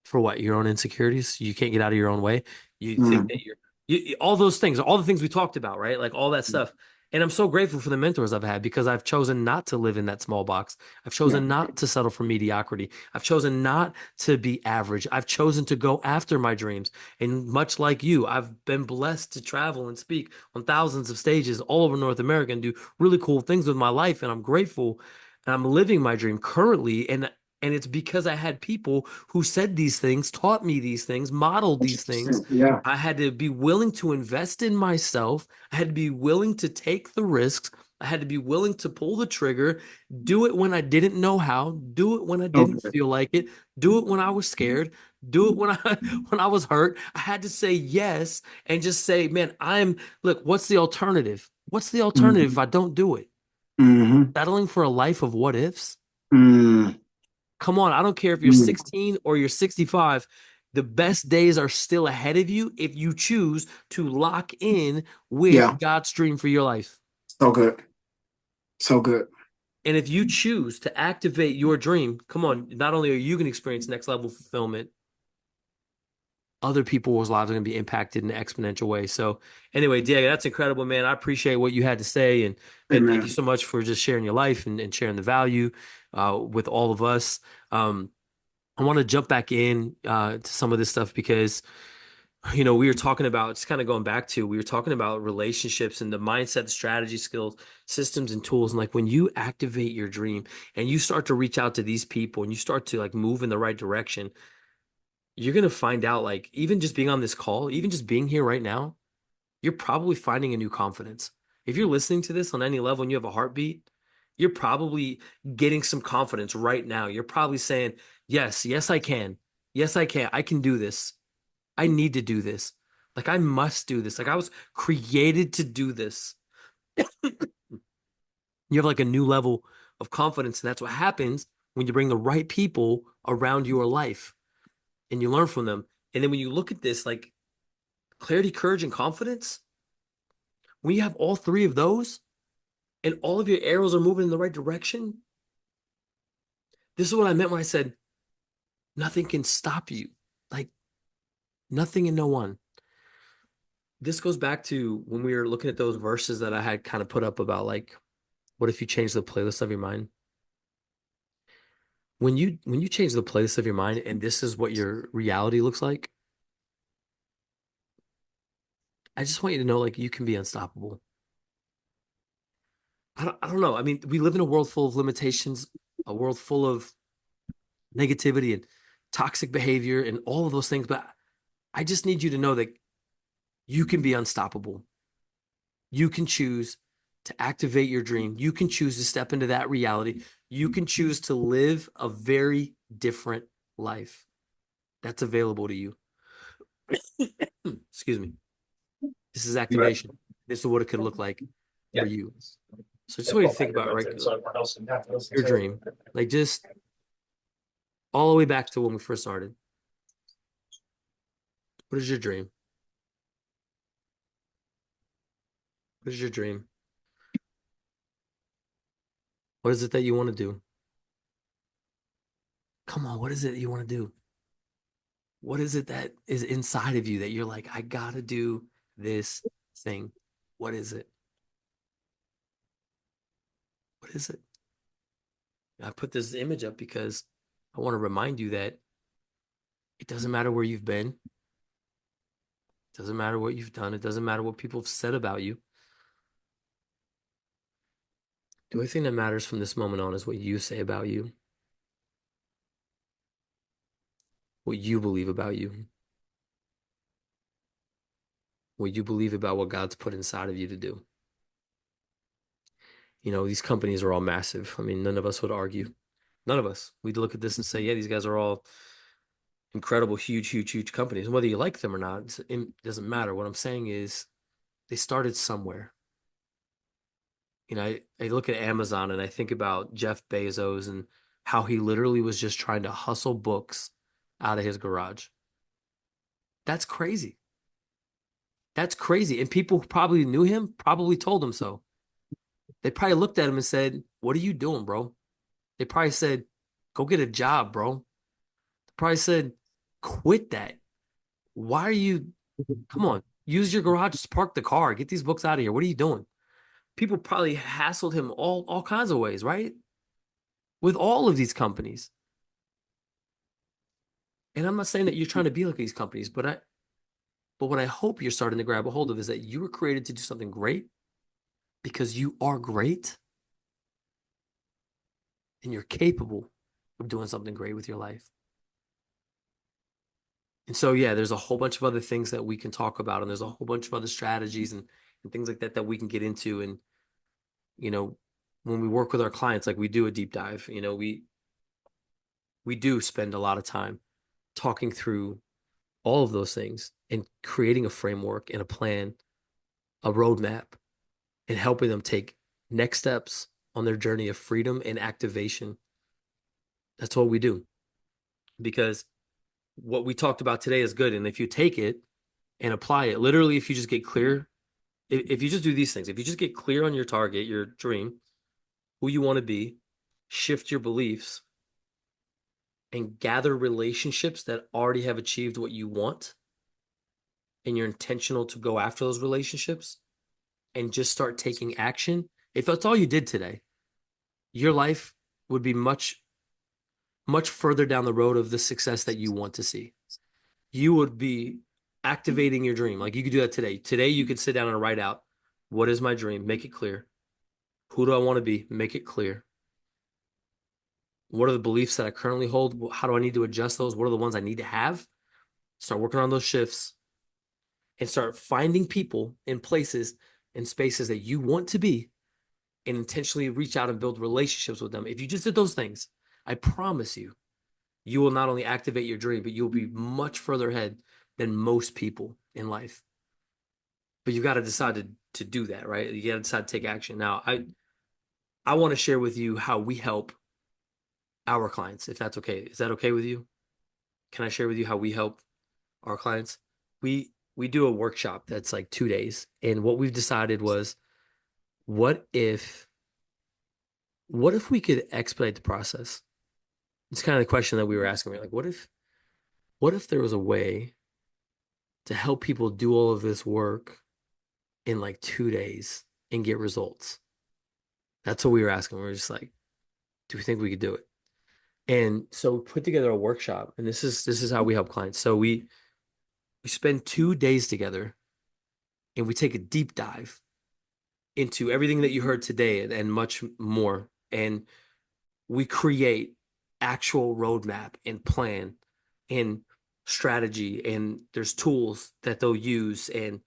A: for what? Your own insecurities? You can't get out of your own way. You think
B: Mm.
A: that all those things, all the things we talked about, right? Like all that stuff. And I'm so grateful for the mentors I've had because I've chosen not to live in that small box. I've
B: Yeah.
A: chosen not to settle for mediocrity. I've chosen not to be average. I've chosen to go after my dreams. And much like you, I've been blessed to travel and speak on thousands of stages all over North America and do really cool things with my life. And I'm grateful and I'm living my dream currently. And it's because I had people who said these things, taught me these things, modeled these things.
B: 100%. Yeah.
A: I had to be willing to invest in myself. I had to be willing to take the risks. I had to be willing to pull the trigger, do it when I didn't know how, do it when I didn't
B: Okay.
A: feel like it, do it when I was scared, do it when I when I was hurt. I had to say yes and just say, man, look, what's the alternative? What's the alternative if
B: Mm-hmm.
A: I don't do it?
B: Mm-hmm.
A: Settling for a life of what ifs?
B: Mm.
A: Come on, I don't care if you're
B: Mm.
A: 16 or you're 65. The best days are still ahead of you if you choose to lock in
B: Yeah.
A: with God's dream for your life.
B: So good. So good.
A: And if you choose to activate your dream, come on, not only are you going to experience next level fulfillment, other people's lives are going to be impacted in an exponential way. So, anyway, Diego, that's incredible, man. I appreciate what you had to say. And, man, thank you
B: Amen.
A: so much for just sharing your life and sharing the value with all of us. I want to jump back in to some of this stuff because we were talking about just kind of going back to we were talking about relationships and the mindset, the strategy, skills, systems, and tools. And like when you activate your dream and you start to reach out to these people and you start to like move in the right direction, you're gonna find out like even just being on this call, even just being here right now, you're probably finding a new confidence. If you're listening to this on any level and you have a heartbeat, you're probably getting some confidence right now. You're probably saying, yes, yes, I can. Yes, I can. I can do this. I need to do this. Like I must do this. Like I was created to do this. You have like a new level of confidence, and that's what happens when you bring the right people around your life and you learn from them. And then when you look at this, like clarity, courage, and confidence, when you have all three of those and all of your arrows are moving in the right direction, this is what I meant when I said nothing can stop you. Like nothing and no one. This goes back to when we were looking at those verses that I had kind of put up about like, what if you change the playlist of your mind? When you change the playlist of your mind and this is what your reality looks like, I just want you to know like you can be unstoppable. I don't know. I mean, we live in a world full of limitations, a world full of negativity and toxic behavior and all of those things, but I just need you to know that you can be unstoppable. You can choose to activate your dream. You can choose to step into that reality. You can choose to live a very different life that's available to you. Excuse me. This is activation. This is what it could look like for you. So just want you to think about, right, your dream. Like just all the way back to when we first started. What is your dream? What is your dream? What is it that you want to do? Come on, what is it that you want to do? What is it that is inside of you that you're like, I gotta do this thing? What is it? What is it? I put this image up because I want to remind you that it doesn't matter where you've been. It doesn't matter what you've done. It doesn't matter what people have said about you. The only thing that matters from this moment on is what you say about you, what you believe about you, what you believe about what God's put inside of you to do. You know, these companies are all massive. I mean, none of us would argue. None of us. We'd look at this and say, yeah, these guys are all incredible, huge, huge, huge companies. And whether you like them or not, it doesn't matter. What I'm saying is they started somewhere. You know, I look at Amazon and I think about Jeff Bezos and how he literally was just trying to hustle books out of his garage. That's crazy. That's crazy. And people who probably knew him probably told him so. They probably looked at him and said, what are you doing, bro? They probably said, go get a job, bro. They probably said, quit that. Why are you, come on, use your garage, just park the car, get these books out of here. What are you doing? People probably hassled him all kinds of ways, right? With all of these companies. And I'm not saying that you're trying to be like these companies, but what I hope you're starting to grab a hold of is that you were created to do something great because you are great and you're capable of doing something great with your life. And so, yeah, there's a whole bunch of other things that we can talk about, and there's a whole bunch of other strategies and things like that that we can get into. And, you know, when we work with our clients, like we do a deep dive, you know, we do spend a lot of time talking through all of those things and creating a framework and a plan, a roadmap, and helping them take next steps on their journey of freedom and activation. That's what we do. Because what we talked about today is good. And if you take it and apply it, literally, if you just get clear, if you just do these things, if you just get clear on your target, your dream, who you want to be, shift your beliefs, and gather relationships that already have achieved what you want, and you're intentional to go after those relationships and just start taking action. If that's all you did today, your life would be much, much further down the road of the success that you want to see. You would be activating your dream. Like you could do that today. Today, you could sit down and write out, what is my dream? Make it clear. Who do I want to be? Make it clear. What are the beliefs that I currently hold? How do I need to adjust those? What are the ones I need to have? Start working on those shifts and start finding people in places and spaces that you want to be and intentionally reach out and build relationships with them. If you just did those things, I promise you, you will not only activate your dream, but you'll be much further ahead than most people in life. But you got to decide to do that, right? You got to decide to take action. Now, I want to share with you how we help our clients, if that's okay. Is that okay with you? Can I share with you how we help our clients? We do a workshop that's like 2 days, and what we've decided was, what if we could expedite the process? It's kind of the question that we were asking. We're like, what if there was a way to help people do all of this work in like 2 days and get results? That's what we were asking. We were just like, do we think we could do it? And so we put together a workshop, and this is how we help clients. So we spend 2 days together, and we take a deep dive into everything that you heard today and much more. And we create actual roadmap and plan and strategy, and there's tools that they'll use and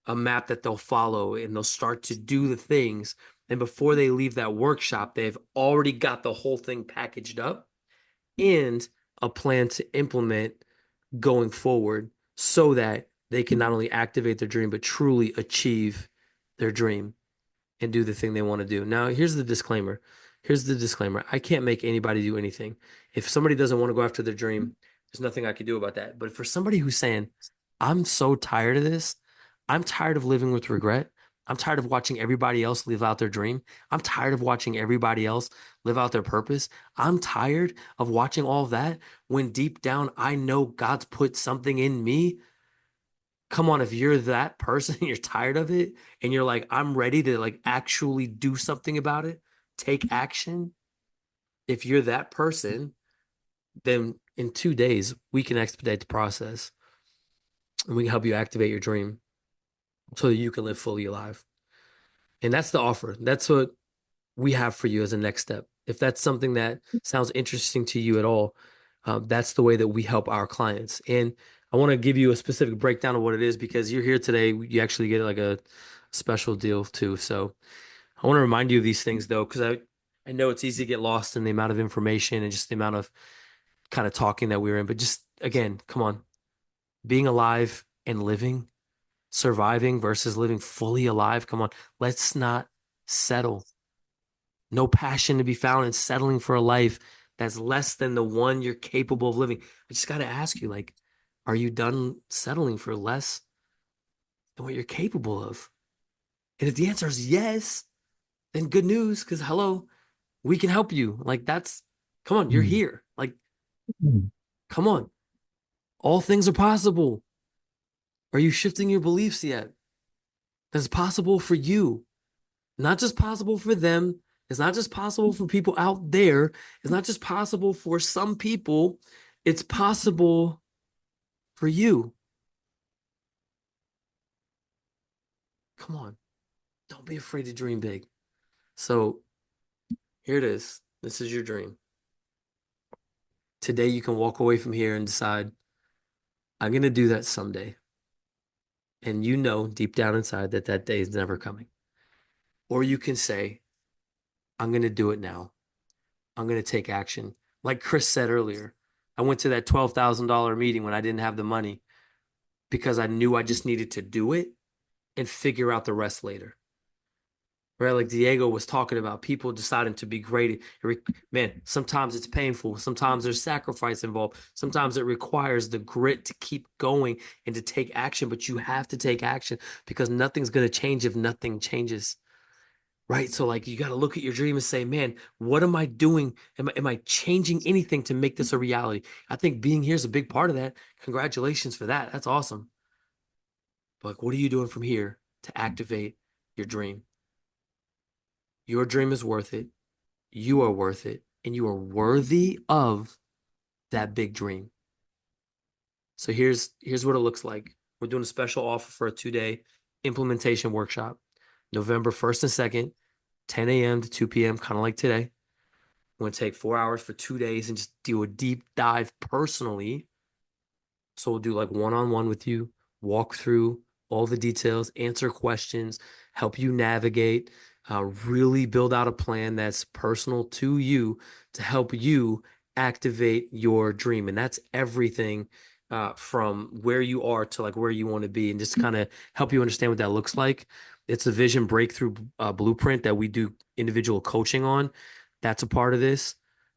A: a map that they'll follow, and they'll start to do the things. And before they leave that workshop, they've already got the whole thing packaged up and a plan to implement going forward, so that they can not only activate their dream, but truly achieve their dream and do the thing they want to do. Now, here's the disclaimer. Here's the disclaimer. I can't make anybody do anything. If somebody doesn't want to go after their dream, there's nothing I can do about that. But for somebody who's saying, I'm so tired of this, I'm tired of living with regret, I'm tired of watching everybody else live out their dream, I'm tired of watching everybody else live out their purpose, I'm tired of watching all of that, when deep down I know God's put something in me. Come on, if you're that person, you're tired of it, and you're like, I'm ready to like actually do something about it, take action. If you're that person, then in 2 days, we can expedite the process, and we can help you activate your dream so that you can live fully alive. And that's the offer. That's what we have for you as a next step. If that's something that sounds interesting to you at all, that's the way that we help our clients. And I want to give you a specific breakdown of what it is, because you're here today. You actually get like a special deal too. So I want to remind you of these things though, because I know it's easy to get lost in the amount of information and just the amount of kind of talking that we're in. But just again, come on, being alive and living, surviving versus living fully alive. Come on, let's not settle. No passion to be found in settling for a life that's less than the one you're capable of living. I just got to ask you, like, are you done settling for less than what you're capable of? And if the answer is yes, then good news, because hello, we can help you. Like, come on, you're here. Like, come on. All things are possible. Are you shifting your beliefs yet? That's possible for you. Not just possible for them. It's not just possible for people out there. It's not just possible for some people. It's possible for you. Come on. Don't be afraid to dream big. So here it is. This is your dream. Today you can walk away from here and decide, I'm going to do that someday. And you know deep down inside that that day is never coming. Or you can say, I'm going to do it now. I'm going to take action. Like Chris said earlier, I went to that $12,000 meeting when I didn't have the money, because I knew I just needed to do it and figure out the rest later. Right? Like Diego was talking about, people deciding to be great. Man, sometimes it's painful. Sometimes there's sacrifice involved. Sometimes it requires the grit to keep going and to take action, but you have to take action, because nothing's going to change if nothing changes. Right. So like, you got to look at your dream and say, man, what am I doing? Am I changing anything to make this a reality? I think being here is a big part of that. Congratulations for that. That's awesome. But like, what are you doing from here to activate your dream? Your dream is worth it. You are worth it. And you are worthy of that big dream. So here's what it looks like. We're doing a special offer for a 2-day implementation workshop, November 1st and 2nd, 10 a.m. to 2 p.m., kind of like today. I'm going to take 4 hours for 2 days and just do a deep dive personally. So we'll do like one-on-one with you, walk through all the details, answer questions, help you navigate, really build out a plan that's personal to you to help you activate your dream. And that's everything from where you are to like where you want to be, and just kind of help you understand what that looks like. It's a vision breakthrough blueprint that we do individual coaching on. That's a part of this,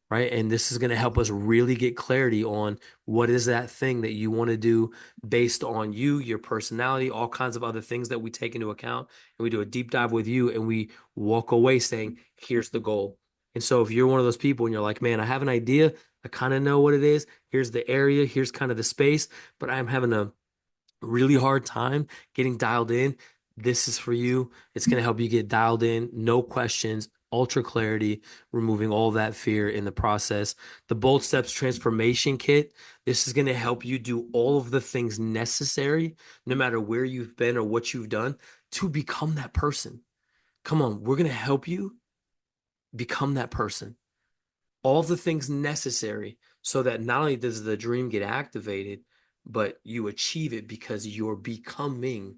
A: right? And this is going to help us really get clarity on what is that thing that you want to do based on you, your personality, all kinds of other things that we take into account. And we do a deep dive with you, and we walk away saying, here's the goal. And so if you're one of those people and you're like, man, I have an idea, I kind of know what it is. Here's the area, here's kind of the space, but I'm having a really hard time getting dialed in. This is for you. It's going to help you get dialed in, no questions, ultra clarity, removing all that fear in the process. The Bold Steps Transformation Kit. This is going to help you do all of the things necessary, no matter where you've been or what you've done, to become that person. Come on, we're going to help you become that person. All the things necessary so that not only does the dream get activated, but you achieve it because you're becoming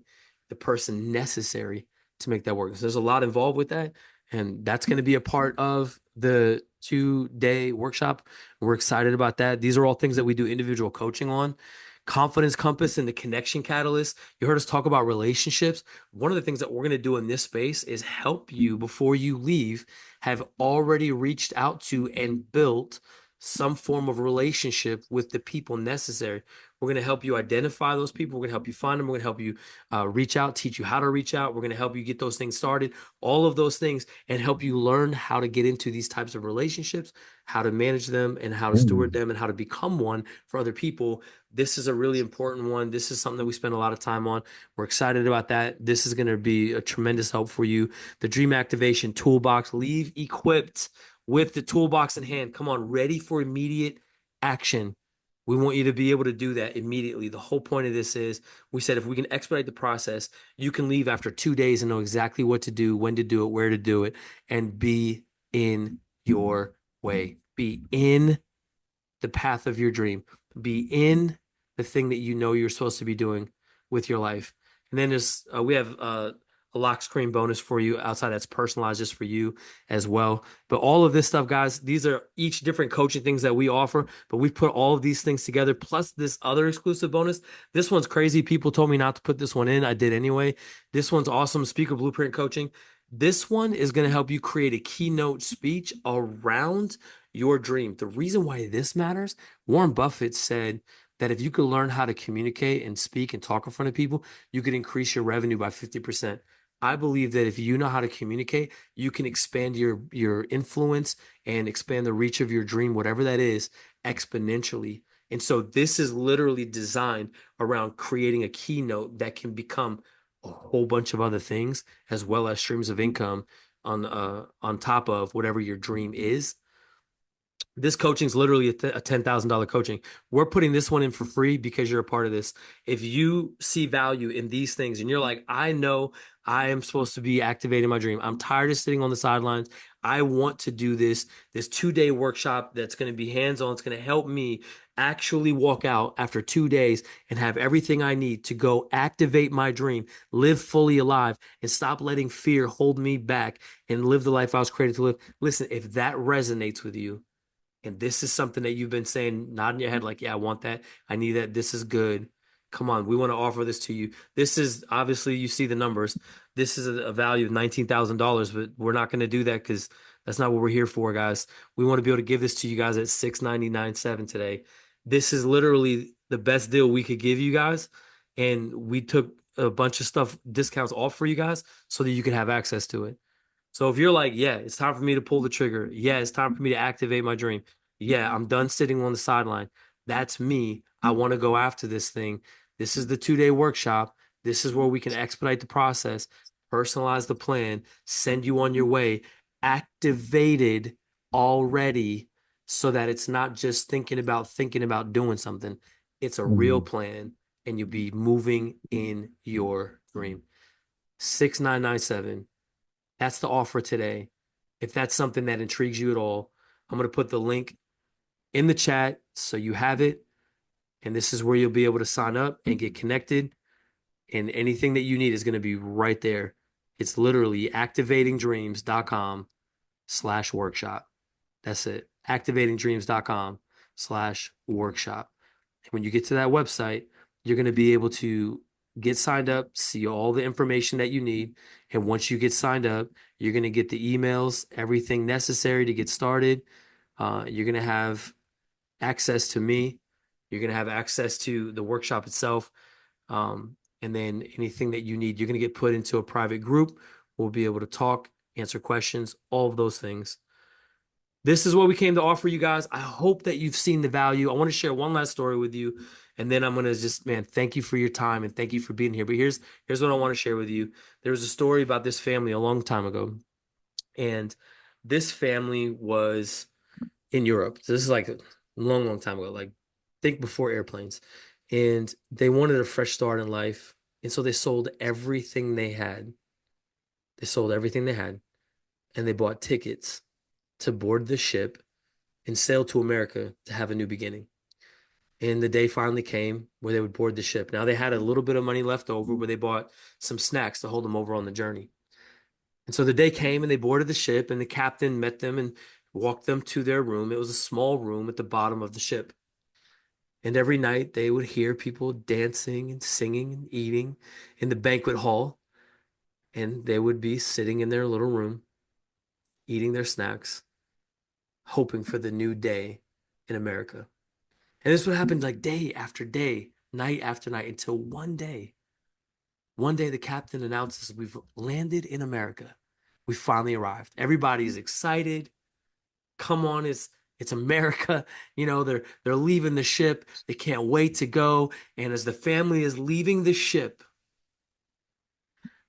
A: the person necessary to make that work. So there's a lot involved with that. And that's going to be a part of the 2-day workshop. We're excited about that. These are all things that we do individual coaching on. Confidence Compass and the Connection Catalyst. You heard us talk about relationships. One of the things that we're going to do in this space is help you before you leave have already reached out to and built some form of relationship with the people necessary. We're going to help you identify those people. We're going to help you find them. We're going to help you reach out, teach you how to reach out. We're going to help you get those things started, all of those things, and help you learn how to get into these types of relationships, how to manage them, and how to steward them, and how to become one for other people. This is a really important one. This is something that we spend a lot of time on. We're excited about that. This is going to be a tremendous help for you. The Dream Activation Toolbox. Leave equipped with the toolbox in hand. Come on, ready for immediate action. We want you to be able to do that immediately. The whole point of this is we said if we can expedite the process, you can leave after 2 days and know exactly what to do, when to do it, where to do it, and be in your way. Be in the path of your dream. Be in the thing that you know you're supposed to be doing with your life. And then we have a lock screen bonus for you outside that's personalized just for you as well. But all of this stuff, guys, these are each different coaching things that we offer, but we've put all of these things together plus this other exclusive bonus. This one's crazy. People told me not to put this one in. I did anyway. This one's awesome. Speaker Blueprint Coaching. This one is going to help you create a keynote speech around your dream. The reason why this matters, Warren Buffett said that if you could learn how to communicate and speak and talk in front of people, you could increase your revenue by 50%. I believe that if you know how to communicate, you can expand your influence and expand the reach of your dream, whatever that is, exponentially. And so this is literally designed around creating a keynote that can become a whole bunch of other things, as well as streams of income on top of whatever your dream is. This coaching is literally a $10,000 coaching. We're putting this one in for free because you're a part of this. If you see value in these things and you're like, I know I am supposed to be activating my dream. I'm tired of sitting on the sidelines. I want to do this 2-day workshop that's going to be hands-on. It's going to help me actually walk out after 2 days and have everything I need to go activate my dream, live fully alive, and stop letting fear hold me back and live the life I was created to live. Listen, if that resonates with you, and this is something that you've been saying, nodding your head like, yeah, I want that. I need that. This is good. Come on, we want to offer this to you. This is obviously, you see the numbers. This is a value of $19,000, but we're not going to do that because that's not what we're here for, guys. We want to be able to give this to you guys at $699.7 today. This is literally the best deal we could give you guys. And we took a bunch of stuff, discounts off for you guys so that you can have access to it. So if you're like, yeah, it's time for me to pull the trigger. Yeah, it's time for me to activate my dream. Yeah, I'm done sitting on the sideline. That's me. I want to go after this thing. This is the 2-day workshop. This is where we can expedite the process, personalize the plan, send you on your way, activated already so that it's not just thinking about doing something. It's a real plan and you'll be moving in your dream. 6997. That's the offer today. If that's something that intrigues you at all, I'm going to put the link in the chat so you have it. And this is where you'll be able to sign up and get connected. And anything that you need is going to be right there. It's literally activatingdreams.com/workshop. That's it. activatingdreams.com/workshop. When you get to that website, you're going to be able to get signed up, see all the information that you need. And once you get signed up, you're going to get the emails, everything necessary to get started. You're going to have access to me. You're going to have access to the workshop itself. And then anything that you need, you're going to get put into a private group. We'll be able to talk, answer questions, all of those things. This is what we came to offer you guys. I hope that you've seen the value. I want to share one last story with you, and then I'm going to just, man, thank you for your time and thank you for being here. But here's what I want to share with you. There was a story about this family a long time ago, and this family was in Europe. So this is like a long, long time ago, like think before airplanes. And they wanted a fresh start in life, and so they sold everything they had. They sold everything they had, and they bought tickets to board the ship and sail to America to have a new beginning. And the day finally came where they would board the ship. Now they had a little bit of money left over where they bought some snacks to hold them over on the journey. And so the day came and they boarded the ship, and the captain met them and walked them to their room. It was a small room at the bottom of the ship. And every night they would hear people dancing and singing and eating in the banquet hall. And they would be sitting in their little room, eating their snacks, hoping for the new day in America. And this would happen like day after day, night after night, until one day the captain announces, we've landed in America. We finally arrived. Everybody's excited. Come on, it's America. You know, they're leaving the ship. They can't wait to go. And as the family is leaving the ship,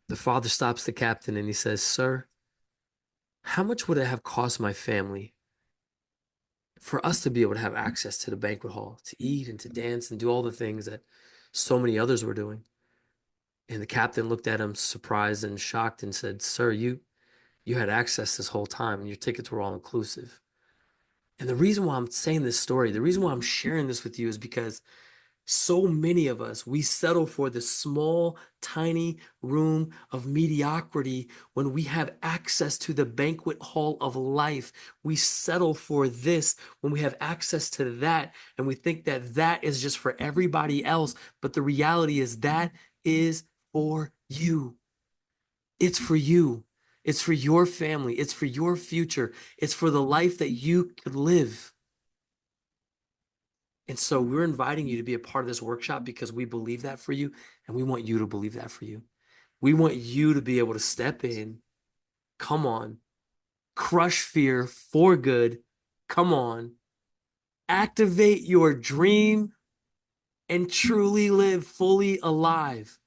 A: the father stops the captain and he says, "Sir, how much would it have cost my family for us to be able to have access to the banquet hall, to eat and to dance and do all the things that so many others were doing?" And the captain looked at him surprised and shocked and said, "Sir, you had access this whole time and your tickets were all inclusive." And the reason why I'm saying this story, the reason why I'm sharing this with you is because so many of us, we settle for this small, tiny room of mediocrity when we have access to the banquet hall of life. We settle for this when we have access to that, and we think that that is just for everybody else. But the reality is that is for you. It's for you. It's for your family. It's for your future. It's for the life that you could live. And so we're inviting you to be a part of this workshop because we believe that for you, and we want you to believe that for you. We want you to be able to step in, come on, crush fear for good, come on, activate your dream, and truly live fully alive.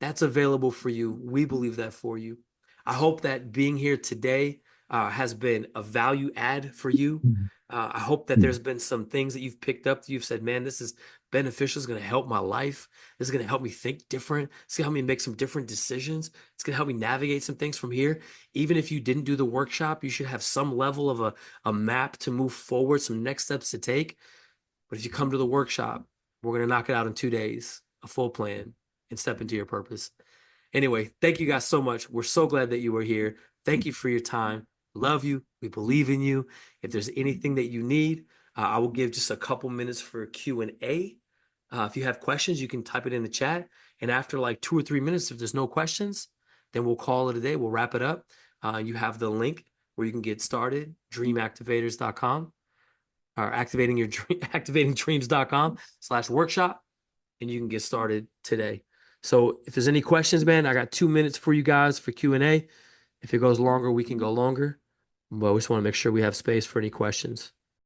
A: That's available for you. We believe that for you. I hope that being here today has been a value add for you. I hope that there's been some things that you've picked up that you've said, man, this is beneficial. It's going to help my life. This is going to help me think different. It's going to help me make some different decisions. It's going to help me navigate some things from here. Even if you didn't do the workshop, you should have some level of a map to move forward, some next steps to take. But if you come to the workshop, we're going to knock it out in 2 days, a full plan, and step into your purpose. Anyway, thank you guys so much. We're so glad that you were here. Thank you for your time. Love you. We believe in you. If there's anything that you need, I will give just a couple minutes for Q&A. If you have questions, you can type it in the chat. And after like 2 or 3 minutes, if there's no questions, then we'll call it a day. We'll wrap it up. You have the link where you can get started, dreamactivators.com or activatingdreams.com/workshop, and you can get started today. So if there's any questions, man, I got 2 minutes for you guys for Q&A. If it goes longer, we can go longer. But we just want to make sure we have space for any questions.